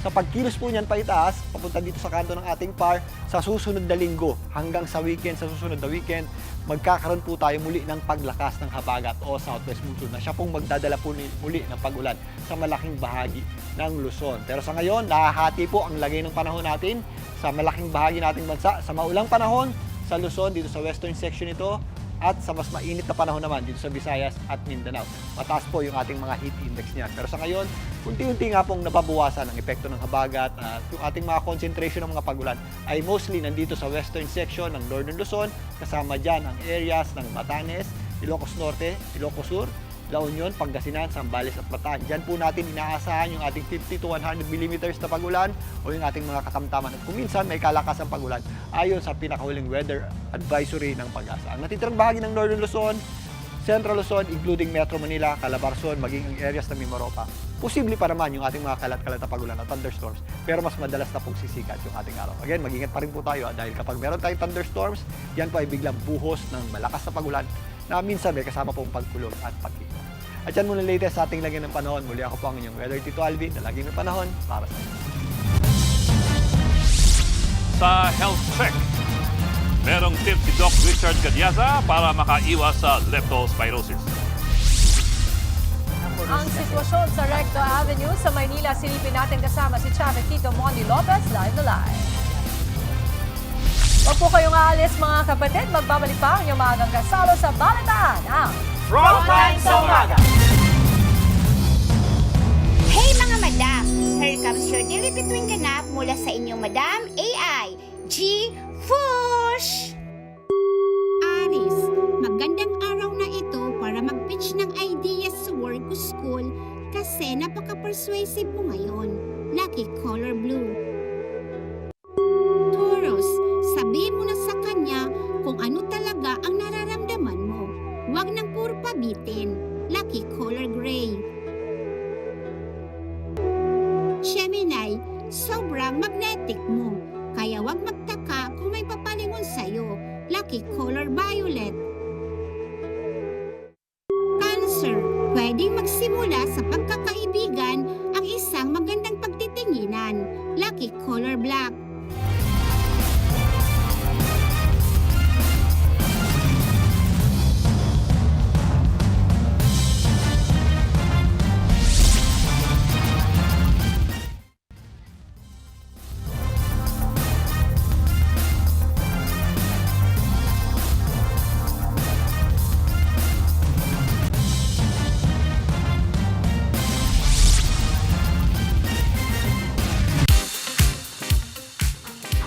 sa pagkilos po niyan pa itaas, papunta dito sa kanto ng ating PAR, sa susunod na linggo hanggang sa weekend, sa susunod na weekend, magkakaroon po tayo muli ng paglakas ng habagat o southwest monsoon na siya pong magdadala po muli ng pag-ulan sa malaking bahagi ng Luzon. Pero sa ngayon, nahahati po ang lagay ng panahon natin sa malaking bahagi nating bansa, sa maulang panahon sa Luzon, dito sa western section ito, at sa mas mainit na panahon naman dito sa Visayas at Mindanao. Mataas po yung ating mga heat index niyan. Pero sa ngayon, unti-unti nga pong nababawasan ang epekto ng habagat at yung ating mga concentration ng mga pagulan ay mostly nandito sa western section ng Northern Luzon, kasama dyan ang areas ng Batanes, Ilocos Norte, Ilocos Sur, La Union, Pangasinan, Zambales at Bataan. Diyan po natin inaasahan yung ating 50 to 100 millimeters na pagulan o yung ating mga katamtaman. At kung minsan may kalakasang pagulan ayon sa pinakahuling weather advisory ng Pag-asa. Ang natitirang bahagi ng Northern Luzon, Central Luzon, including Metro Manila, Calabarzon, maging ang areas ng Mimaropa, posible pa naman yung ating mga kalat-kalat na pagulan na thunderstorms, pero mas madalas na pong sisikat yung ating araw. Again, mag-ingat pa rin po tayo dahil kapag meron tayong thunderstorms, yan po ay biglang buhos ng malakas na pagulan na minsan may kasama pong pagkulog at pagkita. At yan muna latest sa ating lagyan ng panahon. Muli ako po ang inyong Weather Tito Alvin na laging may panahon para sa inyo. Sa Health Check, merong tip si Doc Richard Gadiaza para makaiwas sa leptospirosis. Ang sitwasyon sa Recto Avenue sa Maynila, silipin natin kasama si Chave Tito Mondi Lopez, live na live. Huwag po kayong aalis mga kapatid, magbabalik pa ang inyong maagang kasalo sa balitaan ang Frontline sa Umaga! Hey mga madam! Here comes your daily between ganap mula sa inyong Madam AI, G. Fush! Aris, magandang araw na ito para mag-pitch ng ideas sa work o school kasi napaka-persuasive mo ngayon. Lucky color blue. Taurus, sabihin mo na sa kanya kung ano talaga ang nararamdaman mo. Huwag nang puro pabitin. Lucky color gray. Gemini, sobrang magnetic mo. Kaya huwag magtaka kung may papalingon sa'yo. Lucky color violet. Cancer, pwedeng magsimula sa pagkakaibigan ang isang magandang pagtitinginan. Lucky color black.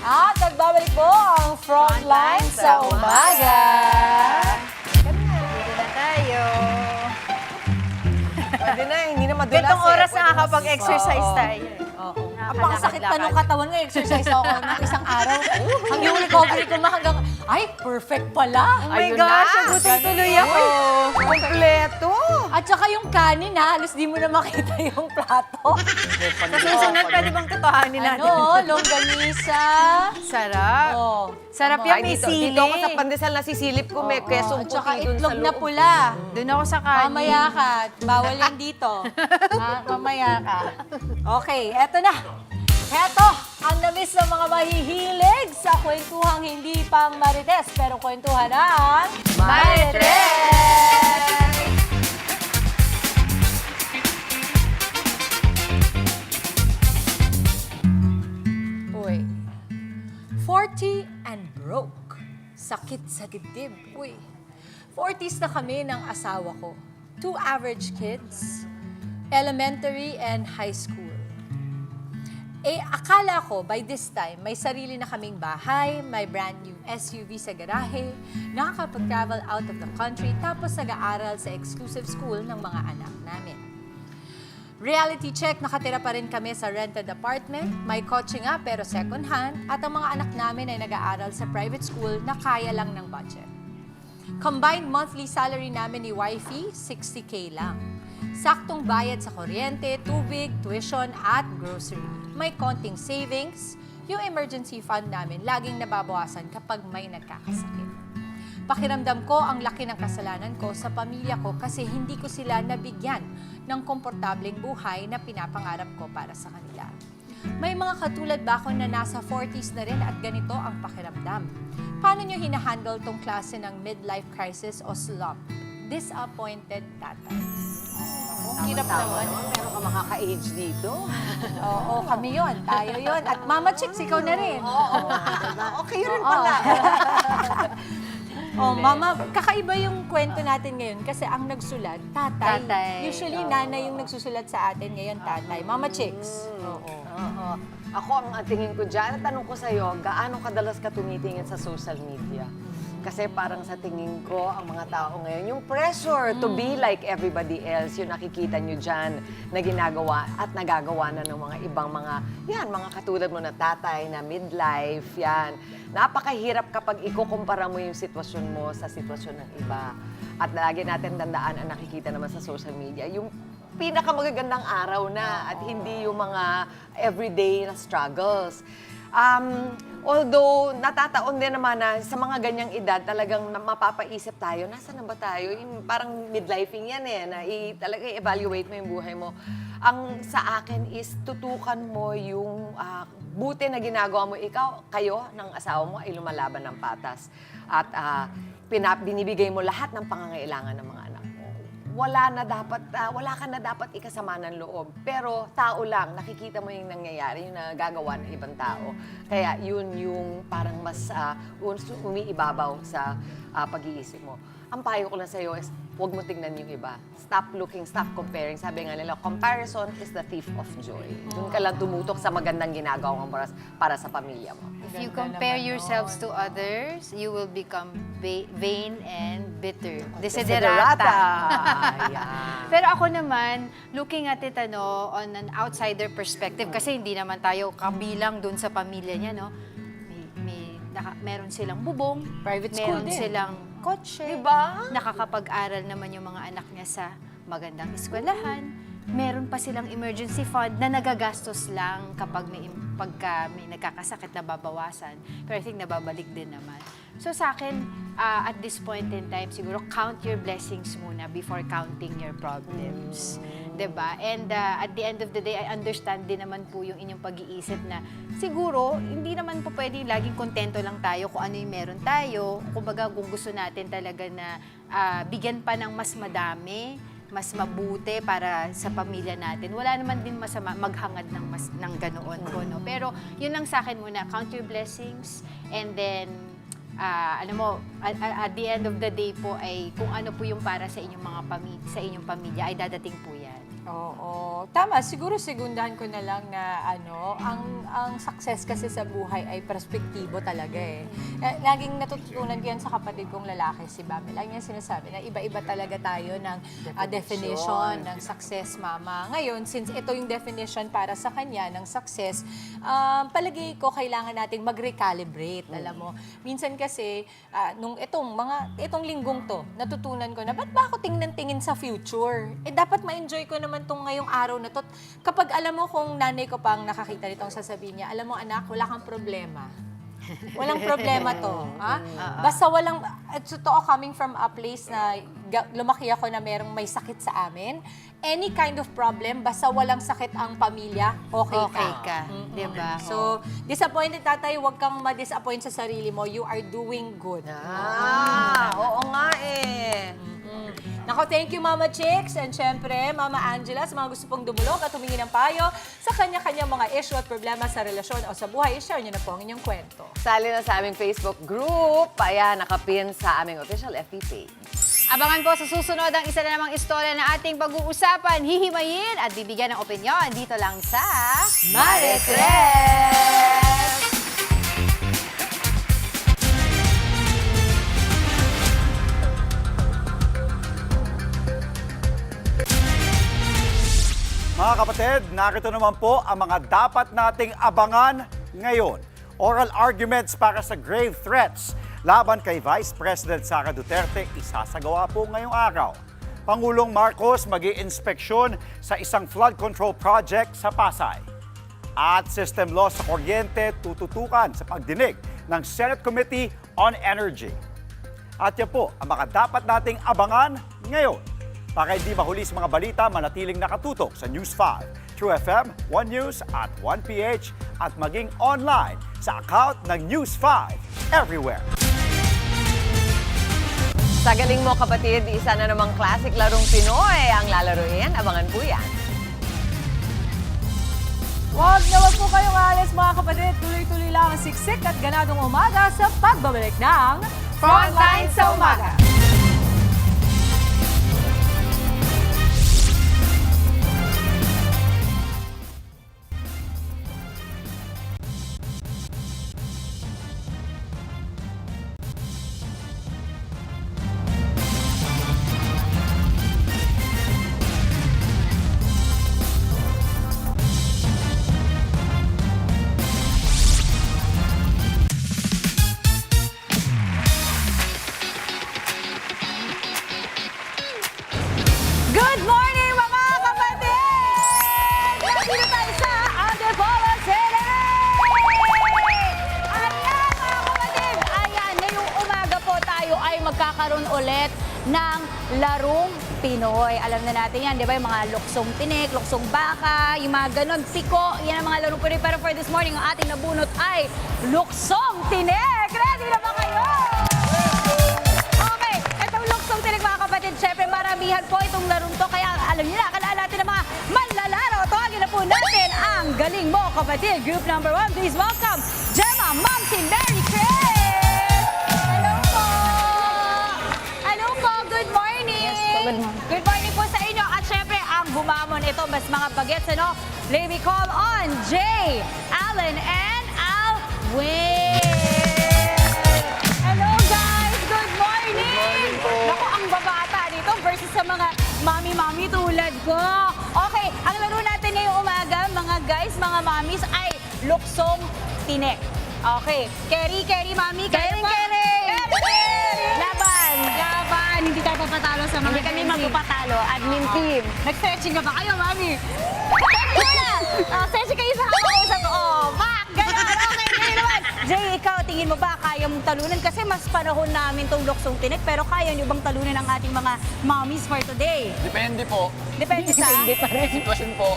At nagbabalik po ang Frontline sa Umaga. Dito na tayo. Pwede na, hindi na madulas. Ganitong oras Pwede nakakapag-exercise Oo. tayo. Oo. Ang pakasakit pa nung katawan nga, exercise ako ng isang araw. Hanggang recovery ko hanggang, ay, perfect pala. Oh my gosh, nagutom tuloy ako. Kompleto. At saka yung kanin ha, halos di mo na makita yung plato. Sa susunod, pwede bang totohanin natin? Ano, longganisa. Sarap. Oh. Sarap yan, may sili. Dito ako sa pandesal na sisilip ko, may kesong At saka puti dun sa itlog na loob. pula. Doon ako sa kanin. Mamaya ka. Bawal yan dito. Ha? Mamaya ka. Okay, eto na. Heto, ang namis ng mga mahihilig sa kwentuhang hindi pang marites, pero kwentuhan ng Marites! Uy, 40 and broke. Sakit sa dibdib. Uy, 40s na kami ng asawa ko. 2 average kids, elementary and high school. Eh, akala ko, by this time, may sarili na kaming bahay, may brand new SUV sa garahe, nakakapag-travel out of the country, tapos nag-aaral sa exclusive school ng mga anak namin. Reality check, nakatira pa rin kami sa rented apartment, may kotse nga pero second hand, at ang mga anak namin ay nag-aaral sa private school na kaya lang ng budget. Combined monthly salary namin ni wifey, 60K lang. Saktong bayad sa kuryente, tubig, tuition at grocery. May konting savings, yung emergency fund namin laging nababawasan kapag may nagkakasakit. Pakiramdam ko ang laki ng kasalanan ko sa pamilya ko kasi hindi ko sila nabigyan ng komportableng buhay na pinapangarap ko para sa kanila. May mga katulad ba ako na nasa 40s na rin at ganito ang pakiramdam? Paano nyo hinahandle tong klase ng midlife crisis o slump? Disappointed tatay. Hirap naman. Meron ka makaka-age dito. Oo, kami yon, tayo yon. At Mama Chicks, ikaw na rin. Okay rin pala. Oh, Mama, kakaiba yung kwento natin ngayon kasi ang nagsulat, tatay. Usually, nanay yung nagsusulat sa atin, ngayon tatay. Mama Chicks. Oo. Ako, ang tingin ko dyan, tanong ko sa'yo, gaano kadalas ka tumitingin sa social media? Kasi parang sa tingin ko, ang mga tao ngayon, yung pressure to be like everybody else, yung nakikita nyo dyan na ginagawa at nagagawa na ng mga ibang mga katulad mo na tatay, na midlife, yan. Napakahirap kapag ikukumpara mo yung sitwasyon mo sa sitwasyon ng iba. At lagi natin tandaan ang nakikita naman sa social media, yung pinakamagagandang araw na at hindi yung mga everyday na struggles. Although natataon din naman na sa mga ganyang edad talagang mapapaisip tayo, nasa na ba tayo? Yung parang midlifing yan na talaga i-evaluate mo yung buhay mo. Ang sa akin is tutukan mo yung buti na ginagawa mo. Kayo ng asawa mo ay lumalaban ng patas. At binibigay mo lahat ng pangangailangan ng mga anak mo. Wala ka na dapat ikasama ng loob. Pero tao lang, nakikita mo yung nangyayari, yung nagagawa ng ibang tao. Kaya yun yung parang mas umiibabaw sa pag-iisip mo. Ang payo ko lang sa'yo is, huwag mo tingnan yung iba. Stop looking, stop comparing. Sabi nga nila, comparison is the thief of joy. Doon ka lang tumutok sa magandang ginagawa mo para sa pamilya mo. If you compare yourselves to others, you will become vain and bitter. Desiderata. Pero ako naman, looking at it on an outsider perspective, kasi hindi naman tayo kabilang dun sa pamilya niya, no? Meron silang bubong, private school meron din. silang kotse, diba? Nakakapag-aral naman yung mga anak niya sa magandang eskwelahan. Meron pa silang emergency fund na nagagastos lang kapag pagka may nagkakasakit na babawasan. Pero I think nababalik din naman. So sa akin, at this point in time, siguro count your blessings muna before counting your problems. Diba? And at the end of the day, I understand din naman po yung inyong pag-iisip na siguro, hindi naman po pwede laging kontento lang tayo kung ano yung meron tayo. Kumbaga, kung gusto natin talaga na bigyan pa ng mas madami, mas mabuti para sa pamilya natin. Wala naman din masama maghangad ng ganoon po, no? Pero yun lang sa akin muna, count your blessings and then at the end of the day po ay kung ano po yung para sa inyong mga pamilya ay dadating po yan. Oo. Tama. Siguro segundahan ko na lang na ang success kasi sa buhay ay perspektibo talaga eh. Laging natutunan ko yan sa kapatid kong lalaki, si Bami. Lagi niya sinasabi na iba-iba talaga tayo ng definition ng success, mama. Ngayon, since ito yung definition para sa kanya ng success, palagi ko kailangan nating mag-recalibrate. Alam mo, minsan kasi, nung itong linggong to, natutunan ko na, ba't ba ako tingnan-tingin sa future? Dapat ma-enjoy ko naman itong ngayong araw na to. Kapag alam mo kung nanay ko pang nakakita nitong sasabihin niya, alam mo anak, wala kang problema. Walang problema to. Ha? Basta walang, totoo coming from a place na lumaki ako na may sakit sa amin, any kind of problem, basta walang sakit ang pamilya, okay ka. Diba? So, disappointed tatay, huwag kang ma-disappoint sa sarili mo. You are doing good. Oo nga eh. Nako, thank you Mama Chicks and syempre Mama Angela sa mga gusto pong dumulog at humingi ng payo sa kanya-kanyang mga issue at problema sa relasyon o sa buhay. I-share niyo na po ang inyong kwento. Sali na sa aming Facebook group. Ayan, nakapin sa aming official FB page. Abangan po sa susunod ang isa na namang istorya na ating pag-uusapan, hihimayin at bibigyan ng opinyon dito lang sa Marites! Mga kapatid, narito naman po ang mga dapat nating abangan ngayon. Oral arguments para sa grave threats laban kay Vice President Sara Duterte isasagawa po ngayong araw. Pangulong Marcos mag-iinspeksyon sa isang flood control project sa Pasay. At system law sa kuryente tututukan sa pagdinig ng Senate Committee on Energy. At yan po ang mga dapat nating abangan ngayon. Para hindi mahuli sa mga balita, manatiling nakatutok sa News 5, True FM, One News at 1PH at maging online sa account ng News 5 everywhere. Sa galing mo kapatid, isa na namang classic larong Pinoy ang lalaruin. Abangan po yan. Huwag po kayong alis mga kapatid. Tuloy-tuloy lang ang siksik at ganadong umaga sa pagbabalik ng Frontline sa Umaga. Good morning mga kapatid! Nandito tayo sa Antipolo City! Ayan mga kapatid! Ayan, ngayong umaga po tayo ay magkakaroon ulit ng larong Pinoy. Alam na natin yan, di ba? Yung mga luksong tinik, luksong baka, yung mga ganon, siko, yan ang mga larong Pinoy. Pero for this morning, ang ating nabunot ay luksong tinik! Ready na ba kayo? Okay, itong luksong tinik mga kapatid, syempre maramihan po itong larong to. Kaya alam niyo na, kalaan natin ang mga manlalaro. Tawagin na po natin ang galing mo kapatid. Group number 1, please welcome Gemma, Momsi, Mary Chris! Hello po! Hello po, good morning! Yes po, good morning. Good morning po sa inyo. At syempre, ang humamon ito, mas mga bagets, ano? May we call on Jay, Alan, and Alwin. Hello guys, good morning! Good morning po. Naku, ang babata dito versus sa mga mami-mami tulad ko. Okay, ang laro natin ngayong umaga, mga guys, mga mamis, ay luksong tinik. Okay, Kerry, mami, kaya pa? Laban! Laban! Hindi tayo papatalo sa mga Hindi kami magpapatalo, admin team. Nag-stretching ka ba kayo, mami? Stretching muna! Stretching kayo sa hawak-usap ko. Oh, back! Ganun! Okay, ganun naman. Jay, ikaw, tingin mo ba kaya mong talunan? Kasi mas panahon namin tong luksong tinik, pero kaya nyo bang talunan ang ating mga mommies for today? Depende po. Depende sa? Depende pa rin. Sitwasyon po.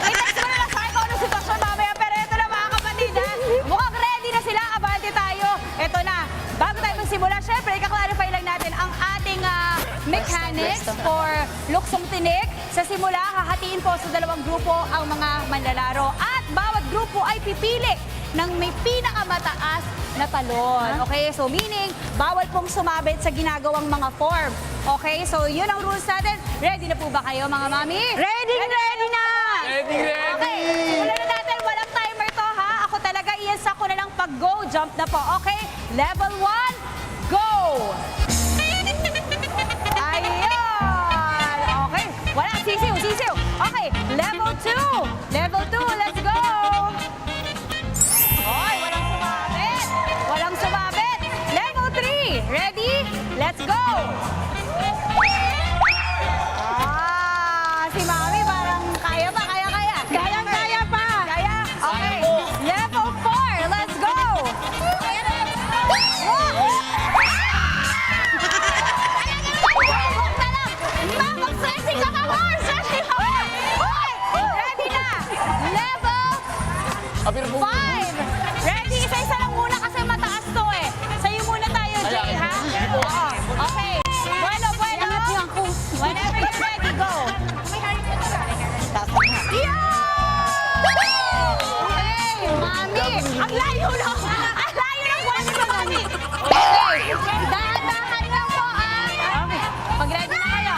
I-text mo na lang sa akin kung anong sitwasyon mamaya. Pero ito na mga kapatid, ha? Mukhang ready na sila. Abante tayo. Ito na. Bago tayo magsimula, syempre, ika-clarify lang natin ang ating mechanics for luksong tinik. Sa simula, hahatiin po sa dalawang grupo ang mga manlalaro. At bawat grupo ay pipili ng may pinakamataas na talon. Okay, so meaning, bawal pong sumabit sa ginagawang mga form. Okay, so yun ang rules natin. Ready na po ba kayo, mga mami? Ready na! Ready! Okay, simulan na natin. Walang timer to, ha? Ako talaga, iyansa ko na lang pag-go. Jump na po. Okay, level 1, go! Ayun! Okay, wala. Sisiw. Okay, level 2. Level 2, let's go! Oy, walang sumabit. Level 3, ready? Let's go! Si Mami parang kaya pa. Kaya pa. Okay, level 4, let's go! Mag-stretching ka more! Ready na! Level 5! Ready? Isa-isa lang muna kasi mataas to eh. Sa'yo muna tayo, Jay, ha? Oo. Okay. Bueno. Whenever you're ready, go. Okay, Mami! Ang layo na! Ang layo ng buwan mo, Mami! Okay, dahan-dahan lang po, Okay, pag-ready na kayo.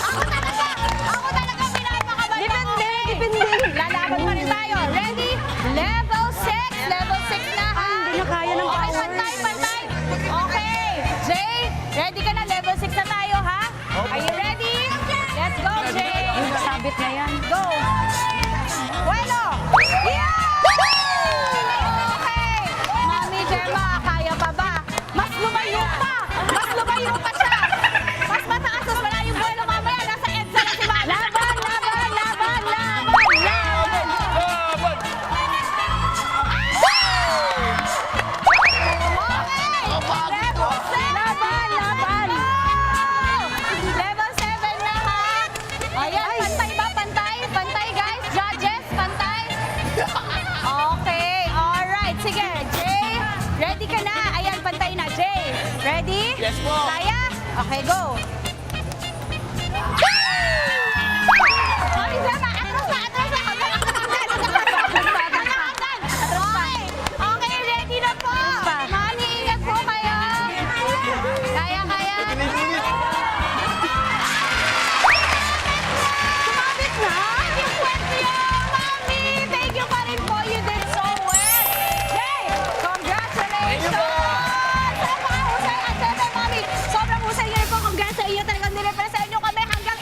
Ako talaga pinapakabal mo. Depende. Lalaban pa rin tayo. Ready? Level 6 na, ha? Hindi na kaya ng power. Okay, pantay. Okay. Jay, ready ka na? Level 6 na tayo, ha? Are you ready? Let's go, Jay. Sabit na yan. Go. Bueno. Okay. Mami Gemma, kaya pa ba? Mas lumayo pa siya. Mas mataas, mas malayong buwelo mamaya. Nasa EDSA na si Mami. Laban. Level 7 na, ha? Ayan, pantay ba? Pantay, guys. Judges, pantay. Okay, alright. Sige, Jay, ready ka na? Ayan, pantay na. Jay, ready? Yes po. Kaya? Okay, go. Ay, Gemma, atras na. Okay, ready na po. Mami, ingat po kayo. Kaya. Sumabit na? Hindi pwede yan, Mami. Thank you pa rin po. You did so well. Jay, congratulations. Napakahusay at syempre, Mami, sobrang husay niyo rin po. Congrats sa iyo. Talagang nirepresent niyo kami hanggang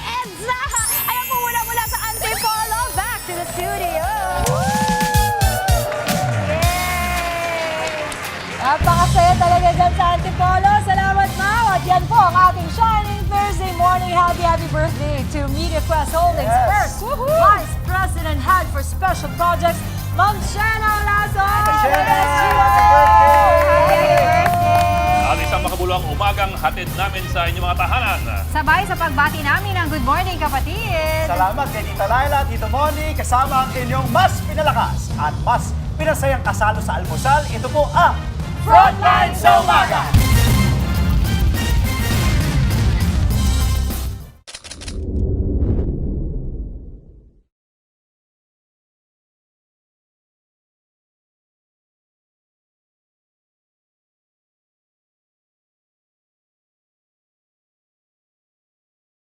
Napakasaya talaga dyan sa Antipolo. Salamat, Mau. At yan po ang ating Shining Thursday morning. Happy birthday to Media Quest Holdings First Vice President Head for Special Projects, Ma'am Shena Olaso. Happy birthday! At isang makabuluhang umagang hatid namin sa inyong mga tahanan. Sabay sa pagbati namin ng Good Morning, kapatid. Salamat kay Tita Laila at Tito Moni, kasama ang inyong mas pinalakas at mas pinasayang kasalo sa almusal. Ito po ang Frontline sa Umaga!